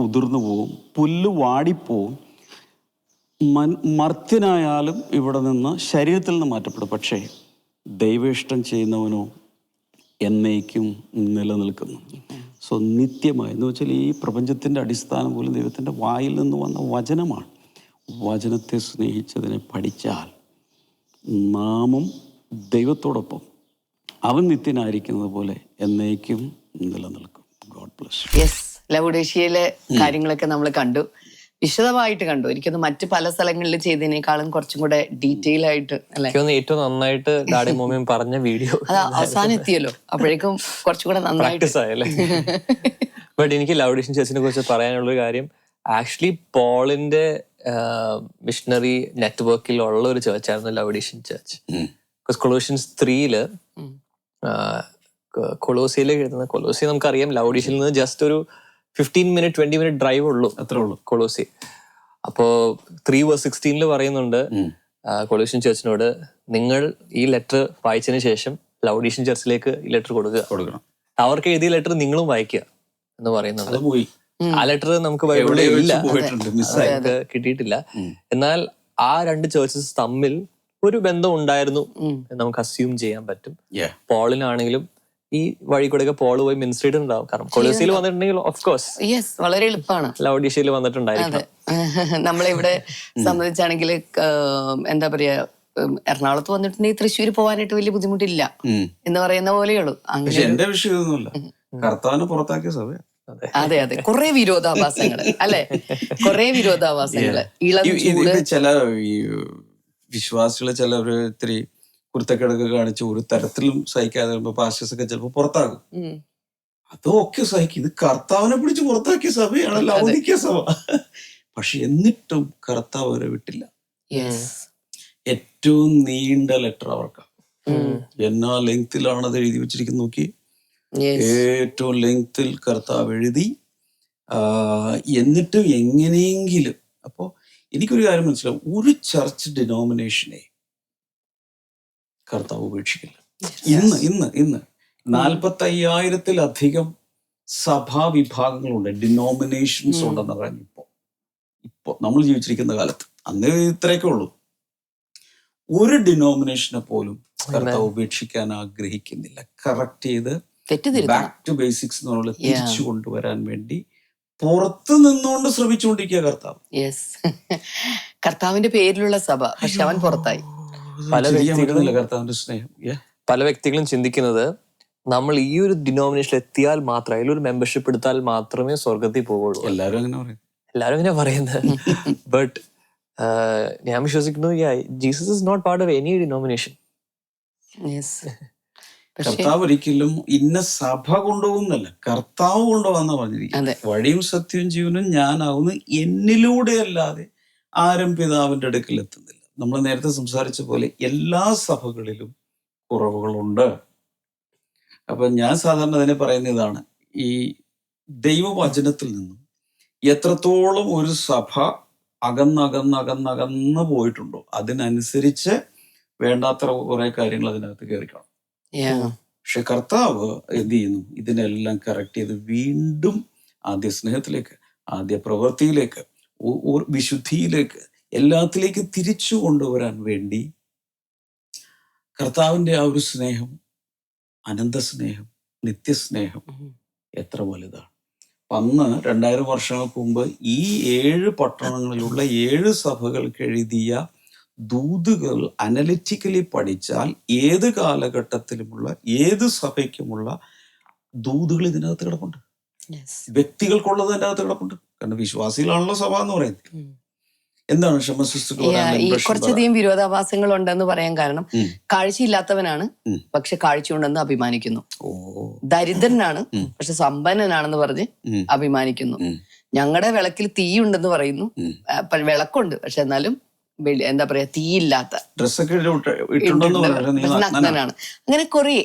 ഉതിർന്നു പോവും, പുല്ല് വാടിപ്പോവും, മർത്യനായാലും ഇവിടെ നിന്ന് ശരീരത്തിൽ നിന്ന് മാറ്റപ്പെടും. പക്ഷേ ദൈവ ഇഷ്ടം ചെയ്യുന്നവനോ എന്നേക്കും നിലനിൽക്കുന്നു. സോ നിത്യമായി എന്ന് വെച്ചാൽ ഈ പ്രപഞ്ചത്തിൻ്റെ അടിസ്ഥാനം പോലും ദൈവത്തിൻ്റെ വായിൽ നിന്ന് വന്ന വചനമാണ്. വചനത്തെ സ്നേഹിച്ചതിനെ പഠിച്ചാൽ നാമും ദൈവത്തോടൊപ്പം അവൻ നിത്യനായിരിക്കുന്നത് പോലെ എന്നേക്കും നിലനിൽക്കും. God bless. ലവോദിക്കയിലെ കാര്യങ്ങളൊക്കെ നമ്മൾ കണ്ടു. വിശദമായിട്ട് കണ്ടു. എനിക്കത് മറ്റ് പല സ്ഥലങ്ങളിൽ ചെയ്തതിനേക്കാളും കുറച്ചും കൂടെ ഡീറ്റെയിൽ ആയിട്ട് അല്ലെ, എനിക്ക് തോന്നുന്നു ഏറ്റവും നന്നായിട്ട് ഡാഡി മോമിയും പറഞ്ഞ വീഡിയോ അത് അവസാനം എത്തിയല്ലോ, അപ്പോഴേക്കും കുറച്ചും കൂടെ നന്നായിട്ട് പ്രാക്ടീസ് ആയല്ലേ. ബട്ട് എനിക്ക് ലൗഡീഷൻ ചർച്ചിനെ കുറിച്ച് പറയാനുള്ളൊരു കാര്യം, ആക്ച്വലി പോളിന്റെ മിഷണറി നെറ്റ്വർക്കിൽ ഉള്ള ഒരു ചേർച്ചായിരുന്നു ലൗഡീഷൻ ചർച്ച്. കൊളോഷ്യൻസ് 3 കൊളോസിയിൽ എഴുതുന്ന, കൊളോസി നമുക്കറിയാം ലൗഡീഷനിൽ നിന്ന് ജസ്റ്റ് ഒരു 15 20 മിനിറ്റ് ഡ്രൈവ് ഉള്ളൂ, അത്രേ ഉള്ളൂ കൊളോസി. അപ്പോ 3:16 പറയുന്നുണ്ട് കൊളോഷ്യൻ ചർച്ചിനോട്, നിങ്ങൾ ഈ ലെറ്റർ വായിച്ചതിന് ശേഷം ലൗഡീഷൻ ചർച്ചിലേക്ക് ഈ ലെറ്റർ കൊടുക്കണം, അവർക്ക് എഴുതിയ ലെറ്റർ നിങ്ങളും വായിക്കുക എന്ന് പറയുന്നുണ്ട്. ആ ലെറ്റർ നമുക്ക് ബൈബിളിൽ ഇല്ല, കിട്ടിയിട്ടില്ല. എന്നാൽ ആ 2 ചേർച്ചസ് തമ്മിൽ ഒരു ബന്ധം ഉണ്ടായിരുന്നു എന്ന് നമുക്ക് അസ്യൂം ചെയ്യാൻ പറ്റും. പോളിനാണെങ്കിലും ഈ വഴി കൂടെ പോള് പോയി മിനിസ്ട്രേറ്റ് ഉണ്ടാവും. കാരണം കൊളോസിയിൽ വന്നിട്ടുണ്ടെങ്കിൽ ഓഫ് കോഴ്സ് വളരെ എളുപ്പമാണ്, ലൗഡീഷ്യയിൽ വന്നിട്ടുണ്ടായിരിക്കും. നമ്മളിവിടെ സംബന്ധിച്ചാണെങ്കിൽ എന്താ പറയാ, എറണാകുളത്ത് വന്നിട്ടുണ്ടെങ്കിൽ തൃശ്ശൂർ പോകാനായിട്ട് വലിയ ബുദ്ധിമുട്ടില്ല എന്ന് പറയുന്ന പോലെയുള്ളൂ. പക്ഷെ എന്റെ വിഷയമൊന്നുമില്ല, കർത്താവിനെ പുറത്താക്കിയ സഭ. അതെ അതെ, കുറെ വിരോധാഭാസങ്ങള് അല്ലെ, കുറെ വിരോധാഭാസങ്ങള്. ചില ഈ വിശ്വാസികള് ചിലവര് ഇത്തിരി കുരുത്തക്കേടൊക്കെ കാണിച്ച് ഒരു തരത്തിലും സഹിക്കാതെ വരുമ്പോ പാസ്റ്റേഴ്സ് ഒക്കെ ചിലപ്പോ പുറത്താകും. അതൊക്കെ സഹിക്കും. ഇത് കർത്താവിനെ പിടിച്ച് പുറത്താക്കിയ സഭയാണ് ലൗദിക്യ സഭ. പക്ഷെ എന്നിട്ടും കർത്താവ് അവരെ വിട്ടില്ല. ഏറ്റവും നീണ്ട ലെറ്റർ അവർക്കാണ്. എന്നാ ലെങ്തിലാണ് അത് എഴുതി വെച്ചിരിക്കുന്നത് നോക്കി. ഏറ്റവും ലെങ്തിൽ കർത്താവ് എഴുതി. എന്നിട്ടും എങ്ങനെയെങ്കിലും, അപ്പോ എനിക്കൊരു കാര്യം മനസ്സിലാവും, ഒരു ചർച്ച് ഡിനോമിനേഷനെ കർത്താവ് ഉപേക്ഷിക്കില്ല. ഇന്ന് 45,000-ലധികം സഭാവിഭാഗങ്ങളുണ്ട്, ഡിനോമിനേഷൻസ് ഉണ്ടെന്ന് പറഞ്ഞു. ഇപ്പൊ നമ്മൾ ജീവിച്ചിരിക്കുന്ന കാലത്ത്, അന്ന് ഇത്രയൊക്കെ ഉള്ളൂ. ഒരു ഡിനോമിനേഷനെ പോലും കർത്താവ് ഉപേക്ഷിക്കാൻ ആഗ്രഹിക്കുന്നില്ല. കറക്റ്റ് ചെയ്ത് ബാക്ക് ടു ബേസിക്സ് എന്നുള്ള തിരിച്ചു കൊണ്ടുവരാൻ വേണ്ടി പുറത്തു നിന്നുകൊണ്ട് ശ്രമിച്ചുകൊണ്ടിരിക്കുക കർത്താവ്. കർത്താവിന്റെ പേരിലുള്ള സഭ, പക്ഷെ അവൻ പുറത്തായി. പല വ്യക്തികളും ചിന്തിക്കുന്നത്, നമ്മൾ ഈ ഒരു ഡിനോമിനേഷനിൽ എത്തിയാൽ മാത്രം, അതിലൊരു മെമ്പർഷിപ്പ് എടുത്താൽ മാത്രമേ സ്വർഗത്തിൽ പോകുള്ളൂ. എല്ലാവരും അങ്ങനെ പറയുന്നത്. ബട്ട് ഞാൻ വിശ്വസിക്കുന്നു, Jesus is not part of any denomination. കർത്താവ് ഒരിക്കലും ഇന്ന സഭ കൊണ്ടുപോകുന്നല്ല, കർത്താവ് കൊണ്ടുപോകാന്ന പറഞ്ഞിരിക്കുന്നത്. വഴിയും സത്യവും ജീവനും ഞാനാവുന്നു, എന്നിലൂടെ അല്ലാതെ ആരും പിതാവിന്റെ അടുക്കൽ എത്തുന്നില്ല. നമ്മൾ നേരത്തെ സംസാരിച്ച പോലെ എല്ലാ സഭകളിലും കുറവുകളുണ്ട്. അപ്പൊ ഞാൻ സാധാരണ അതിനെ പറയുന്ന ഇതാണ്, ഈ ദൈവവചനത്തിൽ നിന്നും എത്രത്തോളം ഒരു സഭ അകന്നകന്നകന്നകന്ന് പോയിട്ടുണ്ടോ അതിനനുസരിച്ച് വേണ്ടാത്ര കുറെ കാര്യങ്ങൾ അതിനകത്ത് കയറിക്കണം. പക്ഷെ കർത്താവ് എന്ത് ചെയ്യുന്നു, ഇതിനെല്ലാം കറക്റ്റ് ചെയ്ത് വീണ്ടും ആദ്യ സ്നേഹത്തിലേക്ക്, ആദ്യ പ്രവൃത്തിയിലേക്ക്, വിശുദ്ധിയിലേക്ക്, എല്ലാത്തിലേക്കും തിരിച്ചു കൊണ്ടുവരാൻ വേണ്ടി കർത്താവിന്റെ ആ ഒരു സ്നേഹം, അനന്തസ്നേഹം, നിത്യസ്നേഹം എത്ര വലുതാണ്. അന്ന് 2000 വർഷങ്ങൾക്ക് മുമ്പ് ഈ 7 പട്ടണങ്ങളിലുള്ള 7 സഭകൾക്ക് എഴുതിയ ദൂതുകൾ അനലിറ്റിക്കലി പഠിച്ചാൽ ഏത് കാലഘട്ടത്തിലുമുള്ള ഏത് സഭയ്ക്കുമുള്ള ദൂതുകൾ ഇതിനകത്ത് കിടപ്പുണ്ട്. വ്യക്തികൾക്കുള്ളത് അതിൻ്റെ അകത്ത് കിടപ്പുണ്ട്. കാരണം വിശ്വാസികളാണല്ലോ സഭ എന്ന് പറയുന്നത്. എന്താണ് കുറച്ചധികം വിരോധാഭാസങ്ങൾ ഉണ്ടെന്ന് പറയാൻ കാരണം, കാഴ്ചയില്ലാത്തവനാണ് പക്ഷെ കാഴ്ചയുണ്ടെന്ന് അഭിമാനിക്കുന്നു. ദരിദ്രനാണ് പക്ഷെ സമ്പന്നനാണെന്ന് പറഞ്ഞ് അഭിമാനിക്കുന്നു. ഞങ്ങളുടെ വിളക്കിൽ തീയുണ്ടെന്ന് പറയുന്നു, വിളക്കുണ്ട് പക്ഷെ എന്നാലും എന്താ പറയാ തീയില്ലാത്ത, നഗ്നനാണ്. അങ്ങനെ കുറെ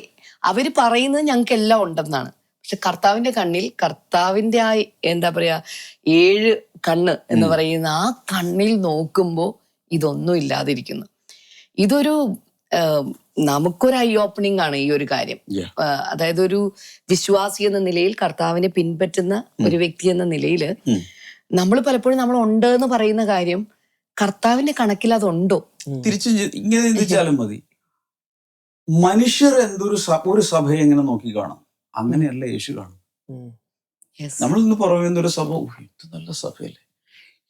അവര് പറയുന്നത് ഞങ്ങൾക്ക് എല്ലാം ഉണ്ടെന്നാണ്. പക്ഷെ കർത്താവിന്റെ കണ്ണിൽ, കർത്താവിന്റെ ആ എന്താ പറയാ 7 കണ്ണ് എന്ന് പറയുന്ന ആ കണ്ണിൽ നോക്കുമ്പോൾ ഇതൊന്നും ഇല്ലാതിരിക്കുന്നു. ഇതൊരു നമുക്കൊരു ഐ ഓപ്പണിംഗ് ആണ് ഈ ഒരു കാര്യം. അതായത് ഒരു വിശ്വാസി എന്ന നിലയിൽ, കർത്താവിനെ പിൻപറ്റുന്ന ഒരു വ്യക്തി എന്ന നിലയിൽ നമ്മൾ പലപ്പോഴും നമ്മൾ ഉണ്ട് എന്ന് പറയുന്ന കാര്യം കർത്താവിന്റെ കണക്കിൽ അതുണ്ടോ? തിരിച്ച് ഇങ്ങനെ ചിന്തിച്ചാലും മതി. മനുഷ്യർ ഒരു സഭയെ എങ്ങനെ നോക്കി കാണും, അങ്ങനെയല്ല യേശു കാണും. നമ്മളിന്ന് പറയുന്ന ഒരു സഭ, ഇത് നല്ല സഭയല്ലേ,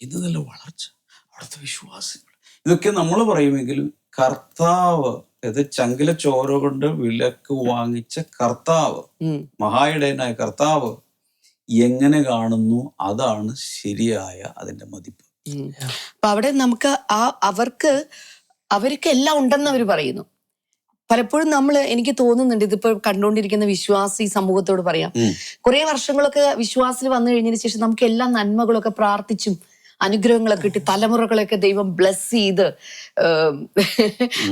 ഇത് നല്ല വളർച്ച, അവിടുത്തെ വിശ്വാസികൾ, ഇതൊക്കെ നമ്മൾ പറയുമെങ്കിലും കർത്താവ്, അതായത് ചങ്കില ചോര കൊണ്ട് വിലക്ക് വാങ്ങിച്ച കർത്താവ്, മഹായിടയനായ കർത്താവ് എങ്ങനെ കാണുന്നു അതാണ് ശരിയായ അതിന്റെ മതിപ്പ്. അപ്പൊ അവിടെ നമുക്ക് അവർക്ക് എല്ലാം ഉണ്ടെന്ന് അവർ പറയുന്നു. പലപ്പോഴും എനിക്ക് തോന്നുന്നുണ്ട്, ഇതിപ്പോ കണ്ടുകൊണ്ടിരിക്കുന്ന വിശ്വാസി സമൂഹത്തോട് പറയാം, കുറെ വർഷങ്ങളൊക്കെ വിശ്വാസത്തിൽ വന്നു കഴിഞ്ഞതിന് ശേഷം നമുക്ക് എല്ലാ നന്മകളൊക്കെ പ്രാർത്ഥിച്ചും അനുഗ്രഹങ്ങളൊക്കെ കിട്ടി തലമുറകളൊക്കെ ദൈവം ബ്ലെസ് ചെയ്ത്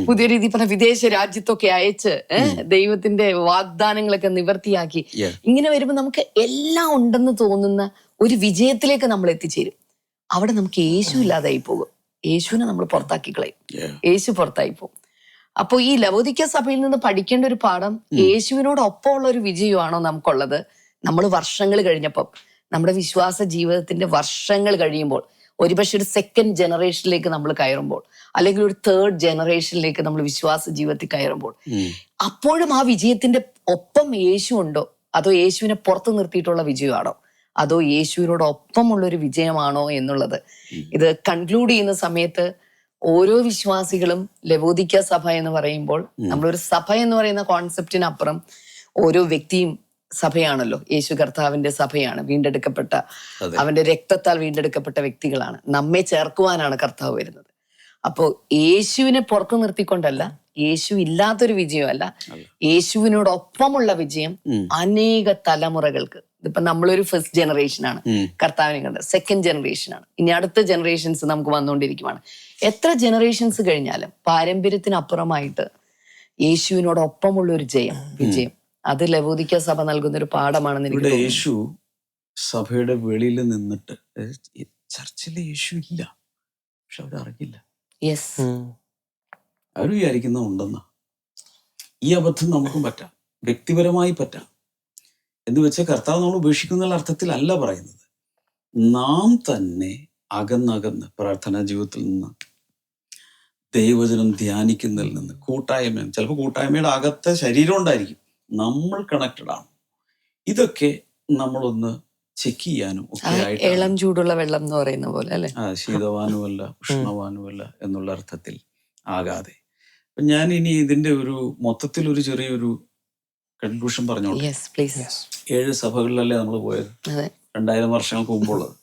പുതിയ രീതിയിൽ പറഞ്ഞ വിദേശ രാജ്യത്തൊക്കെ അയച്ച് ദൈവത്തിന്റെ വാഗ്ദാനങ്ങളൊക്കെ നിവർത്തിയാക്കി ഇങ്ങനെ വരുമ്പോൾ നമുക്ക് എല്ലാം ഉണ്ടെന്ന് തോന്നുന്ന ഒരു വിജയത്തിലേക്ക് നമ്മൾ എത്തിച്ചേരും. അവിടെ നമുക്ക് യേശു ഇല്ലാതായി പോകും. യേശുവിനെ നമ്മൾ പുറത്താക്കി കളയും. യേശു പുറത്തായി പോകും. അപ്പോൾ ഈ ലവോദിക്ക സഭയിൽ നിന്ന് പഠിക്കേണ്ട ഒരു പാഠം, യേശുവിനോടൊപ്പം ഉള്ള ഒരു വിജയമാണോ നമുക്കുള്ളത്? നമ്മൾ വർഷങ്ങൾ കഴിഞ്ഞപ്പം, നമ്മുടെ വിശ്വാസ ജീവിതത്തിന്റെ വർഷങ്ങൾ കഴിയുമ്പോൾ, ഒരുപക്ഷെ ഒരു സെക്കൻഡ് ജനറേഷനിലേക്ക് നമ്മൾ കയറുമ്പോൾ, അല്ലെങ്കിൽ ഒരു തേർഡ് ജനറേഷനിലേക്ക് നമ്മൾ വിശ്വാസ ജീവിതത്തിൽ കയറുമ്പോൾ, അപ്പോഴും ആ വിജയത്തിന്റെ ഒപ്പം യേശു ഉണ്ടോ, അതോ യേശുവിനെ പുറത്തു നിർത്തിയിട്ടുള്ള വിജയമാണോ, അതോ യേശുവിനോടൊപ്പമുള്ളൊരു വിജയമാണോ എന്നുള്ളത് ഇത് കൺക്ലൂഡ് ചെയ്യുന്ന സമയത്ത് ഓരോ വിശ്വാസികളും ലവോദിക്ക സഭ എന്ന് പറയുമ്പോൾ, നമ്മളൊരു സഭ എന്ന് പറയുന്ന കോൺസെപ്റ്റിനപ്പുറം ഓരോ വ്യക്തിയും സഭയാണല്ലോ. യേശു കർത്താവിന്റെ സഭയാണ്, വീണ്ടെടുക്കപ്പെട്ട, അവന്റെ രക്തത്താൽ വീണ്ടെടുക്കപ്പെട്ട വ്യക്തികളാണ്. നമ്മെ ചേർക്കുവാനാണ് കർത്താവ് വരുന്നത്. അപ്പോ യേശുവിനെ പുറത്തു നിർത്തിക്കൊണ്ടല്ല, യേശു ഇല്ലാത്തൊരു വിജയമല്ല, യേശുവിനോടൊപ്പമുള്ള വിജയം അനേക തലമുറകൾക്ക്. ഇതിപ്പോ നമ്മളൊരു ഫസ്റ്റ് ജനറേഷനാണ് കർത്താവിനെ കണ്ടത്, സെക്കൻഡ് ജനറേഷനാണ്, ഇനി അടുത്ത ജനറേഷൻസ് നമുക്ക് വന്നുകൊണ്ടിരിക്കുവാണ്. എത്ര ജനറേഷൻസ് കഴിഞ്ഞാലും പാരമ്പര്യത്തിനപ്പുറമായിട്ട് യേശുവിനോടൊപ്പമുള്ള ഒരു വിജയം, അത് ലവോദിക്ക സഭ നൽകുന്ന ഒരു പാഠമാണെന്ന് എനിക്ക് തോന്നുന്നു. യേശു സഭയുടെ വെളിയിൽ നിന്നിട്ട്, ചർച്ചിൽ യേശു ഇല്ല, പക്ഷെ അവരറിയില്ല. അവർ വിചാരിക്കുന്ന ഉണ്ടെന്ന. ഈ അബദ്ധം നമുക്കും പറ്റാം, വ്യക്തിപരമായി പറ്റാം. എന്ന് വെച്ചാൽ കർത്താവ് നമ്മൾ ഉപേക്ഷിക്കുന്ന അർത്ഥത്തിലല്ല പറയുന്നത്. നാം തന്നെ അകന്നകന്ന് പ്രാർത്ഥനാ ജീവിതത്തിൽ നിന്ന്, ദൈവവചനം ധ്യാനിക്കുന്നതിൽ നിന്ന്, കൂട്ടായ്മ, ചിലപ്പോൾ കൂട്ടായ്മയുടെ അകത്തെ ശരീരം ഉണ്ടായിരിക്കും, നമ്മൾ കണക്റ്റഡ് ആണ്. ഇതൊക്കെ നമ്മളൊന്ന് ചെക്ക് ചെയ്യാനും ഒക്കെ ആയിട്ട്, ഇളം ചൂടുള്ള വെള്ളം എന്ന് പറയുന്ന പോലെ അല്ലെ, ശീതവാനുമല്ല ഉഷ്ണവാനുമല്ല എന്നുള്ള അർത്ഥത്തിൽ ആകാതെ. അപ്പൊ ഞാൻ ഇനി ഇതിന്റെ ഒരു മൊത്തത്തിൽ ഒരു ചെറിയൊരു കൺക്ലൂഷൻ പറഞ്ഞോളൂ. 7 സഭകളിലല്ലേ നമ്മൾ പോയത് 2000 വർഷങ്ങൾക്ക് മുമ്പുള്ളത്.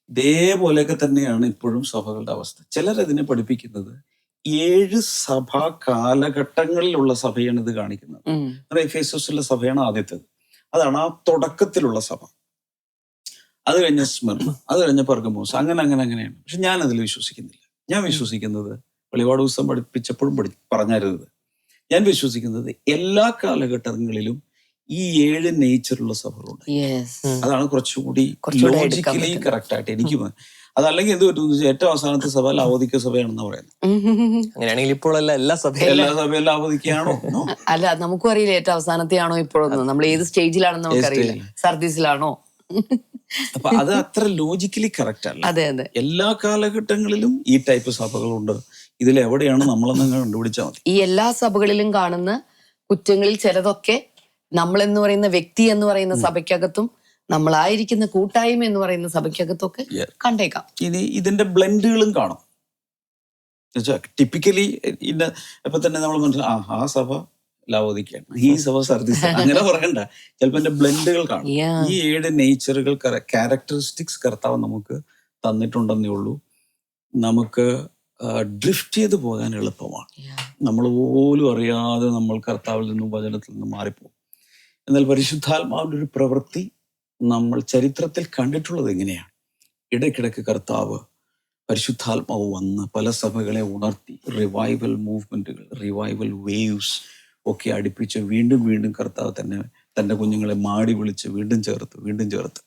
ഇതേപോലെയൊക്കെ തന്നെയാണ് ഇപ്പോഴും സഭകളുടെ അവസ്ഥ. ചിലരതിനെ പഠിപ്പിക്കുന്നത് 7 സഭാ കാലഘട്ടങ്ങളിലുള്ള സഭയാണ് ഇത് കാണിക്കുന്നത്. എഫേസസിലെ സഭയാണ് ആദ്യത്തേത്, അതാണ് ആ തുടക്കത്തിലുള്ള സഭ. അത് കഴിഞ്ഞ സ്മിർന, അത് കഴിഞ്ഞ പെർഗമോസ്, അങ്ങനെയാണ്. പക്ഷെ ഞാൻ അതിൽ വിശ്വസിക്കുന്നില്ല. ഞാൻ വിശ്വസിക്കുന്നത്, വെളിപാട് പുസ്തകം പഠിപ്പിച്ചപ്പോഴും പറഞ്ഞായിരുന്നത്, ഞാൻ വിശ്വസിക്കുന്നത് എല്ലാ കാലഘട്ടങ്ങളിലും ഈ 7 നേച്ചറുള്ള സഭകളുണ്ട്. അതാണ് കുറച്ചുകൂടി ലോജിക്കലി കറക്റ്റ് ആയിട്ട് എനിക്ക്. അതല്ലെങ്കിൽ എന്ത് പറ്റും, ഏറ്റവും അവസാനത്തെ സഭ ലവോദിക്ക സഭയാണെന്ന് പറയുന്നത്. അങ്ങനെയാണെങ്കിൽ ഇപ്പോൾ എല്ലാ സഭയും ലവോദിക്കയാണോ? അല്ല, നമുക്കും അറിയില്ല ഏറ്റവും അവസാനത്തെ ആണോ ഇപ്പോഴൊന്നും. നമ്മൾ ഏത് സ്റ്റേജിലാണെന്ന് നമുക്കറിയില്ല. സർദീസിലാണോ? അപ്പൊ അത് അത്ര ലോജിക്കലി കറക്റ്റ് അല്ല. അതെ അതെ, എല്ലാ കാലഘട്ടങ്ങളിലും ഈ ടൈപ്പ് സഭകളുണ്ട്. ഇതിൽ എവിടെയാണ് നമ്മളെന്ന് കണ്ടുപിടിച്ചാൽ മതി. ഈ എല്ലാ സഭകളിലും കാണുന്ന കുറ്റങ്ങളിൽ ചിലതൊക്കെ നമ്മളെന്ന് പറയുന്ന വ്യക്തി എന്ന് പറയുന്ന സഭയ്ക്കകത്തും നമ്മളായിരിക്കുന്ന കൂട്ടായ്മ എന്ന് പറയുന്ന സഭയ്ക്കകത്തും ഒക്കെ കണ്ടേക്കാം. ഇനി ഇതിന്റെ ബ്ലെൻഡുകളും കാണും. ടിപ്പിക്കലി ഇപ്പൊ തന്നെ നമ്മൾ മനസ്സിലാവും, ആ സഭ ലവോദിക്കയാണ്, ഈ സഭ സർദീസ്, അങ്ങനെ പറയണ്ട. ചിലപ്പോ എന്റെ ബ്ലെൻഡുകൾ കാണും. ഈ 7 നേച്ചറുകൾ, ക്യാരക്ടറിസ്റ്റിക്സ് കർത്താവ് നമുക്ക് തന്നിട്ടുണ്ടെന്നേ ഉള്ളൂ. നമുക്ക് ഡ്രിഫ്റ്റ് ചെയ്ത് പോകാൻ എളുപ്പമാണ്. നമ്മൾ പോലും അറിയാതെ നമ്മൾ കർത്താവിൽ നിന്നും വചനത്തിൽ നിന്നും മാറിപ്പോകും. എന്നാൽ പരിശുദ്ധാത്മാവിൻ്റെ ഒരു പ്രവൃത്തി നമ്മൾ ചരിത്രത്തിൽ കണ്ടിട്ടുള്ളത് എങ്ങനെയാണ്? ഇടയ്ക്കിടയ്ക്ക് കർത്താവ് പരിശുദ്ധാത്മാവ് വന്ന് പല സഭകളെ ഉണർത്തി, റിവൈവൽ മൂവ്മെന്റുകൾ, റിവൈവൽ വേവ്സ് ഒക്കെ അടുപ്പിച്ച് വീണ്ടും വീണ്ടും കർത്താവ് തന്നെ തൻ്റെ കുഞ്ഞുങ്ങളെ മാടി വിളിച്ച് വീണ്ടും ചേർത്ത്.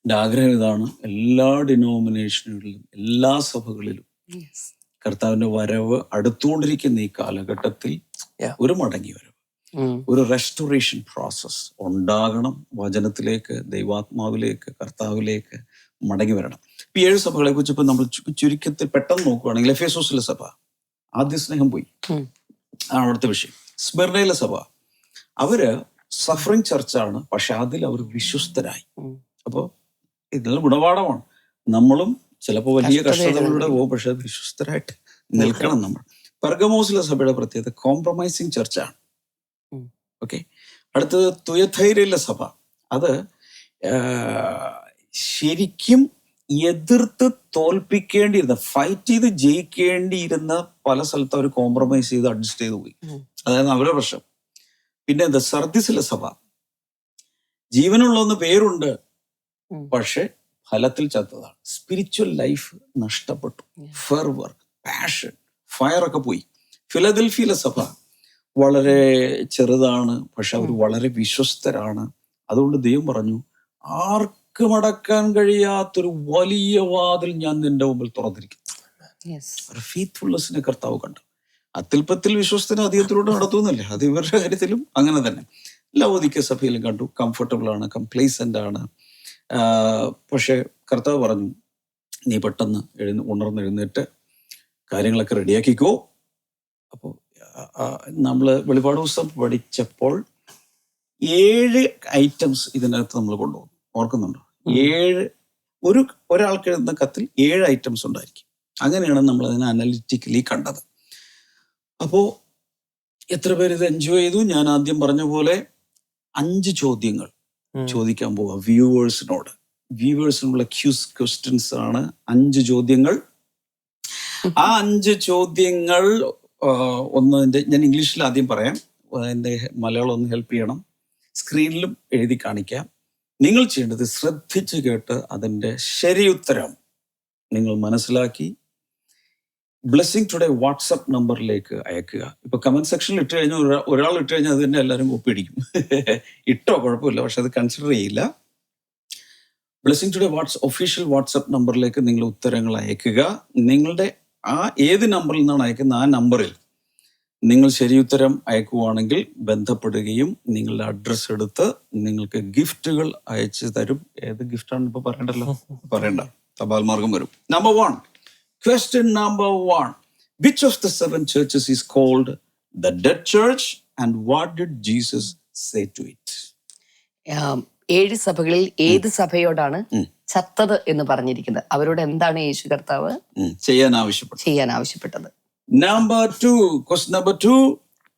എൻ്റെ ആഗ്രഹം ഇതാണ്, എല്ലാ ഡിനോമിനേഷനുകളിലും, എല്ലാ സഭകളിലും കർത്താവിന്റെ വരവ് അടുത്തുകൊണ്ടിരിക്കുന്ന ഈ കാലഘട്ടത്തിൽ ഒരു മടങ്ങി വരവ്, ഒരു റെസ്റ്റോറേഷൻ പ്രോസസ് ഉണ്ടാകണം. വചനത്തിലേക്ക്, ദൈവാത്മാവിലേക്ക്, കർത്താവിലേക്ക് മടങ്ങി വരണം. ഇപ്പൊ 7 സഭകളെ കുറിച്ച് ഇപ്പൊ നമ്മൾ ചുരുക്കത്തിൽ പെട്ടെന്ന് നോക്കുകയാണെങ്കിൽ, എഫേസോസിലെ സഭ ആദ്യ സ്നേഹം പോയി, ആണ് അവിടുത്തെ വിഷയം. സ്മിർനയിലെ സഭ, അവര് സഫറിങ് ചർച്ചാണ്, പക്ഷെ അതിൽ അവർ വിശ്വസ്തരായി. അപ്പോ ഇതെല്ലാം ഗുണപാഠമാണ്. നമ്മളും ചിലപ്പോൾ വലിയ കഷ്ടതകളിലൂടെ പോകും, പക്ഷെ വിശ്വസ്തരായിട്ട് നിൽക്കണം നമ്മൾ. പെർഗമോസിലെ സഭയുടെ പ്രത്യേകത കോംപ്രമൈസിങ് ചർച്ചാണ്. ഓക്കെ. അടുത്തത് തുയഥൈരയിലെ സഭ, അത് ശരിക്കും എതിർത്ത് തോൽപ്പിക്കേണ്ടിയിരുന്ന, ഫൈറ്റ് ചെയ്ത് ജയിക്കേണ്ടിയിരുന്ന പല സ്ഥലത്ത് അവർ കോംപ്രമൈസ് ചെയ്ത് അഡ്ജസ്റ്റ് ചെയ്ത് പോയി. അതായത് അവരുടെ പ്രശ്നം. പിന്നെ എന്താ, സർദിസിലെ സഭ ജീവനുള്ളൊന്ന് പേരുണ്ട്, പക്ഷെ ഫലത്തിൽ ചത്തതാണ്. സ്പിരിച്വൽ ലൈഫ് നഷ്ടപ്പെട്ടു. ഫെർവർ, പാഷൻ, ഫയർ ഒക്കെ പോയി. ഫിലദൽഫിയിലെ സഭ വളരെ ചെറുതാണ്, പക്ഷെ അവർ വളരെ വിശ്വസ്തരാണ്. അതുകൊണ്ട് ദൈവം പറഞ്ഞു, ആർക്കും അടക്കാൻ കഴിയാത്തൊരു വലിയ വാതിൽ ഞാൻ നിന്റെ മുമ്പിൽ തുറന്നിരിക്കുന്നു. ഫെയ്ത്ത്ഫുൾനെസ്സിനെ കർത്താവ് കണ്ടു. അത്യല്പത്തിൽ വിശ്വസ്തന് അധികത്തിലൂടെ നടത്തുന്നില്ലേ, അത് ഇവരുടെ കാര്യത്തിലും അങ്ങനെ തന്നെ. ലവോദിക്ക സഭയിലും കണ്ടു, കംഫർട്ടബിൾ ആണ്, കംപ്ലേസന്റ് ആണ്. പക്ഷെ കർത്താവ് പറഞ്ഞു, നീ പെട്ടെന്ന് ഉണർന്നെഴുന്നേറ്റ് കാര്യങ്ങളൊക്കെ റെഡിയാക്കിക്കോ. അപ്പോൾ നമ്മൾ വെളിപാട് പുസ്തകം പഠിച്ചപ്പോൾ 7 ഐറ്റംസ് ഇതിനകത്ത് നമ്മൾ കൊണ്ടുപോകും. ഓർക്കുന്നുണ്ടോ? 7 ഒരാൾക്ക് എഴുതുന്ന കത്തിൽ 7 ഐറ്റംസ് ഉണ്ടായിരിക്കും. അങ്ങനെയാണ് നമ്മൾ അതിനെ അനലിറ്റിക്കലി കണ്ടത്. അപ്പോൾ എത്ര പേര് ഇത് എൻജോയ് ചെയ്തു? ഞാൻ ആദ്യം പറഞ്ഞ പോലെ 5 ചോദ്യങ്ങൾ ചോദിക്കാൻ പോവാം വ്യൂവേഴ്സിനോട്. വ്യൂവേഴ്സിനുള്ള ക്വസ്റ്റ്യൻസ് ആണ് 5 ചോദ്യങ്ങൾ. ആ 5 ചോദ്യങ്ങൾ ഞാൻ ഇംഗ്ലീഷിൽ ആദ്യം പറയാം, എൻ്റെ മലയാളം ഒന്ന് ഹെൽപ്പ് ചെയ്യണം. സ്ക്രീനിലും എഴുതി കാണിക്കാം. നിങ്ങൾ ചെയ്യേണ്ടത് ശ്രദ്ധിച്ച് കേട്ട് അതിൻ്റെ ശരിയുത്തരം നിങ്ങൾ മനസ്സിലാക്കി ബ്ലെസ്സിങ് ടുഡേ വാട്സപ്പ് നമ്പറിലേക്ക് അയക്കുക. ഇപ്പൊ കമന്റ് സെക്ഷനിൽ ഇട്ട് കഴിഞ്ഞാൽ ഒരാൾ ഇട്ട് കഴിഞ്ഞാൽ അത് തന്നെ എല്ലാവരും ഒപ്പിടിക്കും. ഇട്ടോ കുഴപ്പമില്ല, പക്ഷെ അത് കൺസിഡർ ചെയ്യില്ല. ബ്ലെസ്സിങ് ടുഡേ ഒഫീഷ്യൽ വാട്സപ്പ് നമ്പറിലേക്ക് നിങ്ങൾ ഉത്തരങ്ങൾ അയക്കുക. നിങ്ങളുടെ ഏത് നമ്പറിൽ നിന്നാണ് അയക്കുന്നത് ആ നമ്പറിൽ നിങ്ങൾ ശരിയുത്തരം അയക്കുവാണെങ്കിൽ ബന്ധപ്പെടുകയും നിങ്ങളുടെ അഡ്രസ്സ് എടുത്ത് നിങ്ങൾക്ക് ഗിഫ്റ്റുകൾ അയച്ചു തരും. ഏത് ഗിഫ്റ്റാണ് ഇപ്പൊ പറയണ്ടല്ലോ, പറയണ്ട, തപാൽ മാർഗം വരും. Number 1, question number 1, which of the 7 churches is called the dead church and what did Jesus say to it? 7 സഭകളിൽ ഏത് സഭയോടാണ് ചത്തത് എന്ന് പറഞ്ഞിരിക്കുന്നത്? അവരോട് എന്താണ് യേശു കർത്താവ് ചെയ്യാൻ ആവശ്യപ്പെട്ടത്? Number 2, question number 2,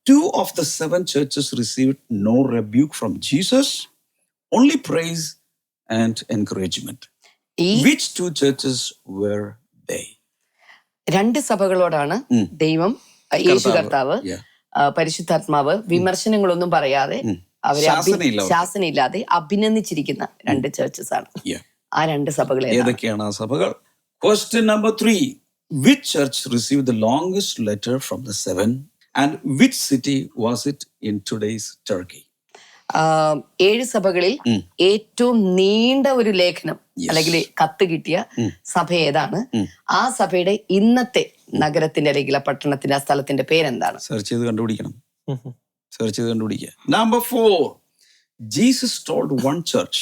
2 of the 7 churches received no rebuke from Jesus, only praise and encouragement. Which 2 churches were they? 2 സഭകളോടാണ് ദൈവം, യേശു കർത്താവ്, പരിശുദ്ധാത്മാവ് വിമർശനങ്ങളൊന്നും പറയാതെ അവരെ ശാസനയില്ലാതെ അഭിനന്ദിച്ചിരിക്കുന്ന 2 ചേർച്ചസ് ആണ്. ആ 2 സഭകൾ ഏതൊക്കെയാണ്? ആ സഭകൾ. Question number 3, which church received the longest letter from the 7 and which city was it in today's Turkey? 7 സഭകളിൽ ഏറ്റവും നീണ്ട ഒരു ലേഖനം അല്ലെങ്കിൽ കത്ത് കിട്ടിയ സഭ ഏതാണ്? ആ സഭയുടെ ഇന്നത്തെ നഗരത്തിന്റെ അല്ലെങ്കിൽ പട്ടണത്തിന്റെ, ആ സ്ഥലത്തിന്റെ പേരെന്താണ്? സെർച്ച് ചെയ്ത് കണ്ടുപിടിക്കണം. Number 4, Jesus told one church,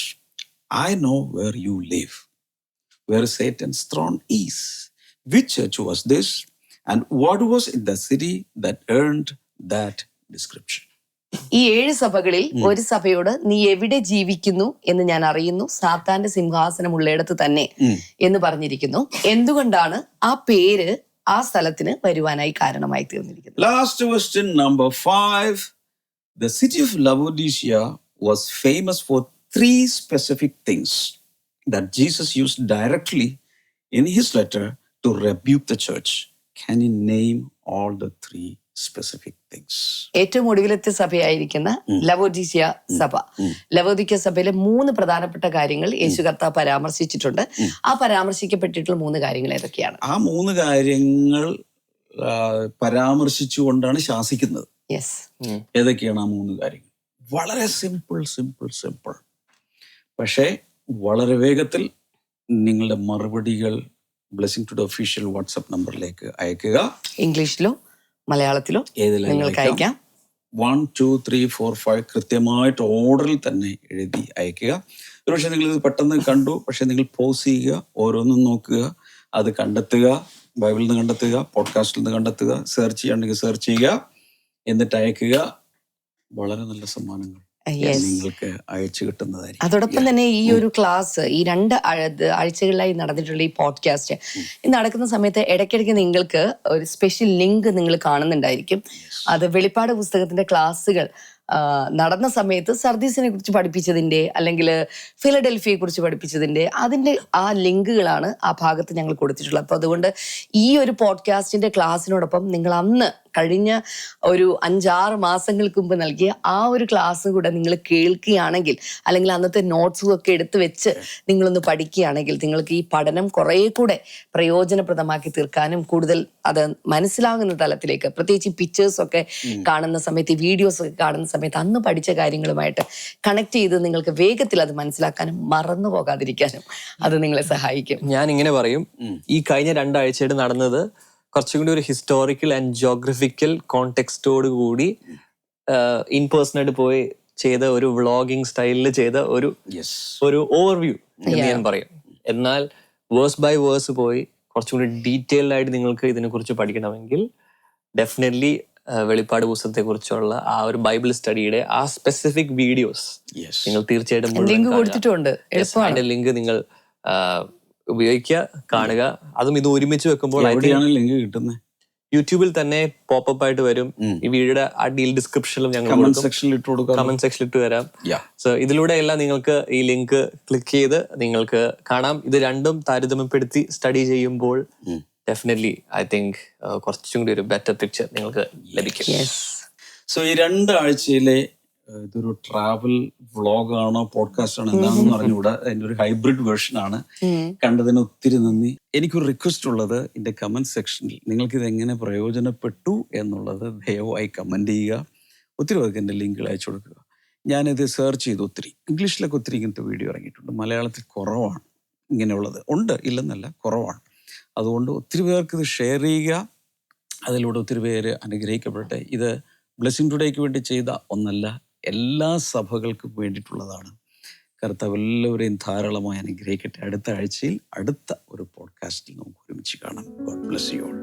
I know where you live, where Satan's throne is. Which church was this and what was in the city that earned that description? ഈ 7 സഭകളിൽ ഒരു സഭയോട് നീ എവിടെ ജീവിക്കുന്നു എന്ന് ഞാൻ അറിയുന്നു, സാത്താന്റെ സിംഹാസനം ഉള്ളിടത്ത് തന്നെ എന്ന് പറഞ്ഞിരിക്കുന്നു. എന്തുകൊണ്ടാണ് ആ പേര് ആ സ്ഥലത്തിന് വരുവാനായി കാരണമായി തീർന്നിരിക്കുന്നത്? Last question, number 5. The city of Laodicea was famous for 3 specific things that Jesus used directly in his letter to rebuke the church. Can you name all the 3 specific things? ഏറ്റവും ഒടുവിലത്തെ സഭയായിരിക്കുന്ന ലവോദിക്ക സഭ. ലവോദിക്ക സഭയിലെ 3 പ്രധാനപ്പെട്ട കാര്യങ്ങൾ യേശു കർത്താവ് പരാമർശിച്ചിട്ടുണ്ട്. ആ പരാമർശിക്കപ്പെട്ടിട്ടുള്ള 3 കാര്യങ്ങൾ ഏതൊക്കെയാണ്? ആ 3 കാര്യങ്ങൾ പരാമർശിച്ചുകൊണ്ടാണ് ശാസിക്കുന്നത്. ഏതൊക്കെയാണ് ആ 3 കാര്യങ്ങൾ? വളരെ സിമ്പിൾ. പക്ഷേ വളരെ വേഗത്തിൽ നിങ്ങളുടെ മറുപടികൾ ബ്ലെസ്സിങ് ടുഡേ ഒഫീഷ്യൽ വാട്സ്ആപ്പ് നമ്പറിലേക്ക് അയക്കുക. ഇംഗ്ലീഷിലോ മലയാളത്തിലോ നിങ്ങൾക്ക് അയക്കാം. 1, 2, 3, 4, 5 കൃത്യമായിട്ട് ഓർഡറിൽ തന്നെ എഴുതി അയക്കുക. ഒരുപക്ഷെ നിങ്ങൾ ഇത് പെട്ടെന്ന് കണ്ടു, പക്ഷെ നിങ്ങൾ പോസ് ചെയ്യുക, ഓരോന്നും നോക്കുക, അത് കണ്ടെത്തുക, ബൈബിളിൽ നിന്ന് കണ്ടെത്തുക, പോഡ്കാസ്റ്റിൽ നിന്ന് കണ്ടെത്തുക, സെർച്ച് ചെയ്യുകയാണെങ്കിൽ സെർച്ച് ചെയ്യുക, എന്നിട്ട് അയക്കുക. വളരെ നല്ല സമ്മാനങ്ങൾ നിങ്ങൾക്ക് അയച്ചു കിട്ടുന്നതായിരിക്കും. അതോടൊപ്പം തന്നെ ഈ ഒരു ക്ലാസ്, ഈ 2 ആഴ്ചകളിലായി നടന്നിട്ടുള്ള ഈ പോഡ്കാസ്റ്റ് നടക്കുന്ന സമയത്ത് ഇടയ്ക്കിടയ്ക്ക് നിങ്ങൾക്ക് ഒരു സ്പെഷ്യൽ ലിങ്ക് നിങ്ങൾ കാണുന്നുണ്ടായിരിക്കും. അത് വെളിപ്പാട് പുസ്തകത്തിന്റെ ക്ലാസ്സുകൾ നടന്ന സമയത്ത് സർദീസിനെ കുറിച്ച് പഠിപ്പിച്ചതിൻ്റെ അല്ലെങ്കിൽ ഫിലഡൽഫിയെ കുറിച്ച് പഠിപ്പിച്ചതിൻ്റെ അതിൻ്റെ ആ ലിങ്കുകളാണ് ആ ഭാഗത്ത് ഞങ്ങൾ കൊടുത്തിട്ടുള്ളത്. അപ്പോൾ അതുകൊണ്ട് ഈ ഒരു പോഡ്കാസ്റ്റിൻ്റെ ക്ലാസ്സിനോടൊപ്പം നിങ്ങൾ അന്ന് കഴിഞ്ഞ ഒരു 5-6 മാസങ്ങൾക്ക് മുമ്പ് നൽകിയ ആ ഒരു ക്ലാസ് കൂടെ നിങ്ങൾ കേൾക്കുകയാണെങ്കിൽ, അല്ലെങ്കിൽ അന്നത്തെ നോട്ട്സും ഒക്കെ എടുത്തു വെച്ച് നിങ്ങളൊന്ന് പഠിക്കുകയാണെങ്കിൽ നിങ്ങൾക്ക് ഈ പഠനം കുറേ കൂടെ പ്രയോജനപ്രദമാക്കി തീർക്കാനും കൂടുതൽ അത് മനസ്സിലാകുന്ന തലത്തിലേക്ക്, പ്രത്യേകിച്ച് പിക്ചേഴ്സൊക്കെ കാണുന്ന സമയത്ത്, വീഡിയോസ് ഒക്കെ കാണുന്ന സമയത്ത് അന്ന് പഠിച്ച കാര്യങ്ങളുമായിട്ട് കണക്ട് ചെയ്ത് നിങ്ങൾക്ക് വേഗത്തിൽ അത് മനസ്സിലാക്കാനും മറന്നു പോകാതിരിക്കാനും അത് നിങ്ങളെ സഹായിക്കും. ഞാൻ ഇങ്ങനെ പറയും, ഈ കഴിഞ്ഞ 2 ആഴ്ചയായിട്ട് നടന്നത് കുറച്ചും കൂടി ഒരു ഹിസ്റ്റോറിക്കൽ ആൻഡ് ജോഗ്രഫിക്കൽ കോണ്ടെക്സ്റ്റോട് കൂടി ഇൻ പേഴ്സണായിട്ട് പോയി ചെയ്ത ഒരു വ്ളോഗിങ് സ്റ്റൈലിൽ ചെയ്ത ഒരു ഓവർവ്യൂ എന്ന് ഞാൻ പറയും. എന്നാൽ വേഴ്സ് ബൈ വേഴ്സ് പോയി കുറച്ചും കൂടി ഡീറ്റെയിൽഡ് ആയിട്ട് നിങ്ങൾക്ക് ഇതിനെക്കുറിച്ച് പഠിക്കണമെങ്കിൽ ഡെഫിനറ്റ്ലി വെളിപ്പാട് പുസ്തകത്തെ കുറിച്ചുള്ള ആ ഒരു ബൈബിൾ സ്റ്റഡിയുടെ ആ സ്പെസിഫിക് വീഡിയോസ് നിങ്ങൾ തീർച്ചയായിട്ടും അതിന്റെ ലിങ്ക് നിങ്ങൾ ഉപയോഗിക്കുക, കാണുക. അതും ഇത് ഒരുമിച്ച് വെക്കുമ്പോൾ ലിങ്ക് കിട്ടുന്നത് യൂട്യൂബിൽ തന്നെ പോപ്പപ്പ് ആയിട്ട് വരും. ഈ വീഡിയോയുടെ അടിയിൽ ഡിസ്ക്രിപ്ഷനിലും ഞങ്ങൾ കമന്റ് സെക്ഷനിൽ ഇട്ട് തരാം. സോ ഇതിലൂടെ എല്ലാം നിങ്ങൾക്ക് ഈ ലിങ്ക് ക്ലിക്ക് ചെയ്ത് നിങ്ങൾക്ക് കാണാം. ഇത് രണ്ടും താരതമ്യപ്പെടുത്തി സ്റ്റഡി ചെയ്യുമ്പോൾ ഡെഫിനറ്റ്ലി ഐ തിങ്ക് കുറച്ചും കൂടി ഒരു ബെറ്റർ പിക്ചർ നിങ്ങൾക്ക് ലഭിക്കും. സോ ഈ 2 ആഴ്ചയിലെ ഇതൊരു ട്രാവൽ വ്ളോഗാണോ പോഡ്കാസ്റ്റ് ആണോ എന്താണെന്ന് പറഞ്ഞുകൂടാ, അതിൻ്റെ ഒരു ഹൈബ്രിഡ് വേർഷൻ ആണ്. കണ്ടതിന് ഒത്തിരി നന്ദി. എനിക്കൊരു റിക്വസ്റ്റ് ഉള്ളത്, എൻ്റെ കമന്റ് സെക്ഷനിൽ നിങ്ങൾക്കിത് എങ്ങനെ പ്രയോജനപ്പെട്ടു എന്നുള്ളത് ദയവായി കമന്റ് ചെയ്യുക. ഒത്തിരി പേർക്ക് എൻ്റെ ലിങ്കുകൾ അയച്ചു കൊടുക്കുക. ഞാനിത് സെർച്ച് ചെയ്തു, ഒത്തിരി ഇംഗ്ലീഷിലൊക്കെ ഒത്തിരി ഇങ്ങനത്തെ വീഡിയോ ഇറങ്ങിയിട്ടുണ്ട്. മലയാളത്തിൽ കുറവാണ്, ഇങ്ങനെയുള്ളത് ഉണ്ട്, ഇല്ലെന്നല്ല, കുറവാണ്. അതുകൊണ്ട് ഒത്തിരി പേർക്ക് ഇത് ഷെയർ ചെയ്യുക. അതിലൂടെ ഒത്തിരി പേര് അനുഗ്രഹിക്കപ്പെടട്ടെ. ഇത് ബ്ലെസ്സിംഗ് ടുഡേക്ക് വേണ്ടി ചെയ്ത ഒന്നല്ല, എല്ലാ സഭകൾക്കും വേണ്ടിയിട്ടുള്ളതാണ്. കർത്താവ് എല്ലാവരെയും ധാരാളമായി അനുഗ്രഹിക്കട്ടെ. അടുത്ത ആഴ്ചയിൽ അടുത്ത ഒരു പോഡ്കാസ്റ്റിൽ നമുക്ക് ഒരുമിച്ച് കാണാം. God bless you all.